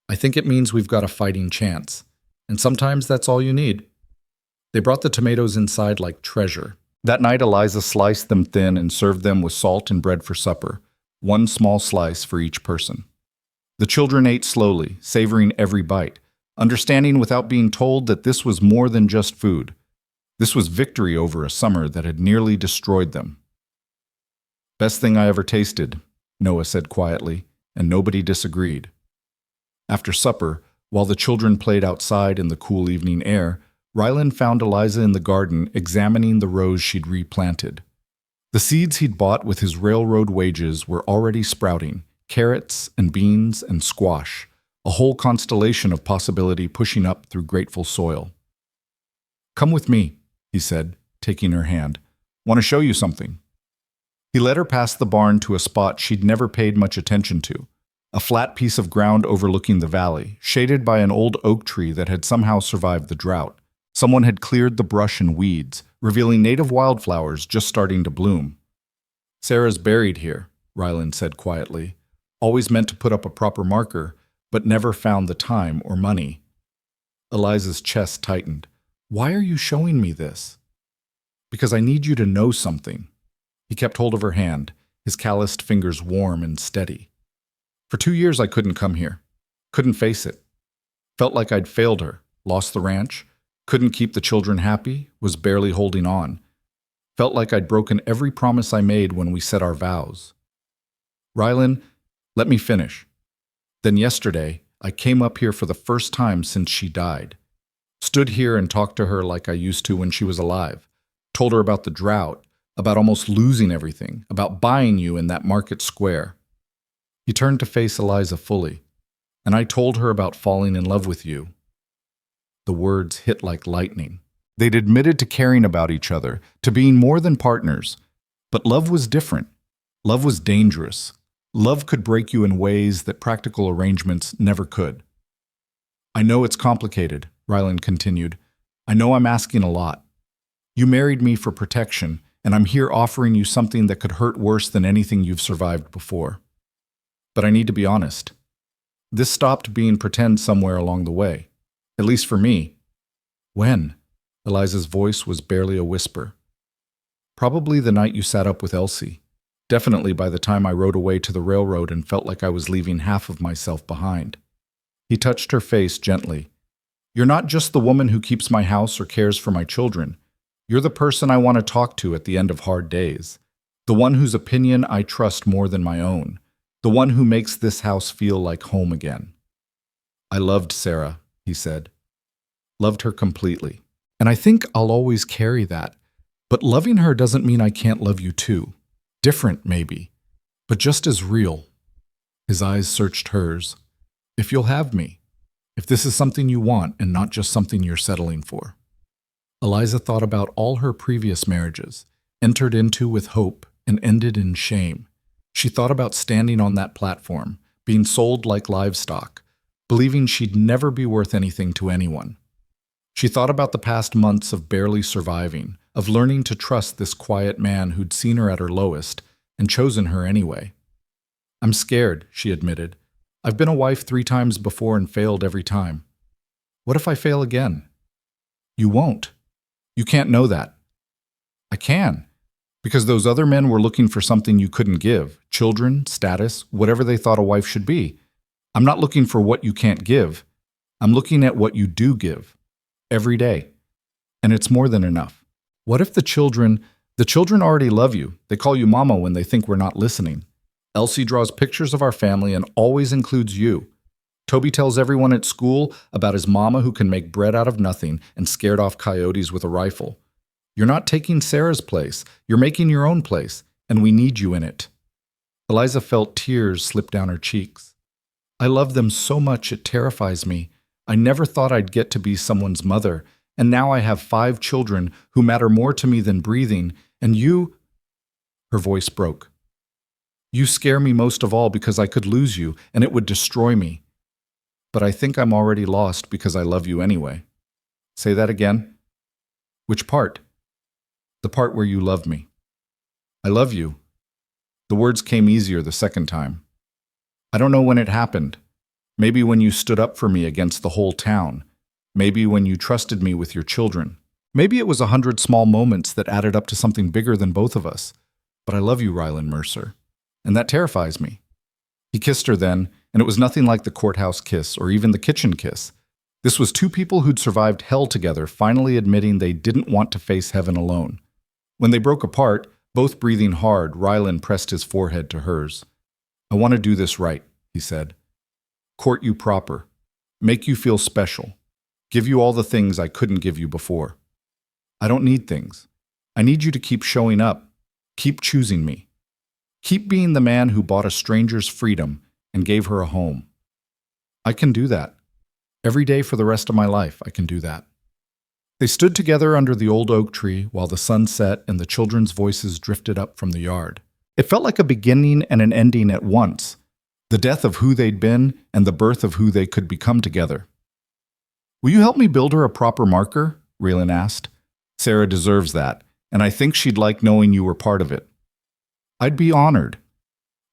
A: "I think it means we've got a fighting chance, and sometimes that's all you need." They brought the tomatoes inside like treasure. That night, Eliza sliced them thin and served them with salt and bread for supper, 1 small slice for each person. The children ate slowly, savoring every bite, understanding without being told that this was more than just food. This was victory over a summer that had nearly destroyed them. "Best thing I ever tasted," Noah said quietly, and nobody disagreed. After supper, while the children played outside in the cool evening air, Rylan found Eliza in the garden examining the rows she'd replanted. The seeds he'd bought with his railroad wages were already sprouting, carrots and beans and squash, a whole constellation of possibility pushing up through grateful soil. "Come with me," he said, taking her hand. "Want to show you something." He led her past the barn to a spot she'd never paid much attention to, a flat piece of ground overlooking the valley, shaded by an old oak tree that had somehow survived the drought. Someone had cleared the brush and weeds, revealing native wildflowers just starting to bloom. "Sarah's buried here," Rylan said quietly. "Always meant to put up a proper marker, but never found the time or money." Eliza's chest tightened. "Why are you showing me this?" "Because I need you to know something." He kept hold of her hand, his calloused fingers warm and steady. "For 2 years I couldn't come here. Couldn't face it. Felt like I'd failed her, lost the ranch, couldn't keep the children happy, was barely holding on. Felt like I'd broken every promise I made when we said our vows. Rylan, let me finish. Then yesterday, I came up here for the first time since she died. Stood here and talked to her like I used to when she was alive. Told her about the drought, about almost losing everything, about buying you in that market square." He turned to face Eliza fully. "And I told her about falling in love with you." The words hit like lightning. They'd admitted to caring about each other, to being more than partners. But love was different. Love was dangerous. Love could break you in ways that practical arrangements never could. "I know it's complicated," Rylan continued. "I know I'm asking a lot. You married me for protection, and I'm here offering you something that could hurt worse than anything you've survived before. But I need to be honest. This stopped being pretend somewhere along the way. At least for me." "When?" Eliza's voice was barely a whisper. "Probably the night you sat up with Elsie. Definitely by the time I rode away to the railroad and felt like I was leaving half of myself behind." He touched her face gently. "You're not just the woman who keeps my house or cares for my children. You're the person I want to talk to at the end of hard days. The one whose opinion I trust more than my own. The one who makes this house feel like home again. I loved Sarah, he said. Loved her completely. And I think I'll always carry that. But loving her doesn't mean I can't love you too. Different, maybe, but just as real. His eyes searched hers. If you'll have me. If this is something you want and not just something you're settling for. Eliza thought about all her previous marriages, entered into with hope and ended in shame. She thought about standing on that platform, being sold like livestock, believing she'd never be worth anything to anyone. She thought about the past months of barely surviving, of learning to trust this quiet man who'd seen her at her lowest and chosen her anyway. I'm scared, she admitted. I've been a wife 3 times before and failed every time. What if I fail again? You won't. You can't know that. I can. Because those other men were looking for something you couldn't give. Children, status, whatever they thought a wife should be. I'm not looking for what you can't give. I'm looking at what you do give. Every day. And it's more than enough. What if the children already love you. They call you mama when they think we're not listening. Elsie draws pictures of our family and always includes you. Toby tells everyone at school about his mama who can make bread out of nothing and scared off coyotes with a rifle. You're not taking Sarah's place. You're making your own place, and we need you in it. Eliza felt tears slip down her cheeks. I love them so much it terrifies me. I never thought I'd get to be someone's mother, and now I have 5 children who matter more to me than breathing, and you— Her voice broke. You scare me most of all because I could lose you, and it would destroy me. But I think I'm already lost because I love you anyway. Say that again. Which part? The part where you love me. I love you. The words came easier the second time. I don't know when it happened. Maybe when you stood up for me against the whole town. Maybe when you trusted me with your children. Maybe it was 100 small moments that added up to something bigger than both of us. But I love you, Rylan Mercer. And that terrifies me. He kissed her then, and it was nothing like the courthouse kiss or even the kitchen kiss. This was 2 people who'd survived hell together finally admitting they didn't want to face heaven alone. When they broke apart, both breathing hard, Rylan pressed his forehead to hers. I want to do this right, he said. Court you proper. Make you feel special. Give you all the things I couldn't give you before. I don't need things. I need you to keep showing up. Keep choosing me. Keep being the man who bought a stranger's freedom and gave her a home. I can do that. Every day for the rest of my life, I can do that. They stood together under the old oak tree while the sun set and the children's voices drifted up from the yard. It felt like a beginning and an ending at once, the death of who they'd been and the birth of who they could become together. Will you help me build her a proper marker? Raylan asked. Sarah deserves that, and I think she'd like knowing you were part of it. I'd be honored.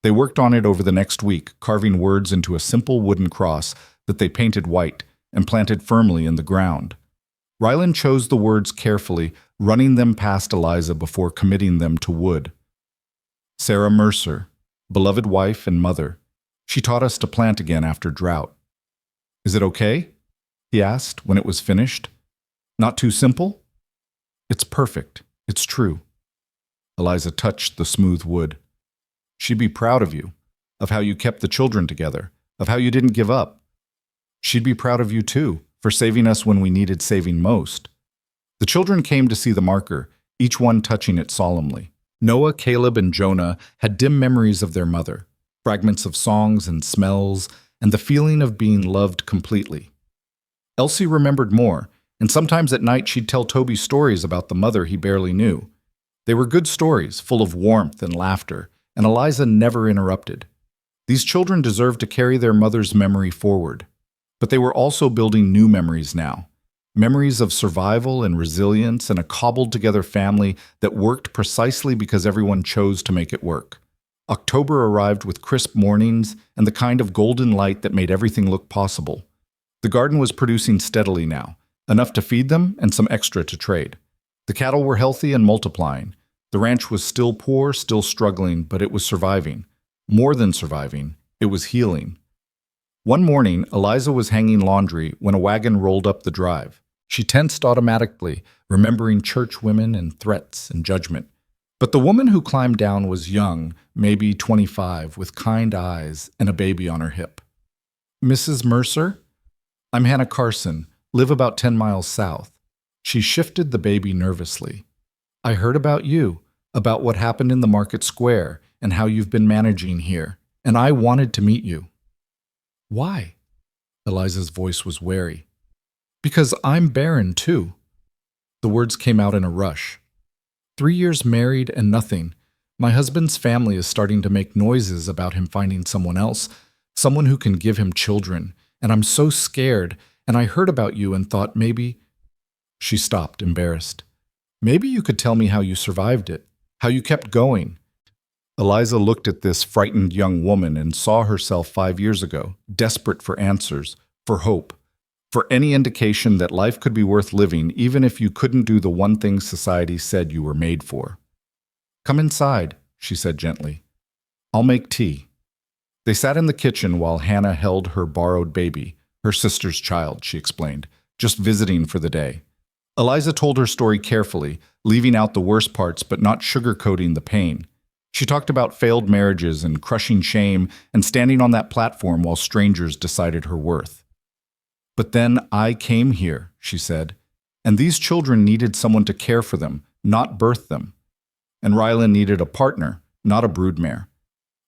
A: They worked on it over the next week, carving words into a simple wooden cross that they painted white and planted firmly in the ground. Rylan chose the words carefully, running them past Eliza before committing them to wood. Sarah Mercer, beloved wife and mother. She taught us to plant again after drought. Is it okay? He asked when it was finished. Not too simple? It's perfect. It's true. Eliza touched the smooth wood. She'd be proud of you, of how you kept the children together, of how you didn't give up. She'd be proud of you too, for saving us when we needed saving most. The children came to see the marker, each one touching it solemnly. Noah, Caleb, and Jonah had dim memories of their mother, fragments of songs and smells, and the feeling of being loved completely. Elsie remembered more, and sometimes at night she'd tell Toby stories about the mother he barely knew. They were good stories, full of warmth and laughter, and Eliza never interrupted. These children deserved to carry their mother's memory forward. But they were also building new memories now. Memories of survival and resilience and a cobbled-together family that worked precisely because everyone chose to make it work. October arrived with crisp mornings and the kind of golden light that made everything look possible. The garden was producing steadily now, enough to feed them and some extra to trade. The cattle were healthy and multiplying. The ranch was still poor, still struggling, but it was surviving. More than surviving, it was healing. One morning, Eliza was hanging laundry when a wagon rolled up the drive. She tensed automatically, remembering church women and threats and judgment. But the woman who climbed down was young, maybe 25, with kind eyes and a baby on her hip. Mrs. Mercer? I'm Hannah Carson, live about 10 miles south. She shifted the baby nervously. I heard about you, about what happened in the market square and how you've been managing here, and I wanted to meet you. Why? Eliza's voice was wary. Because I'm Barren, too. The words came out in a rush. 3 years married and nothing. My husband's family is starting to make noises about him finding someone else, someone who can give him children, and I'm so scared, and I heard about you and thought maybe... She stopped, embarrassed. Maybe you could tell me how you survived it, how you kept going. Eliza looked at this frightened young woman and saw herself 5 years ago, desperate for answers, for hope, for any indication that life could be worth living even if you couldn't do the one thing society said you were made for. Come inside, she said gently. I'll make tea. They sat in the kitchen while Hannah held her borrowed baby, her sister's child, she explained, just visiting for the day. Eliza told her story carefully, leaving out the worst parts but not sugarcoating the pain. She talked about failed marriages and crushing shame and standing on that platform while strangers decided her worth. But then I came here, she said, and these children needed someone to care for them, not birth them. And Rylan needed a partner, not a broodmare.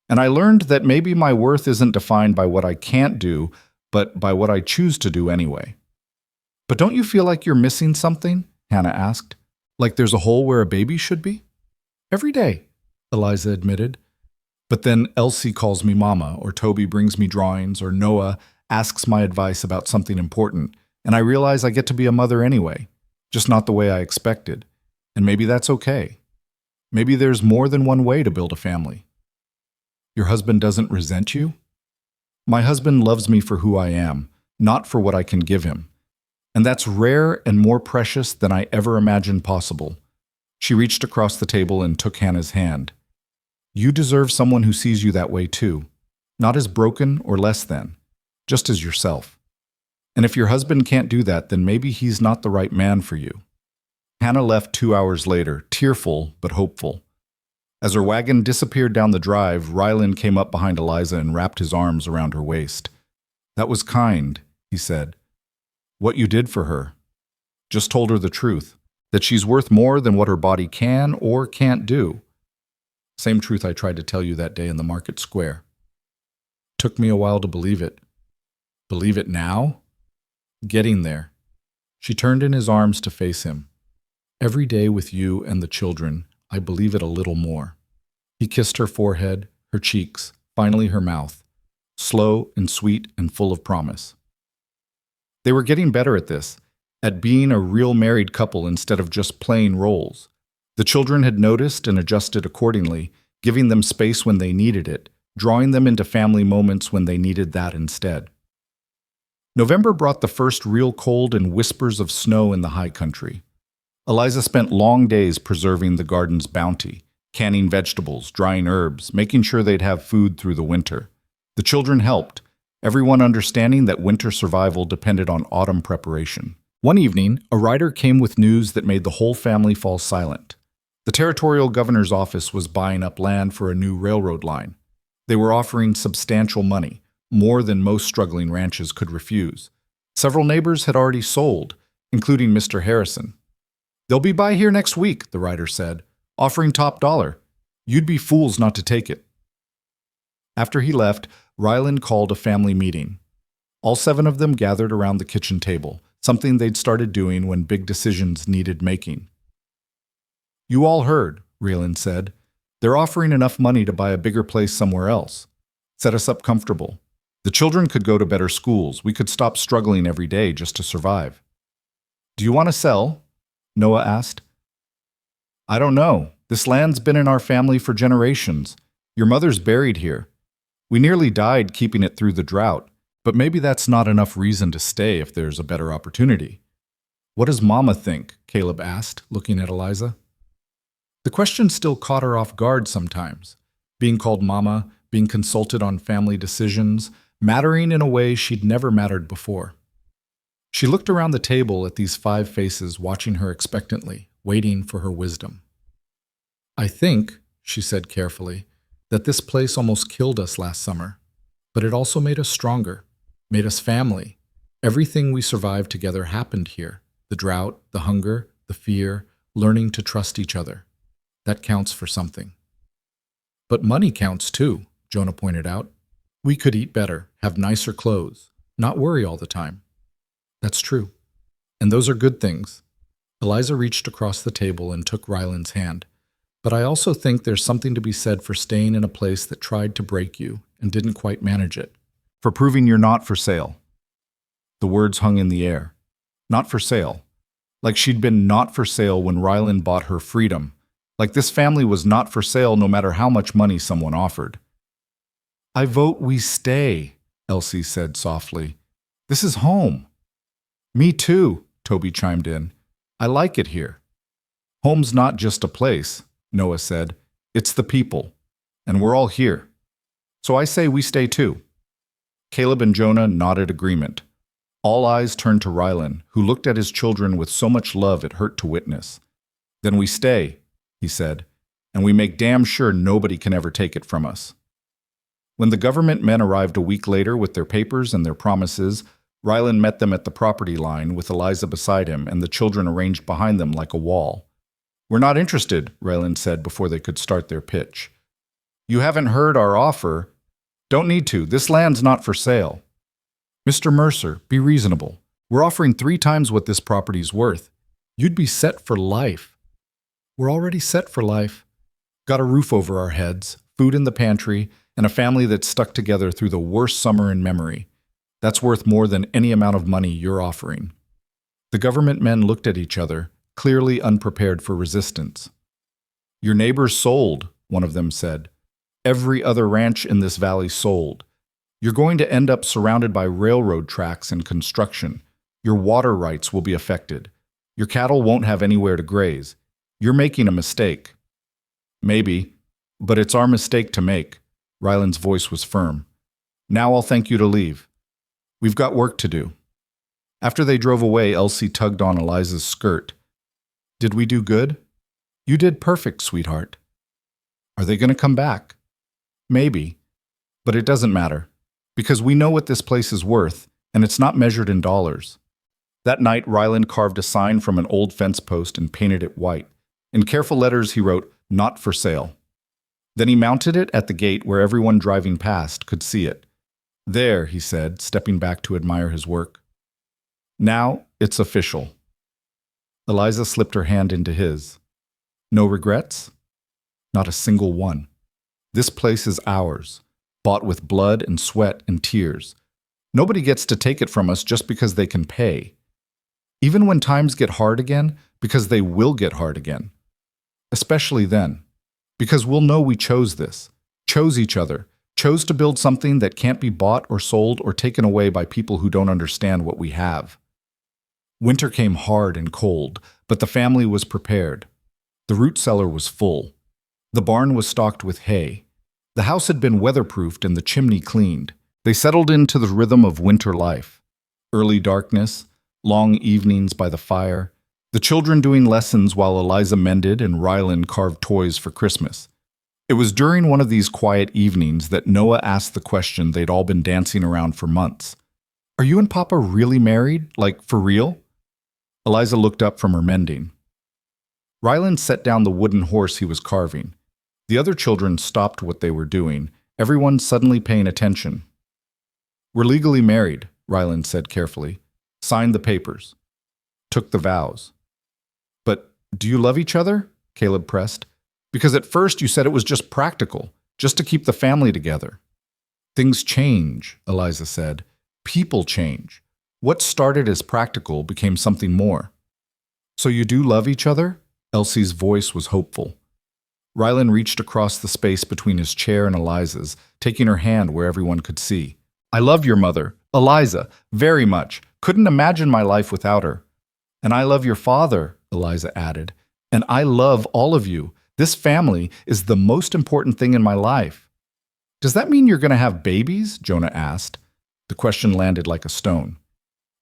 A: And I learned that maybe my worth isn't defined by what I can't do, but by what I choose to do anyway. But don't you feel like you're missing something? Hannah asked. Like there's a hole where a baby should be? Every day, Eliza admitted. But then Elsie calls me mama, or Toby brings me drawings, or Noah asks my advice about something important, and I realize I get to be a mother anyway, just not the way I expected. And maybe that's okay. Maybe there's more than one way to build a family. Your husband doesn't resent you? My husband loves me for who I am, not for what I can give him. And that's rare and more precious than I ever imagined possible. She reached across the table and took Hannah's hand. You deserve someone who sees you that way too, not as broken or less than, just as yourself. And if your husband can't do that, then maybe he's not the right man for you. Hannah left 2 hours later, tearful but hopeful. As her wagon disappeared down the drive, Rylan came up behind Eliza and wrapped his arms around her waist. That was kind, he said. What you did for her. Just told her the truth, that she's worth more than what her body can or can't do. Same truth I tried to tell you that day in the market square. Took me a while to believe it. Believe it now? Getting there. She turned in his arms to face him. Every day with you and the children, I believe it a little more. He kissed her forehead, her cheeks, finally her mouth, slow and sweet and full of promise. They were getting better at this, at being a real married couple instead of just playing roles. The children had noticed and adjusted accordingly, giving them space when they needed it, drawing them into family moments when they needed that instead. November brought the first real cold and whispers of snow in the high country. Eliza spent long days preserving the garden's bounty, canning vegetables, drying herbs, making sure they'd have food through the winter. The children helped, everyone understanding that winter survival depended on autumn preparation. One evening, a rider came with news that made the whole family fall silent. The territorial governor's office was buying up land for a new railroad line. They were offering substantial money, more than most struggling ranches could refuse. Several neighbors had already sold, including Mr. Harrison. They'll be by here next week, the rider said, offering top dollar. You'd be fools not to take it. After he left, Rylan called a family meeting. All 7 of them gathered around the kitchen table, something they'd started doing when big decisions needed making. You all heard, Rylan said. They're offering enough money to buy a bigger place somewhere else. Set us up comfortable. The children could go to better schools. We could stop struggling every day just to survive. Do you want to sell? Noah asked. I don't know. This land's been in our family for generations. Your mother's buried here. We nearly died keeping it through the drought, but maybe that's not enough reason to stay if there's a better opportunity. What does Mama think? Caleb asked, looking at Eliza. The question still caught her off guard sometimes. Being called Mama, being consulted on family decisions, mattering in a way she'd never mattered before. She looked around the table at these 5 faces watching her expectantly, waiting for her wisdom. I think, she said carefully, that this place almost killed us last summer, but it also made us stronger, made us family. Everything we survived together happened here. The drought, the hunger, the fear, learning to trust each other. That counts for something. But money counts too, Jonah pointed out. We could eat better, have nicer clothes, not worry all the time. That's true. And those are good things. Eliza reached across the table and took Ryland's hand. But I also think there's something to be said for staying in a place that tried to break you and didn't quite manage it. For proving you're not for sale. The words hung in the air. Not for sale. Like she'd been not for sale when Ryland bought her freedom. Like this family was not for sale no matter how much money someone offered. I vote we stay, Elsie said softly. This is home. Me too, Toby chimed in. I like it here. Home's not just a place, Noah said. It's the people. And we're all here. So I say we stay too. Caleb and Jonah nodded agreement. All eyes turned to Ryland, who looked at his children with so much love it hurt to witness. Then we stay, he said, and we make damn sure nobody can ever take it from us. When the government men arrived a week later with their papers and their promises, Ryland met them at the property line with Eliza beside him and the children arranged behind them like a wall. We're not interested, Ryland said before they could start their pitch. You haven't heard our offer. Don't need to. This land's not for sale. Mr. Mercer, be reasonable. We're offering 3 times what this property's worth. You'd be set for life. We're already set for life. Got a roof over our heads, food in the pantry, and a family that's stuck together through the worst summer in memory. That's worth more than any amount of money you're offering. The government men looked at each other, clearly unprepared for resistance. Your neighbors sold, one of them said. Every other ranch in this valley sold. You're going to end up surrounded by railroad tracks and construction. Your water rights will be affected. Your cattle won't have anywhere to graze. You're making a mistake. Maybe, but it's our mistake to make. Ryland's voice was firm. Now I'll thank you to leave. We've got work to do. After they drove away, Elsie tugged on Eliza's skirt. Did we do good? You did perfect, sweetheart. Are they going to come back? Maybe, but it doesn't matter, because we know what this place is worth, and it's not measured in dollars. That night, Ryland carved a sign from an old fence post and painted it white. In careful letters, he wrote, "Not for sale." Then he mounted it at the gate where everyone driving past could see it. There, he said, stepping back to admire his work. Now it's official. Eliza slipped her hand into his. No regrets? Not a single one. This place is ours, bought with blood and sweat and tears. Nobody gets to take it from us just because they can pay. Even when times get hard again, because they will get hard again. Especially then. Because we'll know we chose this, chose each other, chose to build something that can't be bought or sold or taken away by people who don't understand what we have. Winter came hard and cold, but the family was prepared. The root cellar was full. The barn was stocked with hay. The house had been weatherproofed and the chimney cleaned. They settled into the rhythm of winter life. Early darkness, long evenings by the fire, the children doing lessons while Eliza mended and Ryland carved toys for Christmas. It was during one of these quiet evenings that Noah asked the question they'd all been dancing around for months. Are you and Papa really married? Like, for real? Eliza looked up from her mending. Ryland set down the wooden horse he was carving. The other children stopped what they were doing, everyone suddenly paying attention. We're legally married, Ryland said carefully. Signed the papers. Took the vows. But do you love each other? Caleb pressed. Because at first you said it was just practical, just to keep the family together. Things change, Eliza said. People change. What started as practical became something more. So you do love each other? Elsie's voice was hopeful. Ryland reached across the space between his chair and Eliza's, taking her hand where everyone could see. I love your mother, Eliza, very much. Couldn't imagine my life without her. And I love your father, Eliza added. And I love all of you. This family is the most important thing in my life. Does that mean you're going to have babies? Jonah asked. The question landed like a stone.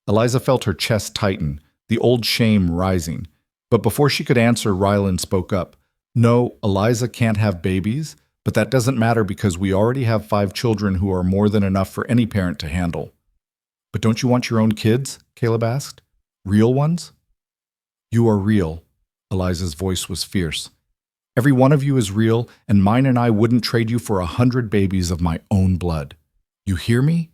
A: Eliza felt her chest tighten, the old shame rising. But before she could answer, Ryland spoke up. No, Eliza can't have babies, but that doesn't matter because we already have 5 children who are more than enough for any parent to handle. But don't you want your own kids? Caleb asked. Real ones? You are real. Eliza's voice was fierce. Every one of you is real, and mine and I wouldn't trade you for 100 babies of my own blood. You hear me?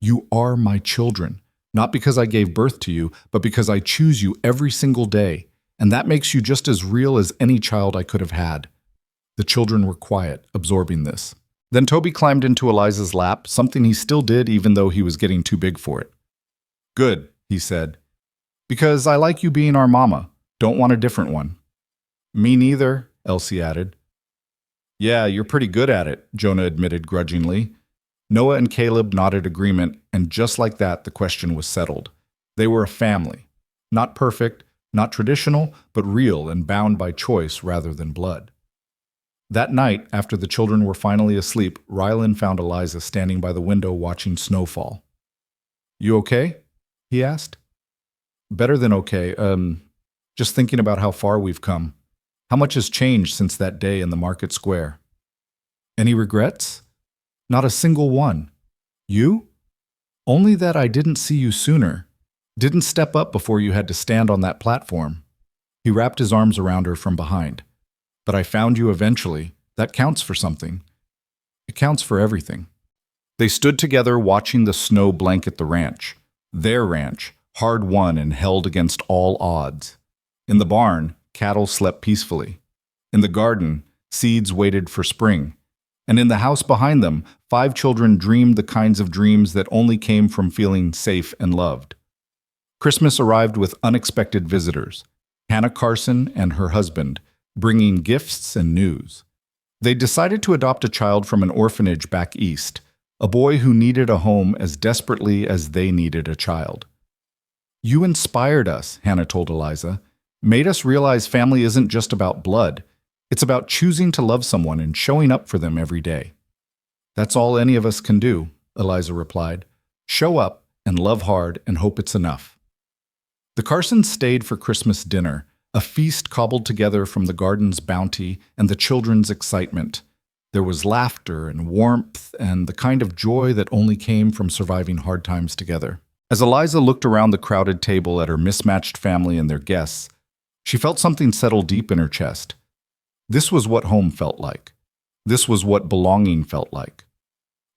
A: You are my children, not because I gave birth to you, but because I choose you every single day, and that makes you just as real as any child I could have had. The children were quiet, absorbing this. Then Toby climbed into Eliza's lap, something he still did even though he was getting too big for it. Good, he said. Because I like you being our mama. Don't want a different one. Me neither, Elsie added. Yeah, you're pretty good at it, Jonah admitted grudgingly. Noah and Caleb nodded agreement, and just like that, the question was settled. They were a family. Not perfect, not traditional, but real and bound by choice rather than blood. That night, after the children were finally asleep, Rylan found Eliza standing by the window watching snowfall. You okay? He asked. Better than okay. Just thinking about how far we've come. How much has changed since that day in the market square? Any regrets? Not a single one. You? Only that I didn't see you sooner. Didn't step up before you had to stand on that platform. He wrapped his arms around her from behind. But I found you eventually. That counts for something. It counts for everything. They stood together watching the snow blanket the ranch. Their ranch, hard-won and held against all odds. In the barn, cattle slept peacefully. In the garden, seeds waited for spring. And in the house behind them, 5 children dreamed the kinds of dreams that only came from feeling safe and loved. Christmas arrived with unexpected visitors. Hannah Carson and her husband, bringing gifts and news. They decided to adopt a child from an orphanage back east, a boy who needed a home as desperately as they needed a child. You inspired us, Hannah told Eliza. Made us realize family isn't just about blood. It's about choosing to love someone and showing up for them every day. That's all any of us can do, Eliza replied. Show up and love hard and hope it's enough. The Carsons stayed for Christmas dinner, a feast cobbled together from the garden's bounty and the children's excitement. There was laughter and warmth and the kind of joy that only came from surviving hard times together. As Eliza looked around the crowded table at her mismatched family and their guests, she felt something settle deep in her chest. This was what home felt like. This was what belonging felt like.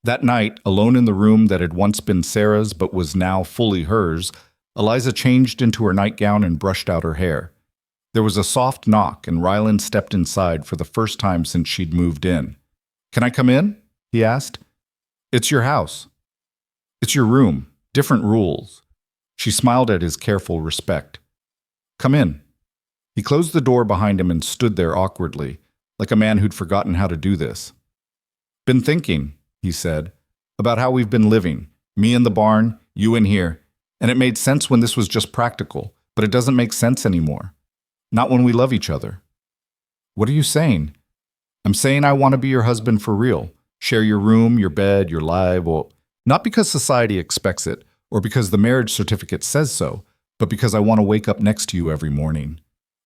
A: That night, alone in the room that had once been Sarah's but was now fully hers, Eliza changed into her nightgown and brushed out her hair. There was a soft knock, and Rylan stepped inside for the first time since she'd moved in. Can I come in? He asked. It's your house. It's your room. Different rules. She smiled at his careful respect. Come in. He closed the door behind him and stood there awkwardly, like a man who'd forgotten how to do this. Been thinking, he said, about how we've been living. Me in the barn, you in here. And it made sense when this was just practical, but it doesn't make sense anymore. Not when we love each other. What are you saying? I'm saying I want to be your husband for real. Share your room, your bed, your life. Well, not because society expects it, or because the marriage certificate says so, but because I want to wake up next to you every morning.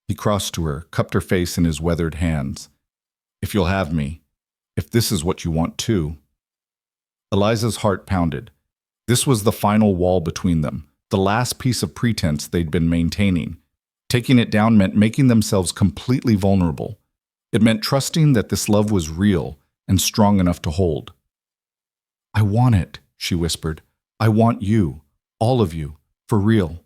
A: He crossed to her, cupped her face in his weathered hands. If you'll have me. If this is what you want too. Eliza's heart pounded. This was the final wall between them, the last piece of pretense they'd been maintaining. Taking it down meant making themselves completely vulnerable. It meant trusting that this love was real and strong enough to hold. I want it, she whispered. I want you, all of you, for real.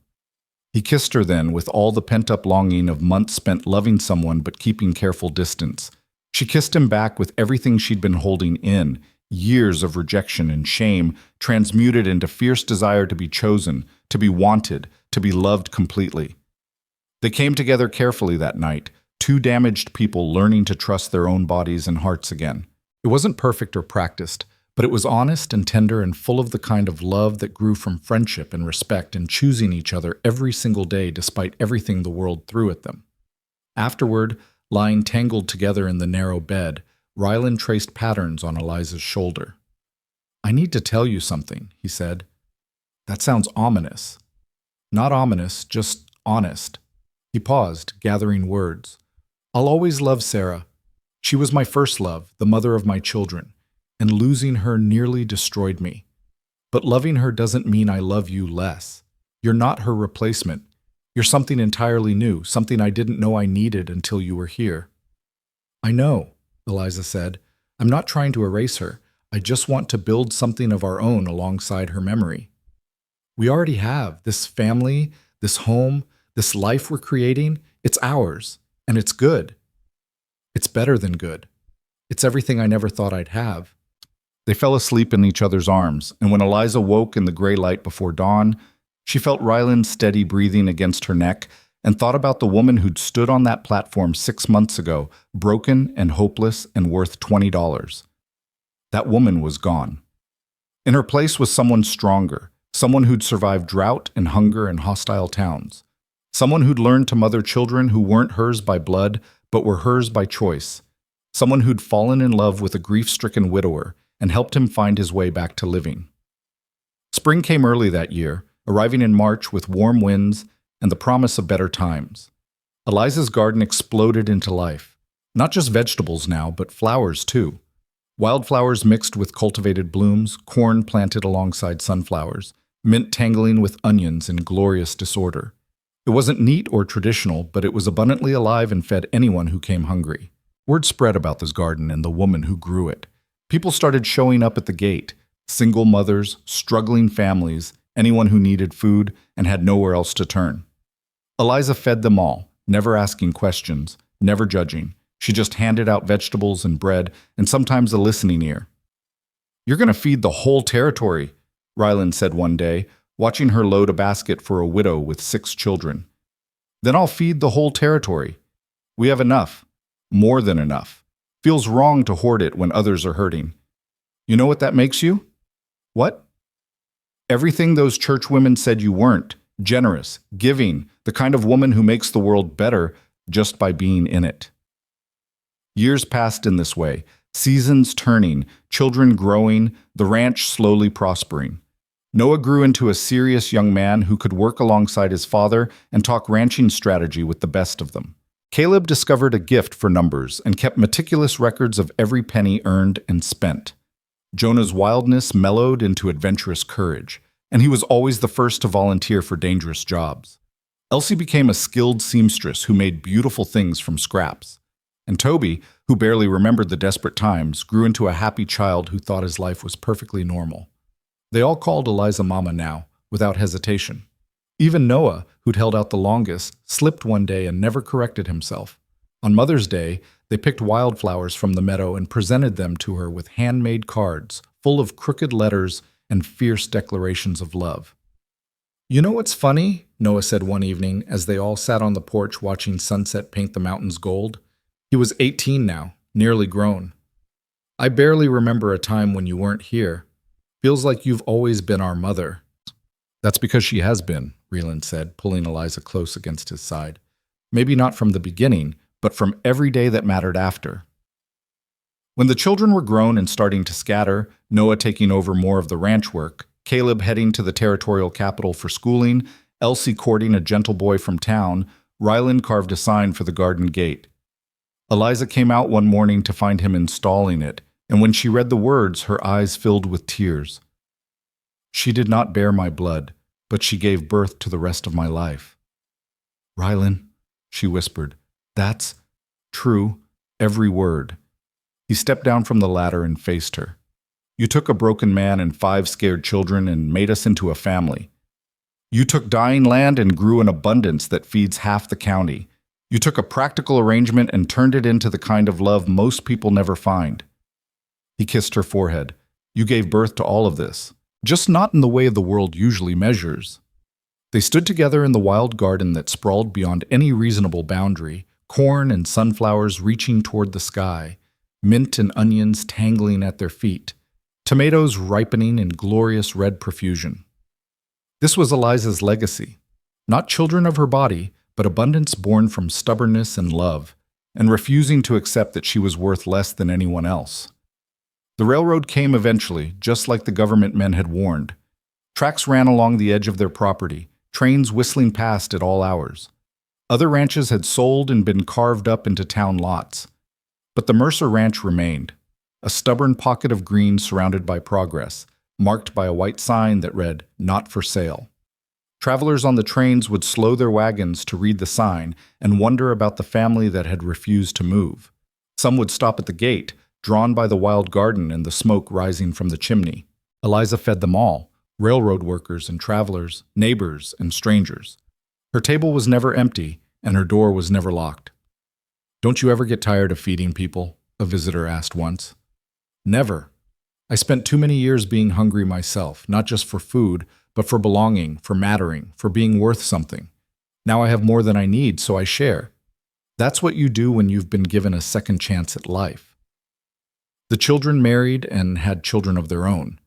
A: He kissed her then with all the pent-up longing of months spent loving someone but keeping careful distance. She kissed him back with everything she'd been holding in, years of rejection and shame transmuted into fierce desire to be chosen, to be wanted, to be loved completely. They came together carefully that night, 2 damaged people learning to trust their own bodies and hearts again. It wasn't perfect or practiced, but it was honest and tender and full of the kind of love that grew from friendship and respect and choosing each other every single day despite everything the world threw at them. Afterward, lying tangled together in the narrow bed, Rylan traced patterns on Eliza's shoulder. I need to tell you something, he said. That sounds ominous. Not ominous, just honest. He paused, gathering words. I'll always love Sarah. She was my first love, the mother of my children, and losing her nearly destroyed me. But loving her doesn't mean I love you less. You're not her replacement. You're something entirely new, something I didn't know I needed until you were here." "I know," Eliza said. "I'm not trying to erase her. I just want to build something of our own alongside her memory. We already have this family, this home, this life we're creating. It's ours, and it's good. It's better than good. It's everything I never thought I'd have." They fell asleep in each other's arms, and when Eliza woke in the gray light before dawn, she felt Ryland's steady breathing against her neck and thought about the woman who'd stood on that platform 6 months ago, broken and hopeless and worth $20. That woman was gone. In her place was someone stronger, someone who'd survived drought and hunger in hostile towns, someone who'd learned to mother children who weren't hers by blood, but were hers by choice, someone who'd fallen in love with a grief-stricken widower and helped him find his way back to living. Spring came early that year, arriving in March with warm winds and the promise of better times. Eliza's garden exploded into life. Not just vegetables now, but flowers too. Wildflowers mixed with cultivated blooms, corn planted alongside sunflowers, mint tangling with onions in glorious disorder. It wasn't neat or traditional, but it was abundantly alive and fed anyone who came hungry. Word spread about this garden and the woman who grew it. People started showing up at the gate, single mothers, struggling families, anyone who needed food and had nowhere else to turn. Eliza fed them all, never asking questions, never judging. She just handed out vegetables and bread and sometimes a listening ear. "You're going to feed the whole territory," Ryland said one day, watching her load a basket for a widow with 6 children. "Then I'll feed the whole territory. We have enough, more than enough. Feels wrong to hoard it when others are hurting. You know what that makes you?" "What?" "Everything those church women said you weren't. Generous, giving, the kind of woman who makes the world better just by being in it." Years passed in this way, seasons turning, children growing, the ranch slowly prospering. Noah grew into a serious young man who could work alongside his father and talk ranching strategy with the best of them. Caleb discovered a gift for numbers and kept meticulous records of every penny earned and spent. Jonah's wildness mellowed into adventurous courage, and he was always the first to volunteer for dangerous jobs. Elsie became a skilled seamstress who made beautiful things from scraps. And Toby, who barely remembered the desperate times, grew into a happy child who thought his life was perfectly normal. They all called Eliza Mama now, without hesitation. Even Noah, who'd held out the longest, slipped one day and never corrected himself. On Mother's Day, they picked wildflowers from the meadow and presented them to her with handmade cards, full of crooked letters and fierce declarations of love. "You know what's funny?" Noah said one evening as they all sat on the porch watching sunset paint the mountains gold. He was 18 now, nearly grown. "I barely remember a time when you weren't here. Feels like you've always been our mother." "That's because she has been," Ryland said, pulling Eliza close against his side. "Maybe not from the beginning, but from every day that mattered after." When the children were grown and starting to scatter, Noah taking over more of the ranch work, Caleb heading to the territorial capital for schooling, Elsie courting a gentle boy from town, Ryland carved a sign for the garden gate. Eliza came out one morning to find him installing it, and when she read the words, her eyes filled with tears. "She did not bear my blood, but she gave birth to the rest of my life." "Ryland," she whispered, "that's true, every word." He stepped down from the ladder and faced her. "You took a broken man and 5 scared children and made us into a family. You took dying land and grew an abundance that feeds half the county. You took a practical arrangement and turned it into the kind of love most people never find." He kissed her forehead. "You gave birth to all of this, just not in the way the world usually measures." They stood together in the wild garden that sprawled beyond any reasonable boundary, corn and sunflowers reaching toward the sky, mint and onions tangling at their feet, tomatoes ripening in glorious red profusion. This was Eliza's legacy, not children of her body, but abundance born from stubbornness and love, and refusing to accept that she was worth less than anyone else. The railroad came eventually, just like the government men had warned. Tracks ran along the edge of their property, trains whistling past at all hours. Other ranches had sold and been carved up into town lots. But the Mercer Ranch remained, a stubborn pocket of green surrounded by progress, marked by a white sign that read, "Not for sale." Travelers on the trains would slow their wagons to read the sign and wonder about the family that had refused to move. Some would stop at the gate, drawn by the wild garden and the smoke rising from the chimney. Eliza fed them all, railroad workers and travelers, neighbors and strangers. Her table was never empty, and her door was never locked. "Don't you ever get tired of feeding people?" a visitor asked once. "Never. I spent too many years being hungry myself, not just for food, but for belonging, for mattering, for being worth something. Now I have more than I need, so I share. That's what you do when you've been given a second chance at life." The children married and had children of their own.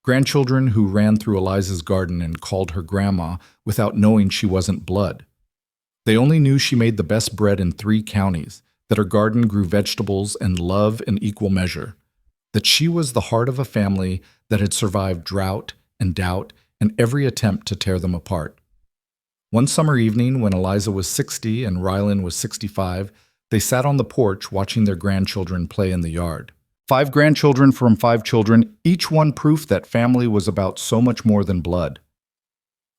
A: Grandchildren who ran through Eliza's garden and called her grandma without knowing she wasn't blood. They only knew she made the best bread in 3 counties, that her garden grew vegetables and love in equal measure, that she was the heart of a family that had survived drought and doubt and every attempt to tear them apart. One summer evening, when Eliza was 60 and Rylan was 65, they sat on the porch watching their grandchildren play in the yard. 5 grandchildren from 5 children, each one proof that family was about so much more than blood.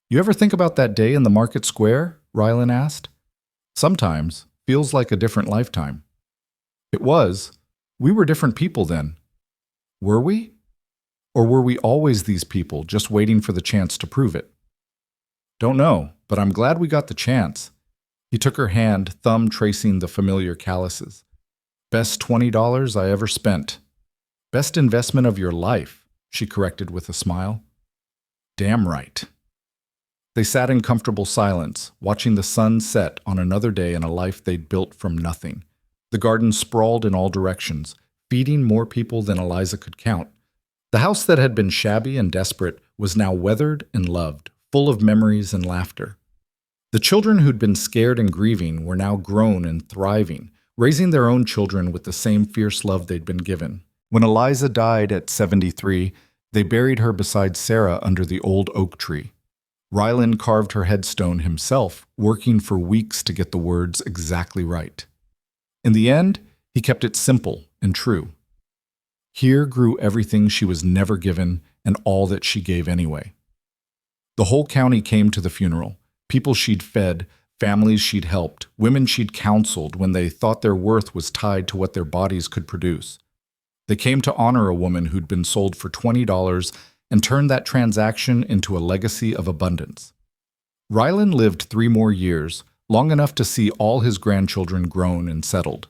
A: "You ever think about that day in the market square?" Rylan asked. "Sometimes. Feels like a different lifetime." It was. We were different people then. Were we? Or were we always these people, just waiting for the chance to prove it? "Don't know, but I'm glad we got the chance." He took her hand, thumb tracing the familiar calluses. "Best $20 I ever spent." "Best investment of your life," she corrected with a smile. "Damn right." They sat in comfortable silence, watching the sun set on another day in a life they'd built from nothing. The garden sprawled in all directions, feeding more people than Eliza could count. The house that had been shabby and desperate was now weathered and loved, full of memories and laughter. The children who'd been scared and grieving were now grown and thriving, raising their own children with the same fierce love they'd been given. When Eliza died at 73, they buried her beside Sarah under the old oak tree. Rylan carved her headstone himself, working for weeks to get the words exactly right. In the end, he kept it simple and true. Here grew everything she was never given and all that she gave anyway. The whole county came to the funeral, people she'd fed, families she'd helped, women she'd counseled when they thought their worth was tied to what their bodies could produce. They came to honor a woman who'd been sold for $20 and turned that transaction into a legacy of abundance. Rylan lived 3 more years, long enough to see all his grandchildren grown and settled.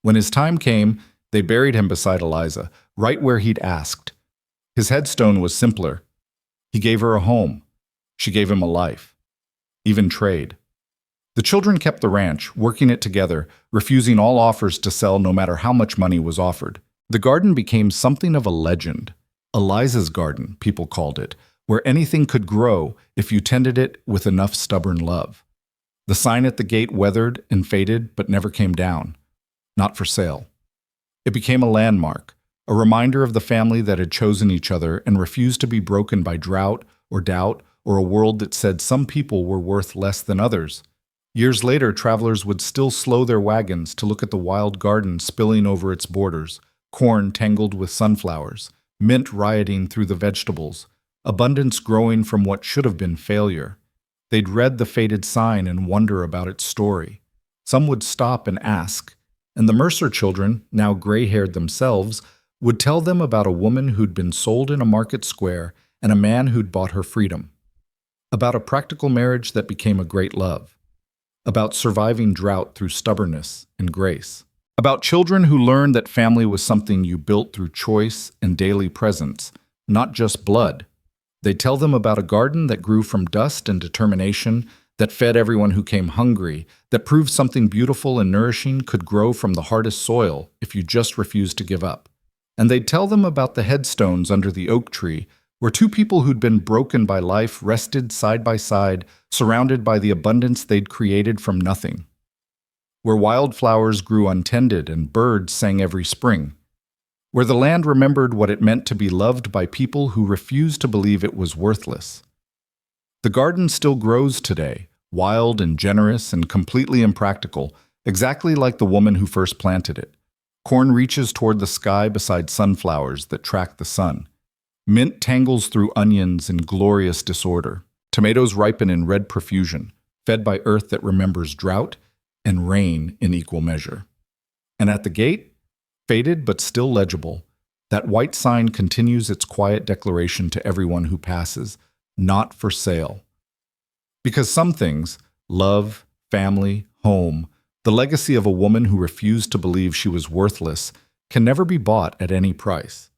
A: When his time came, they buried him beside Eliza, right where he'd asked. His headstone was simpler. He gave her a home. She gave him a life. Even trade. The children kept the ranch, working it together, refusing all offers to sell no matter how much money was offered. The garden became something of a legend. Eliza's garden, people called it, where anything could grow if you tended it with enough stubborn love. The sign at the gate weathered and faded but never came down. Not for sale. It became a landmark, a reminder of the family that had chosen each other and refused to be broken by drought or doubt or a world that said some people were worth less than others. Years later, travelers would still slow their wagons to look at the wild garden spilling over its borders, corn tangled with sunflowers, mint rioting through the vegetables, abundance growing from what should have been failure. They'd read the faded sign and wonder about its story. Some would stop and ask, and the Mercer children, now gray-haired themselves, would tell them about a woman who'd been sold in a market square and a man who'd bought her freedom. About a practical marriage that became a great love. About surviving drought through stubbornness and grace. About children who learned that family was something you built through choice and daily presence, not just blood. They'd tell them about a garden that grew from dust and determination, that fed everyone who came hungry, that proved something beautiful and nourishing could grow from the hardest soil if you just refused to give up. And they'd tell them about the headstones under the oak tree, where 2 people who'd been broken by life rested side by side, surrounded by the abundance they'd created from nothing. Where wildflowers grew untended and birds sang every spring. Where the land remembered what it meant to be loved by people who refused to believe it was worthless. The garden still grows today, wild and generous and completely impractical, exactly like the woman who first planted it. Corn reaches toward the sky beside sunflowers that track the sun. Mint tangles through onions in glorious disorder. Tomatoes ripen in red profusion, fed by earth that remembers drought and rain in equal measure. And at the gate, faded but still legible, that white sign continues its quiet declaration to everyone who passes, not for sale. Because some things, love, family, home, the legacy of a woman who refused to believe she was worthless, can never be bought at any price.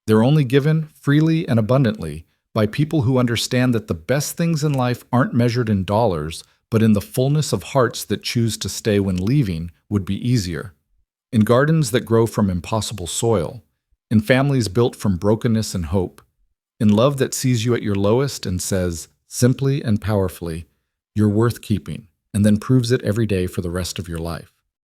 A: They're only given freely and abundantly by people who understand that the best things in life aren't measured in dollars, but in the fullness of hearts that choose to stay when leaving would be easier. In gardens that grow from impossible soil, in families built from brokenness and hope, in love that sees you at your lowest and says, simply and powerfully, you're worth keeping, and then proves it every day for the rest of your life.